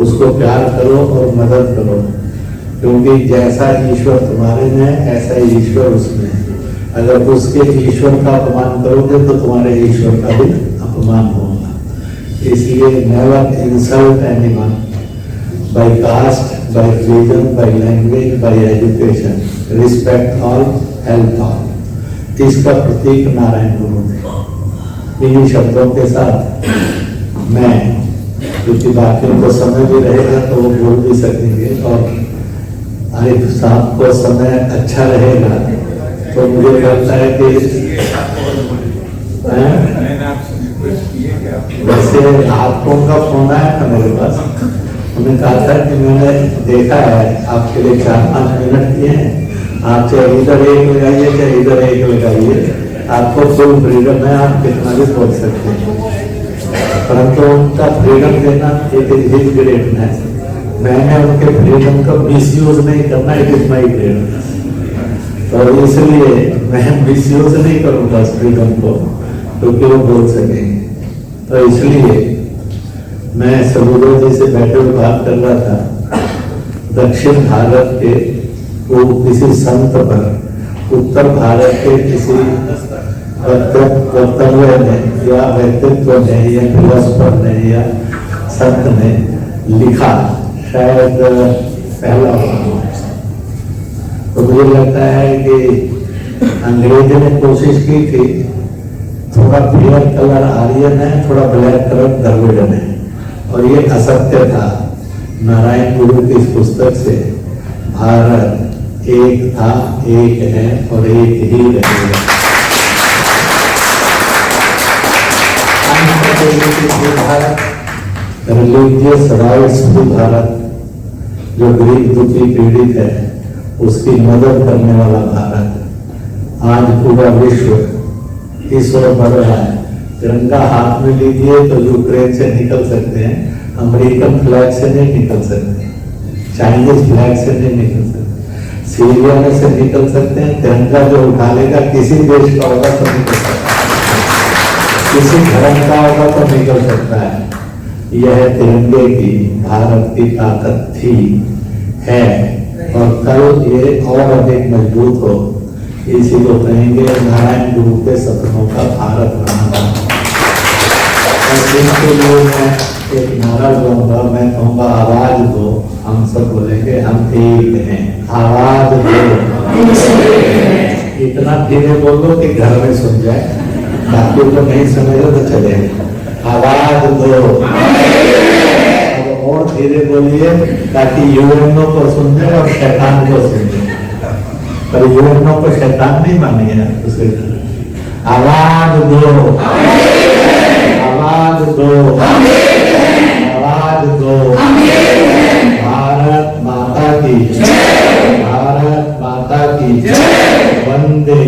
उसको प्यार करो और मदद करो, क्योंकि जैसा ईश्वर तुम्हारे में है ऐसा ही ईश्वर उसमें है। अगर उसके ईश्वर का अपमान करोगे तो तुम्हारे ईश्वर का भी अपमान होगा। इसलिए never insult anyone by caste, by religion, by language, by education, respect all, help all. इसका प्रतीक नारायण गुरु थे। इन्हीं शब्दों के साथ मैं, क्योंकि बाकियों को समय भी रहेगा तो वो बोल भी सकेंगे, और आरिफ साहब को समय अच्छा रहेगा तो मुझे लगता है कि वैसे आपको उनका फोन आया था मेरे पास। उन्होंने कहा था कि मैंने देखा है आपके लिए 4-5 मिनट किए हैं, आप चाहे इधर एक लगाइए चाहे इधर एक लगाइए, आपको फुल फ्रीडम है, आप कितना भी बोल सकते हैं। परंतु उनका फ्रीडम देना इट इज हिज ग्रेटनेस, मैंने उनके फ्रीडम का मिसयूज नहीं करना, इट इज माई फ्रीडम। तो इसलिए मैं मिसयूज नहीं करूंगा उस फ्रीडम को, क्योंकि वो बोल सकेंगे। तो इसलिए मैं समुद्र जी से बैठे हुए बात कर रहा था, दक्षिण भारत के वो किसी संत पर उत्तर भारत के किसी वक्तव्य ने या व्यक्तित्व ने या फिलोसफर ने या संत ने लिखा, शायद पहला। तो मुझे लगता है कि अंग्रेज ने कोशिश की थी, थोड़ा फेयर कलर आर्यन है, थोड़ा ब्लैक कलर द्रविड़न है, और ये असत्य था। नारायण गुरु की इस पुस्तक से भारत एक था, एक है और एक ही रहेगा। Bharat, religious rights to Bharat, जो गरीब दुखी पीड़ित है उसकी मदद करने वाला भारत। आज पूरा विश्व इस ओर बढ़ रहा है। तिरंगा हाथ में लीजिए तो यूक्रेन से निकल सकते हैं, अमेरिकन फ्लैग से नहीं निकल सकते, चाइनीज फ्लैग से नहीं निकल सकते, सीरिया में से निकल सकते हैं। तिरंगा जो उठा लेगा किसी देश का होगा तो निकल सकता है, किसी धर्म का होगा तो निकल सकता है। यह तिरंगे की, भारत की ताकत थी, है, और कल ये और अधिक मजबूत हो, इसी को कहेंगे नारायण गुरु के सपनों का भारत बनाना। और इसके लिए मैं एक नारा दूंगा, मैं कहूँगा आवाज दो। हम सब बोलेंगे हम एक हैं, आवाज दो। इतना धीरे बोलो कि घर में सुन जाए, बाकी तो नहीं समझो तो चले। आवाज दो, और धीरे बोलिए ताकि यूएनओ को सुन जाए और शैतान को सुन जाए। पर यूएनओ को शैतान नहीं मानिए उसे। आवाज दो, आवाज दो, आवाज दो। भारत माता की, भारत माता की, वंदे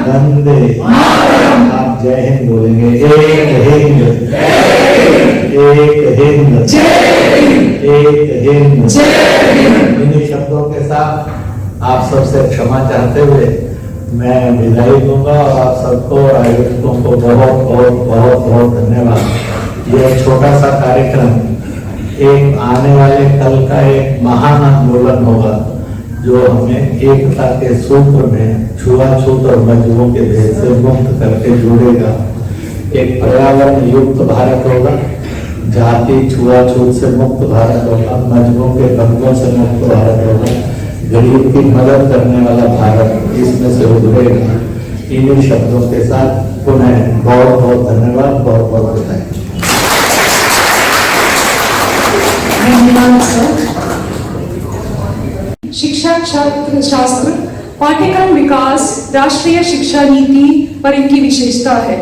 वंदे। आप जय हिंद बोलेंगे, एक हिंद, एक हिंद, एक हिंद। इन्हीं शब्दों के साथ आप सबसे क्षमा चाहते हुए मैं विदाई दूंगा, और आप सबको आयोजकों को बहुत बहुत बहुत बहुत धन्यवाद। यह छोटा सा कार्यक्रम एक आने वाले कल का एक महान आंदोलन होगा, जो हमें एकता के सूत्र में छुआछूत और मजबूरों के भेद से मुक्त करके जोड़ेगा। एक पर्यावरण युक्त भारत होगा, जाति छुआछूत से मुक्त भारत होगा, मजबूरों के बंधनों से मुक्त भारत होगा, गरीब की मदद करने वाला भारत इसमें से उभरेगा। इन्हीं शब्दों के साथ पुनः बहुत बहुत धन्यवाद, बहुत बहुत बधाई। धन्यवाद सर। शिक्षा छात्र शास्त्र पाठ्यक्रम विकास राष्ट्रीय शिक्षा नीति पर इनकी विशेषता है,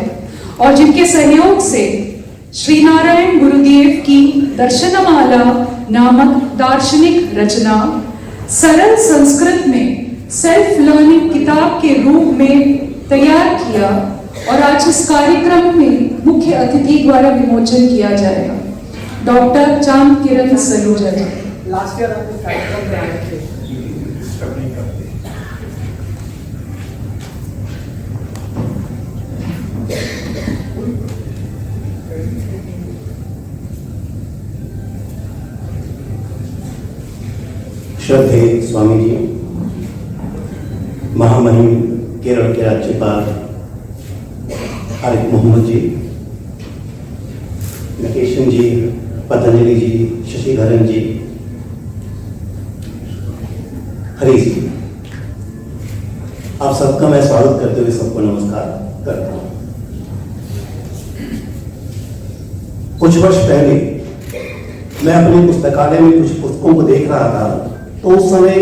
और जिनके सहयोग से श्री नारायण गुरुदेव की दर्शनमाला नामक दार्शनिक रचना सरल संस्कृत में सेल्फ लर्निंग किताब के रूप में तैयार किया, और आज इस कार्यक्रम में मुख्य अतिथि द्वारा विमोचन किया जाएगा। डॉक्टर चांद किरण सलूजा जी। लास्ट ईयर आपने फैक्टर ग्रांट थे। श्रद्धे स्वामी जी, महामहिम केरल के राज्यपाल आरिफ मोहम्मद जी, नकेशन जी, पतंजलि जी, शशिधरन जी, हरीश जी, आप सबका मैं स्वागत करते हुए सबको नमस्कार करता हूं। कुछ वर्ष पहले मैं अपने पुस्तकालय में कुछ पुस्तकों को देख रहा था, तो उस समय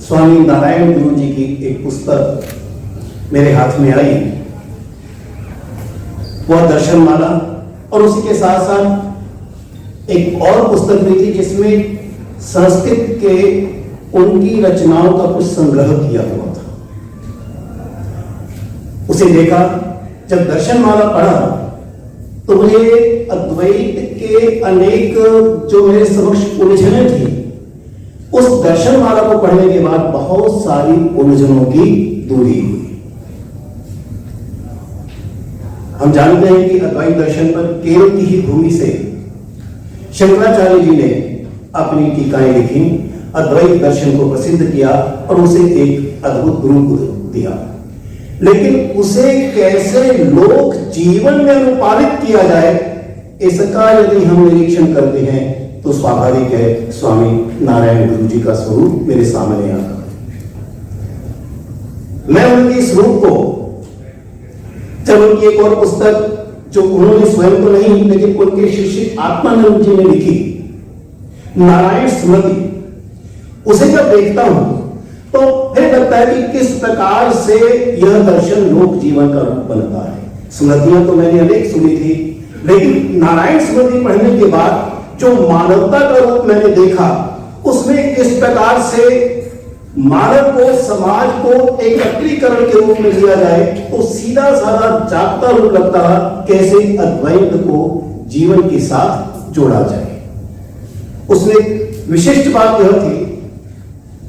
स्वामी नारायण गुरु जी की एक पुस्तक मेरे हाथ में आई, वह दर्शनमाला, और उसी के साथ साथ एक और पुस्तक भी थी जिसमें संस्कृत के उनकी रचनाओं का कुछ संग्रह किया हुआ था। उसे देखा, जब दर्शनमाला पढ़ा तो मुझे अद्वैत के अनेक जो मेरे समक्ष उलझने थी, उस दर्शन माला को पढ़ने के बाद बहुत सारी उलझनों की दूरी हुई। हम जानते हैं कि अद्वैत दर्शन पर केरल की ही भूमि से शंकराचार्य जी ने अपनी टीकाएं लिखी, अद्वैत दर्शन को प्रसिद्ध किया और उसे एक अद्भुत रूप दिया। लेकिन उसे कैसे लोक जीवन में अनुपालित किया जाए, इसका यदि हम निरीक्षण करते हैं तो स्वाभाविक है स्वामी नारायण गुरु जी का स्वरूप मेरे सामने आता है। मैं उनके इस रूप को, जब उनकी एक और पुस्तक जो उन्होंने स्वयं तो नहीं लेकिन उनके शिष्य आत्मानंद जी ने लिखी, नारायण स्मृति, उसे जब देखता हूं तो फिर लगता है कि किस प्रकार से यह दर्शन लोक जीवन का रूप बनता है। स्मृतियां तो मैंने अनेक सुनी थी, लेकिन नारायण स्मृति पढ़ने के बाद जो मानवता का रूप मैंने देखा, उसमें किस प्रकार से मानव को, समाज को एकत्रीकरण के रूप में लिया जाए, तो सीधा साधा जागता रूप लगता है कैसे अद्वैत को जीवन के साथ जोड़ा जाए। उसमें विशिष्ट बात यह थी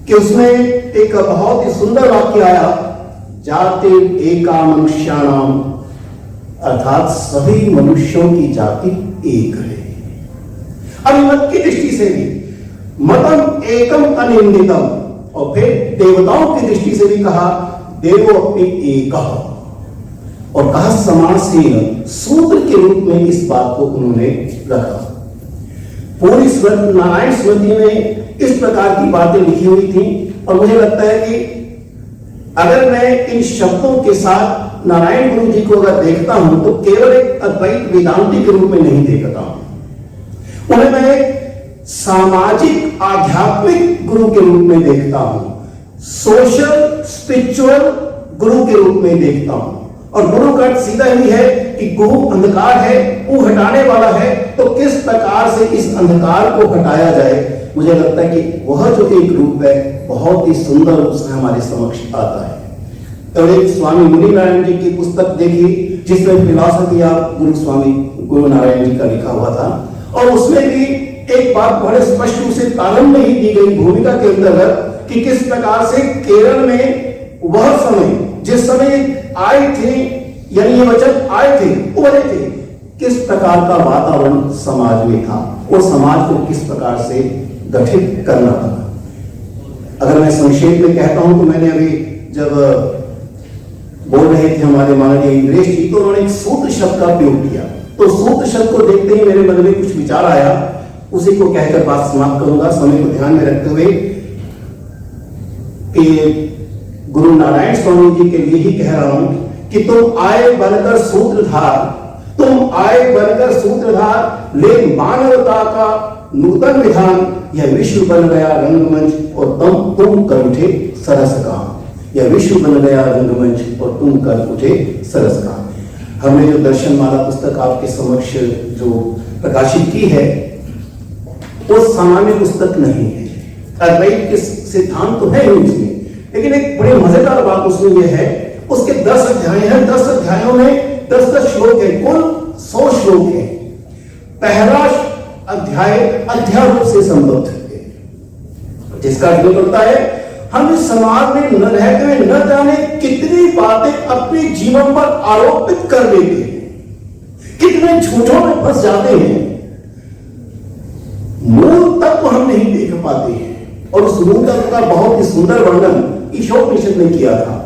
कि उसमें एक बहुत ही सुंदर वाक्य आया, जाति एका मनुष्याणाम, अर्थात सभी मनुष्यों की जाति एक है। अभिमत की दृष्टि से भी मतम एकम अनिंदितम, और फिर देवताओं की दृष्टि से भी कहा देवो अपनी एक, और कहा समासेन, सूत्र के रूप में इस बात को उन्होंने रखा। पूरी नारायण स्मृति में इस प्रकार की बातें लिखी हुई थी, और मुझे लगता है कि अगर मैं इन शब्दों के साथ नारायण गुरु जी को अगर देखता हूं तो केवल एक अद्वैत वेदांती के रूप में नहीं देखता हूं, उन्हें मैं एक सामाजिक आध्यात्मिक गुरु के रूप में देखता हूं, सोशल स्पिरिचुअल गुरु के रूप में देखता हूं। और गुरु का सीधा ही है कि गुरु अंधकार है, वो हटाने वाला है, तो किस प्रकार से इस अंधकार को हटाया जाए। मुझे लगता है कि वह जो एक रूप है बहुत ही सुंदर रूप से हमारे समक्ष आता है। तो एक स्वामी मुनि नारायण जी की पुस्तक देखी जिसमें फिलॉसफी ऑफ गुरु स्वामी गुरु नारायण जी का लिखा हुआ था, और उसमें भी एक बात बड़े स्पष्ट रूप से तालन में ही दी गई भूमिका के अंतर्गत कि किस प्रकार से केरल में वह समय जिस समय आए थे, यानी ये वचन आए थे, उभरे थे, किस प्रकार का वातावरण समाज में था और समाज को किस प्रकार से गठित करना था। अगर मैं संक्षेप में कहता हूं तो मैंने अभी जब बोल रहे थे हमारे माननीय इंद्रेश जी, तो उन्होंने एक सूत्र शब्द का प्रयोग किया, तो सूत्र शब्द को देखते ही मेरे मन में कुछ विचार आया, उसी को कहकर बात समाप्त करूंगा समय को ध्यान में रखते हुए कि गुरु नारायण स्वामी जी के लिए ही कह रहा हूं कि तुम आए बनकर सूत्रधार, तुम आए बनकर सूत्रधार, ले मानवता का नूतन विधान, यह विश्व बन गया रंगमंच और तुम कर उठे सरस काम। यह विश्व बन गया रंगमंच और तुम कर उठे सरस काम। हमने जो दर्शन माला पुस्तक आपके समक्ष जो प्रकाशित की है वो सामान्य पुस्तक नहीं है, अद्वैत के सिद्धांत तो है ही उसमें, लेकिन एक बड़ी मजेदार बात उसमें यह है, उसके 10 अध्याय हैं, 10 अध्यायों में 10 श्लोक है, कुल 100 श्लोक है। पहला अध्याय अध्याय रूप से संबद्ध है, जिसका अर्थ होता है हम इस समाज में न रहते हुए न जाने कितनी बातें अपने जीवन पर आरोपित कर देते हैं, कितने झूठों में फंस जाते हैं, मूल तत्व हम नहीं देख पाते हैं। और उस मूल तत्व का बहुत ही सुंदर वर्णन ईशोपनिषद ने किया था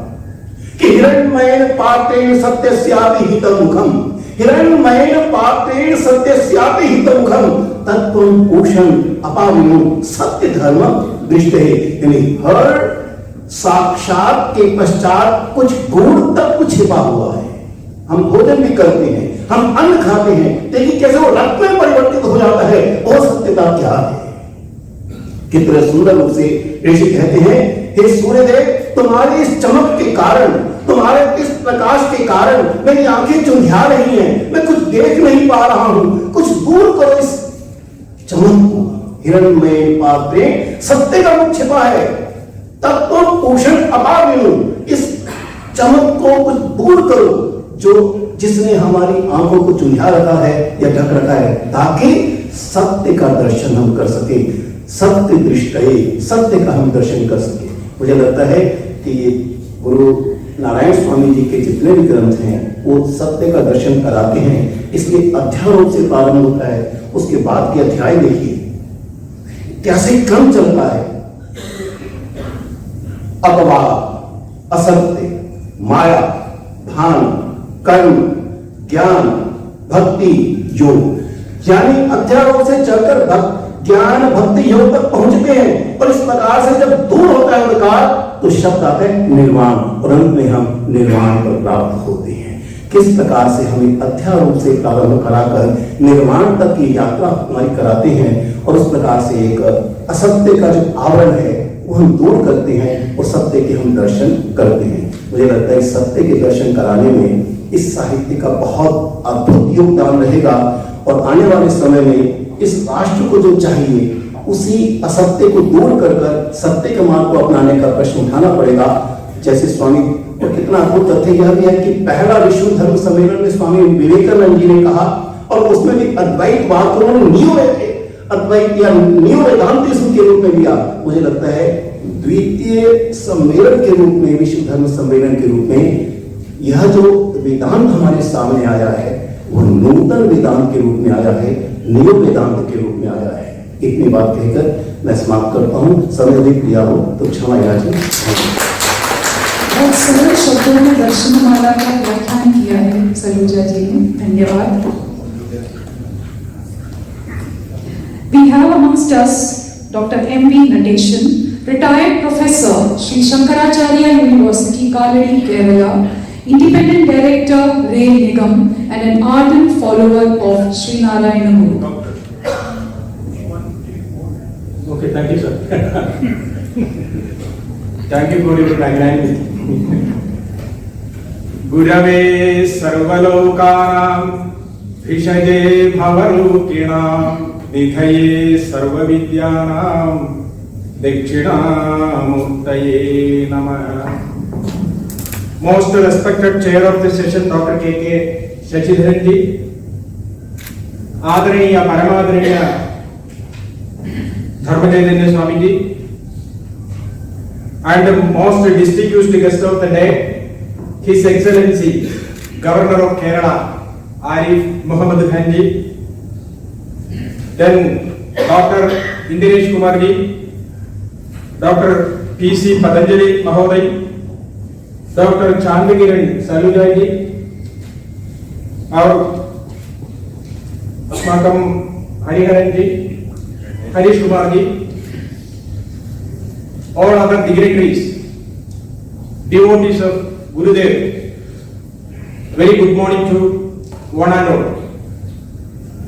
कि हिरण्मयेन पात्रेण सत्यस्यापि हितमुखम, हिरण्मयेन पात्रेण सत्यस्यापि हितमुखम तत्त्वं पूषण अपाविनो सत्य धर्म दृष्टे, यानी हर साक्षात के पश्चात कुछ गूढ़ तत्व छिपा हुआ है। हम भोजन भी करते हैं, हम अन्न खाते हैं, लेकिन कैसे वो रक्त में परिवर्तित हो जाता है, वो सत्यता क्या है। कितने सुंदर रूप से ऋषि कहते हैं, हे सूर्यदेव, तुम्हारी इस चमक के कारण, तुम्हारे इस प्रकाश के कारण मेरी आंखें चुंधिया रही हैं, मैं कुछ देख नहीं पा रहा हूं, कुछ दूर करो इस चमक को। हिरण्मय पात्रे सत्य का मुख छिपा है, तब तो पोषण अपाविनो, इस चमक को कुछ दूर करो, जो जिसने हमारी आंखों को चुंझा रखा है या ढक रखा है, ताकि सत्य का दर्शन हम कर सके, सत्य दृष्टि, सत्य का हम दर्शन कर सके। मुझे लगता है कि गुरु नारायण स्वामी जी के जितने भी ग्रंथ हैं वो सत्य का दर्शन कराते हैं, इसलिए अध्याय रूप से प्रारंभ होता है, उसके बाद के अध्याय देखिए कैसे क्रम चलता है। अपवाद, असत्य, माया, भान, कर्म, ज्ञान, भक्ति, योग, यानी अध्याय रूप से चलकर ज्ञान भक्ति योग तक पहुंचते हैं। और इस प्रकार से जब दूर होता है अंधकार तो शब्द आता है निर्वाण, और अंत में हम निर्वाण पर प्राप्त होते हैं। किस प्रकार से हमें अध्याय रूप से प्रारंभ कराकर निर्वाण तक की यात्रा हमारी कराते हैं, और उस प्रकार से एक असत्य का जो आवरण है वो हम दूर करते हैं और सत्य के हम दर्शन करते हैं। मुझे लगता है सत्य के दर्शन कराने में इस साहित्य का बहुत अद्भुत योगदान रहेगा, और आने वाले समय में इस राष्ट्र को जो चाहिए उसी असत्य को दूर कर सत्य के मार्ग को अपनाने का प्रश्न उठाना पड़ेगा। जैसे स्वामी, और कितना अद्भुत तथ्य यह भी है कि पहला विश्व धर्म सम्मेलन में स्वामी विवेकानंद जी ने कहा, और उसमें भी अद्वैतवाद को उन्होंने अद्वैत या न्यू वेदांतिज्म के रूप में लिया। मुझे लगता है द्वितीय सम्मेलन के रूप में, विश्व धर्म सम्मेलन के रूप में यह जो वेदांत हमारे सामने आया है वो नूतन वेदांत के रूप में आया है, नयो वेदांत के रूप में आया है। इतनी बात कहकर मैं समाप्त करता हूँ। समय भी प्रिया हो तो क्षमा याचना। बहुत सरल शब्दों में दर्शनमाला का व्याख्यान किया है सरोजा जी ने, धन्यवाद। We have amongst us Dr. M.B. Nateshan, retired professor, Shri Shankaracharya University, Kaladi, Kerala, independent director, Rail Nigam, and an ardent follower of Shri Narayana Guru. Okay, thank you, sir. Thank you for your tagline. Gurave sarvalokanam bhishade bhavarukinam निधये सर्वविद्यानां दक्षिणामूर्तये नमः। Most respected chair of the session, Dr. K.K. Shashidharan ji, आदरणीय परमादरणीय धर्मचैतन्य Swami ji, and the most distinguished guest of the day, His Excellency Governor of Kerala, ARIF MOHAMMED Khan ji. Then Dr. Indiresh Kumar ji, Dr. P.C. Patanjali Mahoday, Dr. Chandrakiran Saluja ji, और अस्माकं हरिहरन जी, Harish Kumar ji, all other dignitaries, devotees of Gurudev, very good morning to one and all.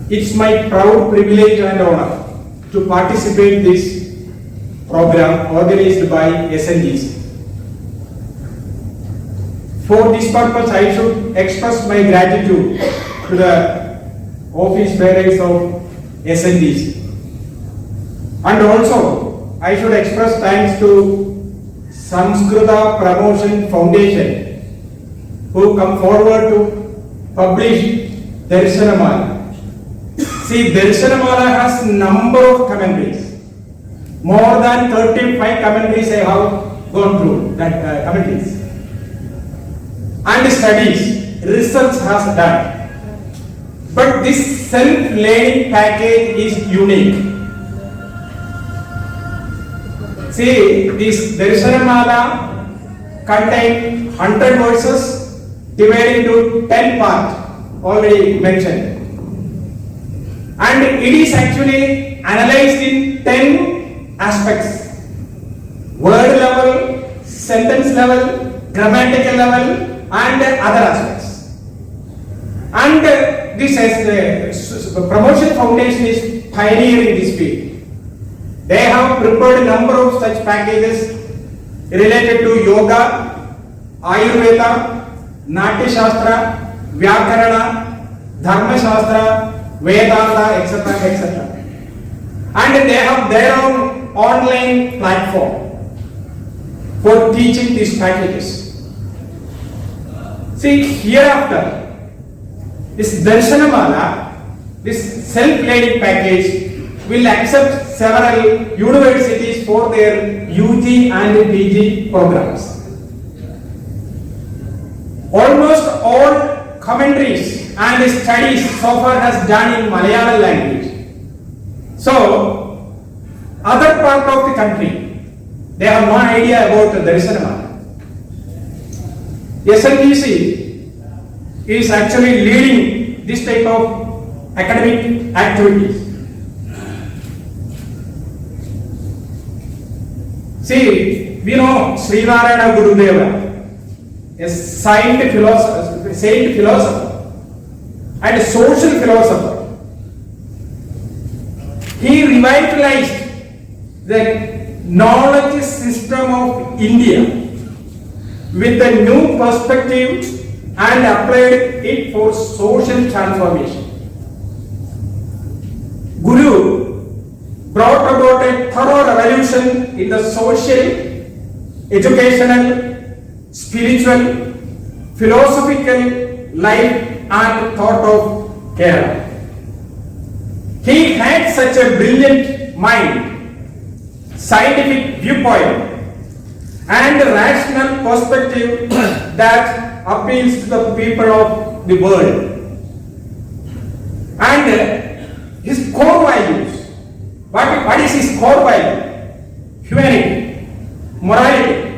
It's my proud privilege and honor to participate in this program organized by SNGC. For this purpose, I should express my gratitude to the office bearers of SNGC. And also, I should express thanks to Samskrita Promotion Foundation, who come forward to publish Darshanamala. See, Darshanamala has number of commentaries. More than 35 commentaries I have gone through that commentaries. And studies, research has done. But this self-learning package is unique. See, this Darshanamala contains 100 verses divided into 10 parts, already mentioned. And it is actually analyzed in 10 aspects: word level, sentence level, grammatical level, and other aspects. And this Promotion Foundation is pioneering this field. They have prepared a number of such packages related to yoga, Ayurveda, Natya Shastra, Vyakarana, Dharma Shastra, Vedanta, etc., etc. And they have their own online platform for teaching these packages. See, hereafter, this Darshanamala, this self-learning package, will accept several universities for their UG and PG programs. Almost all commentaries and studies so far has done in Malayalam language. So, other part of the country, they have no idea about the Darshanamala. SNGC is actually leading this type of academic activities. See, we know Shri Gurudeva, a saint philosopher and a social philosopher. He revitalized the knowledge system of India with a new perspective and applied it for social transformation. Guru brought about a thorough revolution in the social, educational, spiritual, philosophical life and thought of Kerala. He had such a brilliant mind, scientific viewpoint, and rational perspective that appeals to the people of the world. And his core values, what is his core value? Humanity, morality,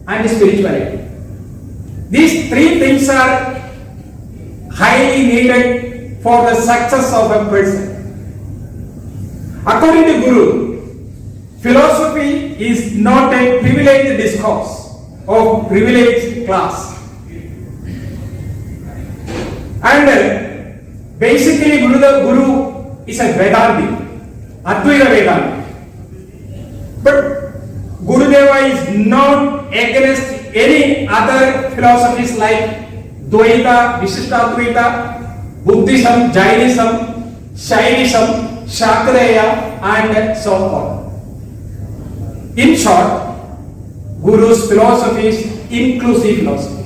and spirituality. These three things are highly needed for the success of a person. According to Guru, philosophy is not a privileged discourse of privileged class. And basically Guru is a Vedanti, Advaita Vedanti. But Gurudeva is not against any other philosophies like Dvaita, Vishishtadvaita, Buddhism, Jainism, Shaivism, Shakraya, and so on. In short, Guru's philosophy is inclusive philosophy.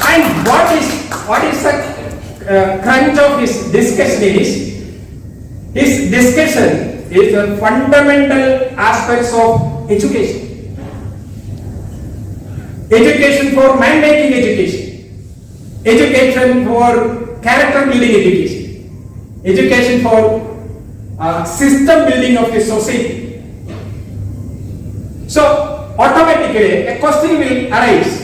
And what is the crunch of his discussion his discussion is the fundamental aspects of education. Education for man-making education. Education for character building education. Education for system building of the society. So automatically a question will arise.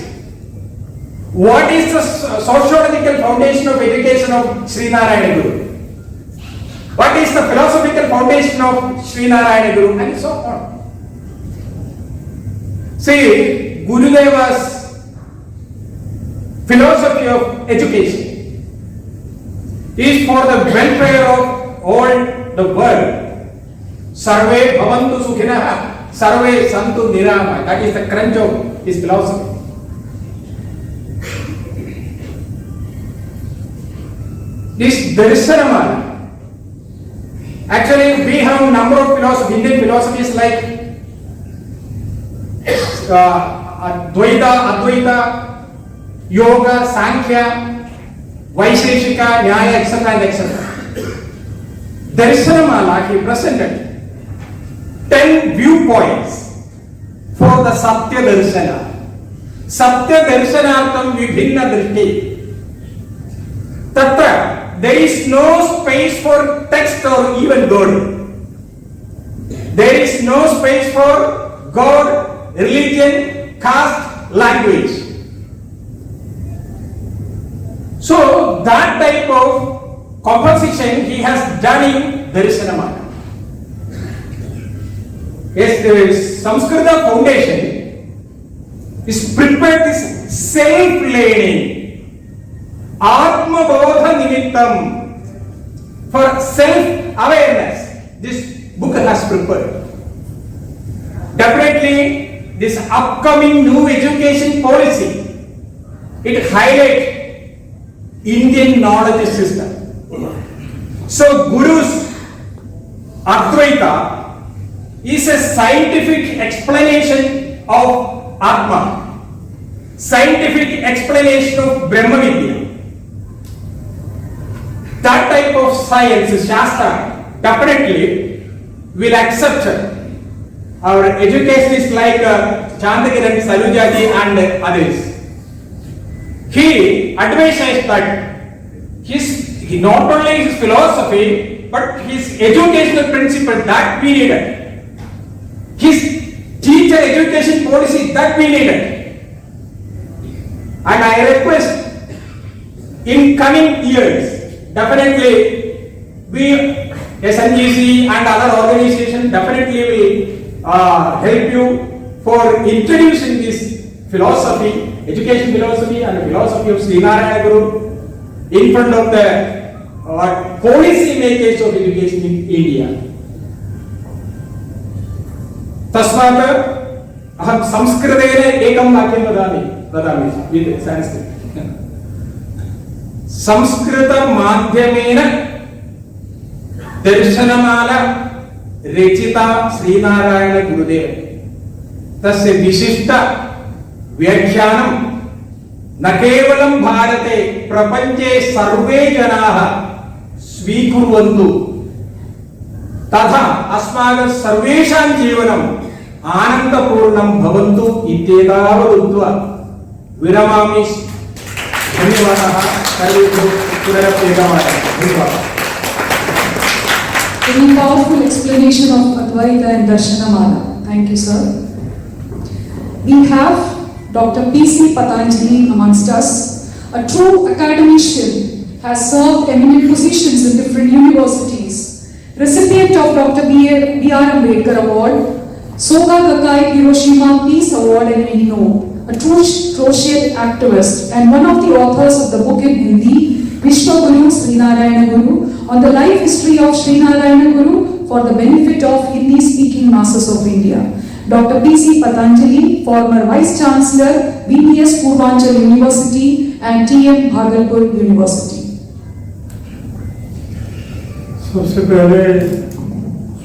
What is the sociological foundation of education of Shri Narayana Guru? What is the philosophical foundation of Shri Narayana Guru? And so on. See, Gurudeva's philosophy of education is for the welfare of all the world. Sarve bhavantu sukhinah, sarve santu nirama. That is the crunch of his philosophy. This Darshanamala, actually we have a number of philosophies, Indian philosophies like Dvaita, Advaita, Yoga, Sankhya, Vaisheshika, Nyaya, etc. and etc. Darshanamala, he presented 10 viewpoints for the Satya Darshana. Satya Darshanartham Vibhinna Drishti. Tatra, there is no space for text or even God. There is no space for God, religion, caste, language. So that type of composition he has done in Darshanamala. Yes, the Samskrita foundation is prepared this self-learning Atma Bodha Nimittam for self-awareness. This book has prepared. Definitely, this upcoming new education policy, it highlights Indian knowledge system. So, Guru's Advaita is a scientific explanation of Atma. scientific explanation of Brahma Vidya. That type of science, Shastra, definitely will accept. Our educationists like Chandakiran, Salujaji and others. He advises that he not only his philosophy but his educational principle that we needed. His teacher education policy that we needed. And I request in coming years, definitely we SNGC and other organizations definitely will help you for introducing this philosophy, education philosophy and the philosophy of Sri Narayana Guru in front of the policy makers of education in India. तस्मात् अहं संस्कृतेन एकं वाक्यं वदामि with Sanskrit. Sanskrit माध्यमेन दर्शनमाला रचिता श्रीनारायण गुरुदेव तस्य विशिष्ट व्याख्यानं न केवलं भारते प्रपञ्चे सर्वे जनाः स्वीकुर्वन्तु तथा अस्माकं सर्वेषां जीवनम् आनन्दपूर्णं भवन्तु इत्येतावत् उक्त्वा विरमामि। धन्यवादः। सर्वेभ्यो पुनरप्येकवादः। धन्यवादः। Very powerful explanation of Advaita and Darshanamala. Thank you, sir. We have Dr. P.C. Patanjali amongst us, a true academician, has served eminent positions in different universities, recipient of Dr. B.R. Ambedkar Award, Soga Gakkai Hiroshima Peace Award and many more, a true social activist and one of the authors of the book in Hindi, Vishwa Guru Sri Narayana Guru, on the life history of Sri Narayana Guru for the benefit of Hindi-speaking masses of India. Dr. P.C. Patanjali, former Vice Chancellor, BPS Purvanchal University and TM Bhagalpur University. सबसे पहले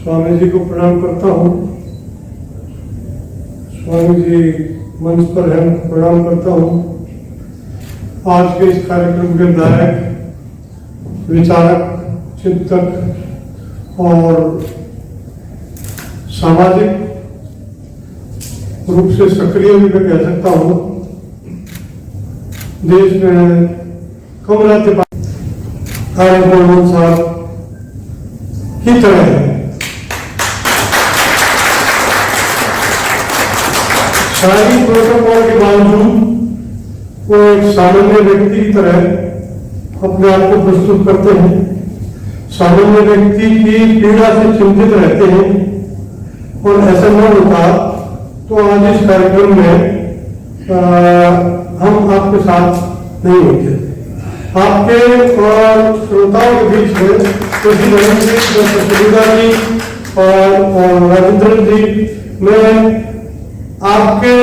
स्वामी जी को प्रणाम करता हूँ। स्वामी जी मंच पर हैं, प्रणाम करता हूँ। आज के इस कार्यक्रम के नायक, विचारक, चिंतक और सामाजिक रूप से सक्रिय भी मैं कह सकता हूँ। देश में कम राज्यपाल आरिफ साहब की तरह है। सारी प्रोटोकॉल के बावजूद वो एक सामान्य व्यक्ति की तरह अपने आप को प्रस्तुत करते हैं, सामान्य व्यक्ति की पीड़ा से चिंतित रहते हैं और ऐसा न होता तो आज इस कार्यक्रम में हम आपके साथ नहीं होते। आपके और श्रोताओं के बीच में कुछ सुविधा जी और राजेंद्र जी, मैं आपके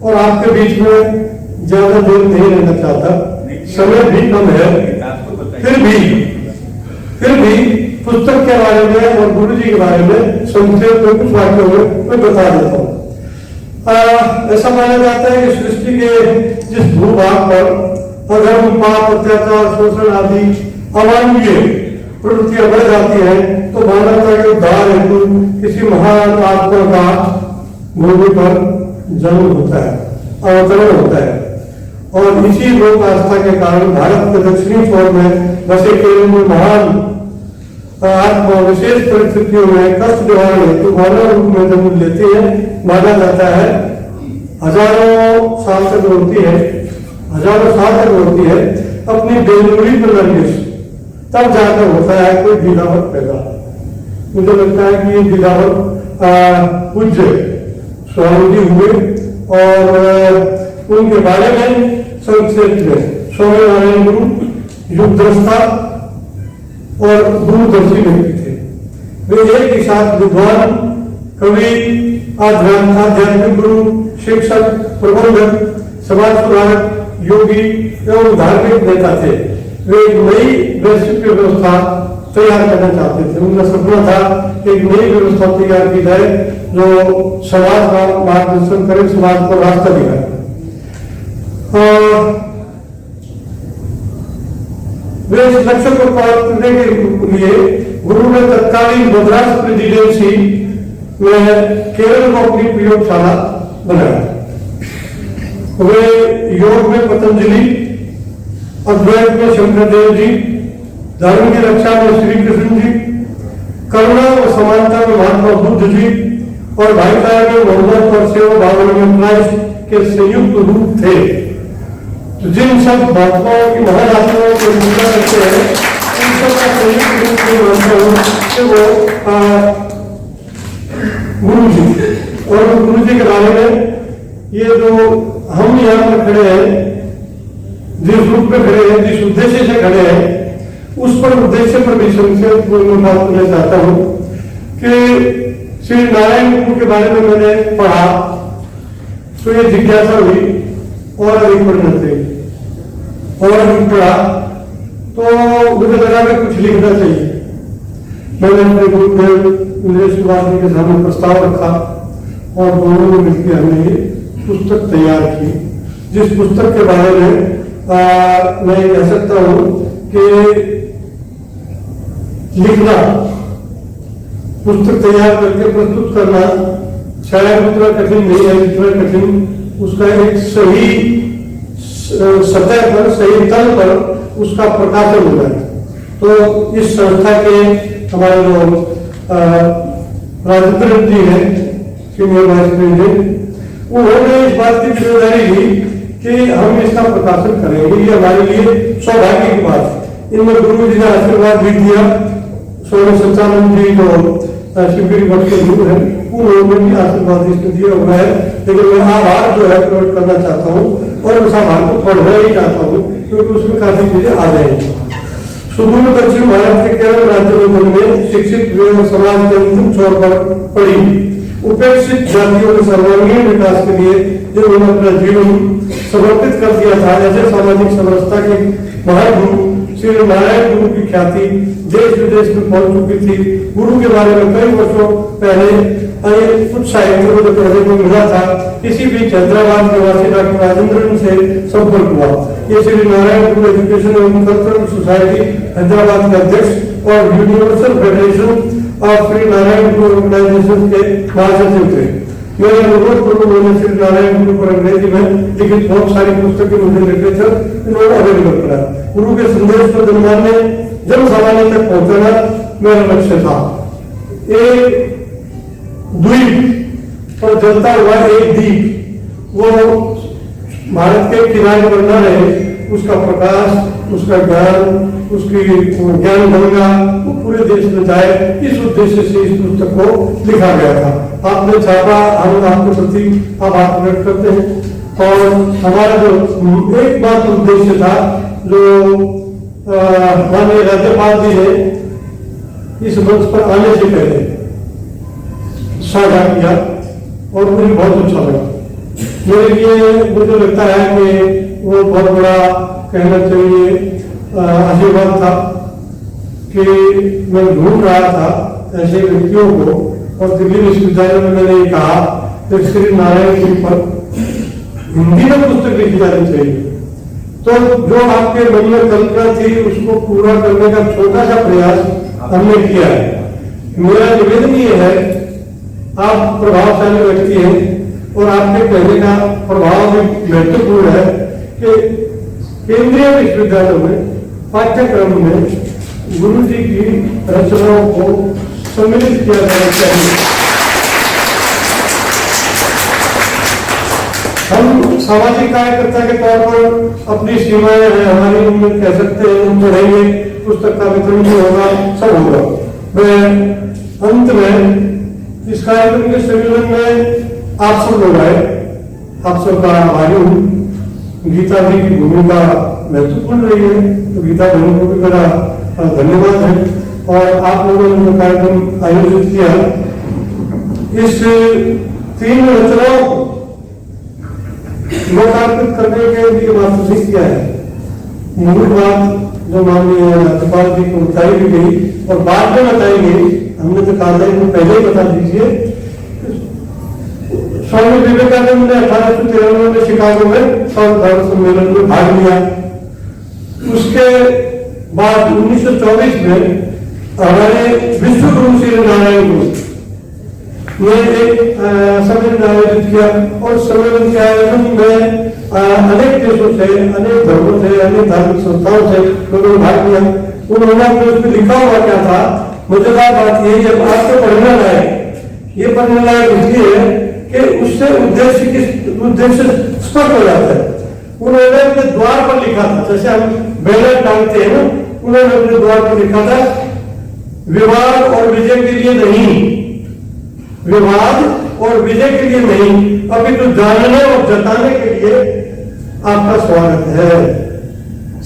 और आपके बीच में ज्यादा देर नहीं रहना चाहता, समय भी कम है। फिर भी पुस्तक के बारे में और गुरु जी के बारे में संक्षेप में कुछ वाक्यों में मैं बता देता हूँ। ऐसा माना जाता है कि सृष्टि के जिस भूभाग पर अधर्म, पाप, अत्याचार, शोषण आदि अमानवीय प्रवृत्तियां बढ़ जाती हैं तो मानवता के उद्धार हेतु किसी महान आत्मा का भूमि पर जन्म होता है, अवतरण होता है। और इसी लोक आस्था के कारण भारत के दक्षिणी छोर में बसे केरल में महान आत्मा विशेष परिस्थितियों में कष्ट निवारण हेतु मानव रूप में जन्म लेती है। माना जाता है हजारों साल तक होती है, हजारों साल तक होती है अपनी बेजोड़ी पर लंगिश, तब जाकर होता है कोई गिरावट पैदा। मुझे लगता है कि ये गिरावट पूज्य स्वामी जी हुए और उनके बारे में संक्षेप में स्वामी नारायण गुरु युगद्रष्टा और दूरदर्शी व्यक्ति थे। वे एक ही साथ विद्वान, कवि, आध्यात्मिक गुरु, शिक्षक, प्रबंधक, समाज सुधारक, योगी एवं धार्मिक नेता थे। वे एक नई वैश्विक व्यवस्था तैयार करना चाहते थे। उनका सपना था एक नई व्यवस्था तैयार की जाए जो समाज का मार्गदर्शन करे, समाज को रास्ता दिखाए। वे इस लक्ष्य को प्राप्त करने के लिए गुरु ने तत्कालीन मद्रास प्रेसिडेंसी में केरल को अपनी प्रयोगशाला बनाया। वे योग में पतंजलि, अद्वैत में शंकरदेव जी, धर्म की रक्षा में श्री कृष्ण जी, करुणा और समानता में महात्मा बुद्ध जी और भाईचारे में मोहम्मद और सेवा भावना में क्राइस्ट के संयुक्त रूप थे। तो जिन सब महात्माओं की महान आत्माओं को पूजा करते हैं उन सब का संयुक्त रूप में मानता हूँ कि वो गुरु जी। और गुरु जी के बारे में ये जो हम यहाँ पर खड़े हैं, जिस रूप में खड़े हैं, जिस उद्देश्य से खड़े हैं, उस पर उद्देश्य पर भी संक्षेप में बात करना चाहता हूँ कि श्री नारायण गुरु के बारे में मैंने पढ़ा तो ये जिज्ञासा हुई और अधिक पढ़ना चाहिए, और अधिक पढ़ा तो मुझे लगा कि कुछ लिखना चाहिए। मैंने अपने गुरुदेव इंद्रेश के सामने प्रस्ताव रखा और दोनों ने मिलकर हमने ये पुस्तक तैयार की, जिस पुस्तक के बारे में मैं कह सकता हूँ कि लिखना, पुस्तक तैयार करके प्रस्तुत करना शायद उतना कठिन नहीं है जितना कठिन उसका एक सही सतह पर, सही तल पर उसका प्रकाशन होना है। तो इस संस्था के हमारे जो राजेंद्र जी हैं, सीनियर वाइस प्रेसिडेंट, उन्होंने इस बात की जिम्मेदारी ली कि हम इसका प्रकाशन करेंगे। ये हमारे लिए सौभाग्य की बात है। इनमें गुरु जी ने आशीर्वाद भी दिया। सोने सच्चानंद जी जो शिवगिरी मठ के गुरु हैं, उन्होंने भी आशीर्वाद इसमें दिया हुआ है। लेकिन मैं आभार जो है प्रकट करना चाहता हूँ और उस आभार को पढ़ना ही चाहता हूँ क्योंकि उसमें काफी चीजें आ जाएंगी। सुदूर दक्षिण भारत के केरल राज्य में शिक्षित हुए और समाज के अंतिम छोर पर पड़ी उपेक्षित जातियों के सर्वांगीण विकास के लिए जिन्होंने अपना जीवन समर्पित कर दिया था, ऐसे सामाजिक समरसता के महान गुरु श्री नारायण गुरु की ख्याति देश विदेश में पहुंच चुकी थी। गुरु के बारे में कई वर्षों पहले कुछ साहित्य को पढ़ने को मिला था। इसी बीच हैदराबाद निवासी डॉक्टर राजेंद्रन से संपर्क हुआ। ये श्री नारायण गुरु एजुकेशन एवं कल्चरल सोसाइटी हैदराबाद के अध्यक्ष और universal federation of Shri Narayana Guru organisation के महासचिव थे। मेरे अनुरोध पर उन्होंने श्री नारायण गुरु पर अंग्रेजी में लिखित बहुत सारी पुस्तकें मुझे लिटरेचर इन्होंने अवेलेबल करा। गुरु के संदेश को जन सामान्य तक पहुंचाना मेरा लक्ष्य था। एक द्वीप और जलता हुआ एक दीप वो भारत के किनारे पर न रहे, उसका प्रकाश, उसका ज्ञान, उसकी ज्ञान गंगा वो पूरे देश में जाए, इस उद्देश्य से इस पुस्तक को लिखा गया था। आपने छापा, हम आपके प्रति आभार प्रकट करते हैं। और हमारा जो एक बात उद्देश्य था जो माननीय राज्यपाल जी ने इस मंच पर आने से पहले साझा किया और मुझे बहुत अच्छा लगा। मेरे लिए मुझे लगता है कि वो बहुत बड़ा कहना चाहिए आशीर्वाद था कि मैं ढूंढ रहा था ऐसे व्यक्तियों को, और दिल्ली विश्वविद्यालय में मैंने ये कहा कि श्री नारायण जी पर हिंदी में पुस्तक लिखी जानी चाहिए। तो जो आपके मन में कल्पना थी उसको पूरा करने का छोटा सा प्रयास हमने किया है। मेरा निवेदन ये है, आप प्रभावशाली व्यक्ति हैं और आपके कहने का प्रभाव भी महत्वपूर्ण है कि केंद्रीय विश्वविद्यालय में पाठ्यक्रम में गुरु जी की रचनाओं को सम्मिलित किया जाना चाहिए। हम सामाजिक कार्यकर्ता के तौर पर अपनी सीमाएं हैं, हमारी उम्मीद कह सकते हैं, हम पढ़ेंगे, पुस्तक का वितरण भी होगा, सब होगा। मैं अंत में इस कार्यक्रम के संयोजन में आप सब लोग आए, आप सबका आभारी हूँ। गीता जी की भूमिका महत्वपूर्ण रही है, तो गीता बहन को भी मेरा धन्यवाद है। और आप लोगों ने जो कार्यक्रम आयोजित किया, इस 3 रचनाओं को लोकार्पित करने के लिए बात नहीं किया है। मूल बात जो माननीय राज्यपाल जी को बताई भी गई और बाद में बताई गई, हमने तो कहा था इनको पहले ही बता दीजिए। स्वामी विवेकानंद ने 1893 में शिकागो में सर्व धर्म सम्मेलन में भाग लिया। उसके बाद 1924 में हमारे विश्व गुरु श्री नारायण गुरु ने एक सम्मेलन आयोजित किया और सम्मेलन के आयोजन में अनेक देशों से, अनेक धर्मों से, अनेक धार्मिक संस्थाओं से लोगों ने भाग लिया। उन्होंने अपने उसमें लिखा हुआ क्या था, मजेदार बात यही है, आपको पढ़ना लायक, ये पढ़ने लायक इसलिए है कि उससे उद्देश्य स्पष्ट हो जाता है। उन्होंने अपने द्वार पर लिखा था, जैसे हम बैनर टांगते हैं ना, उन्होंने अपने द्वार पर लिखा था, विवाद और विजय के लिए नहीं, विवाद और विजय के लिए नहीं, अभी तो जानने और जताने के लिए आपका स्वागत है।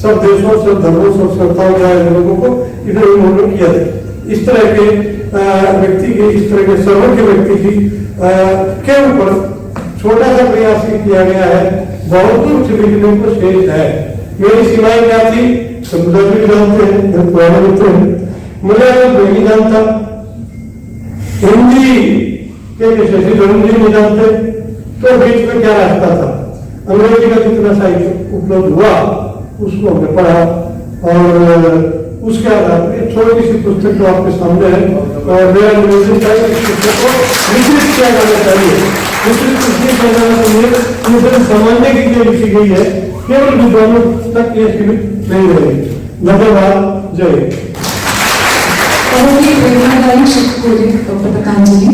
सब देशों, सब धर्मों, सब संस्थाओं के लोगों को इन्हें उन्होंने किया था। इस तरह के व्यक्ति की, इस तरह के सर्वज्ञ व्यक्ति की के ऊपर छोटा सा प्रयास किया गया है, बहुत कुछ लिखने को शेष है। मेरी सीमाएं क्या थी, समुदाय भी जानते हैं, पुराने मित्र हैं, मुझे नहीं जानता, हिंदी के शशि धर्म जी नहीं जानते, तो बीच में क्या रास्ता था, अंग्रेजी का जितना साहित्य उपलब्ध हुआ उसको हमने पढ़ा और उसके आधार पर छोटी सी पुस्तक तो आपके सामने है और मेरा निवेदन है कि इस पुस्तक को विस्तृत किया जाना चाहिए। विस्तृत इसलिए किया जाना चाहिए, इसे समझने के लिए लिखी गई है, केवल विद्वानों तक ये सीमित नहीं रहेगी। धन्यवाद, जय हिंद। प्रेरणादायी शब्द डॉक्टर पतंजलि।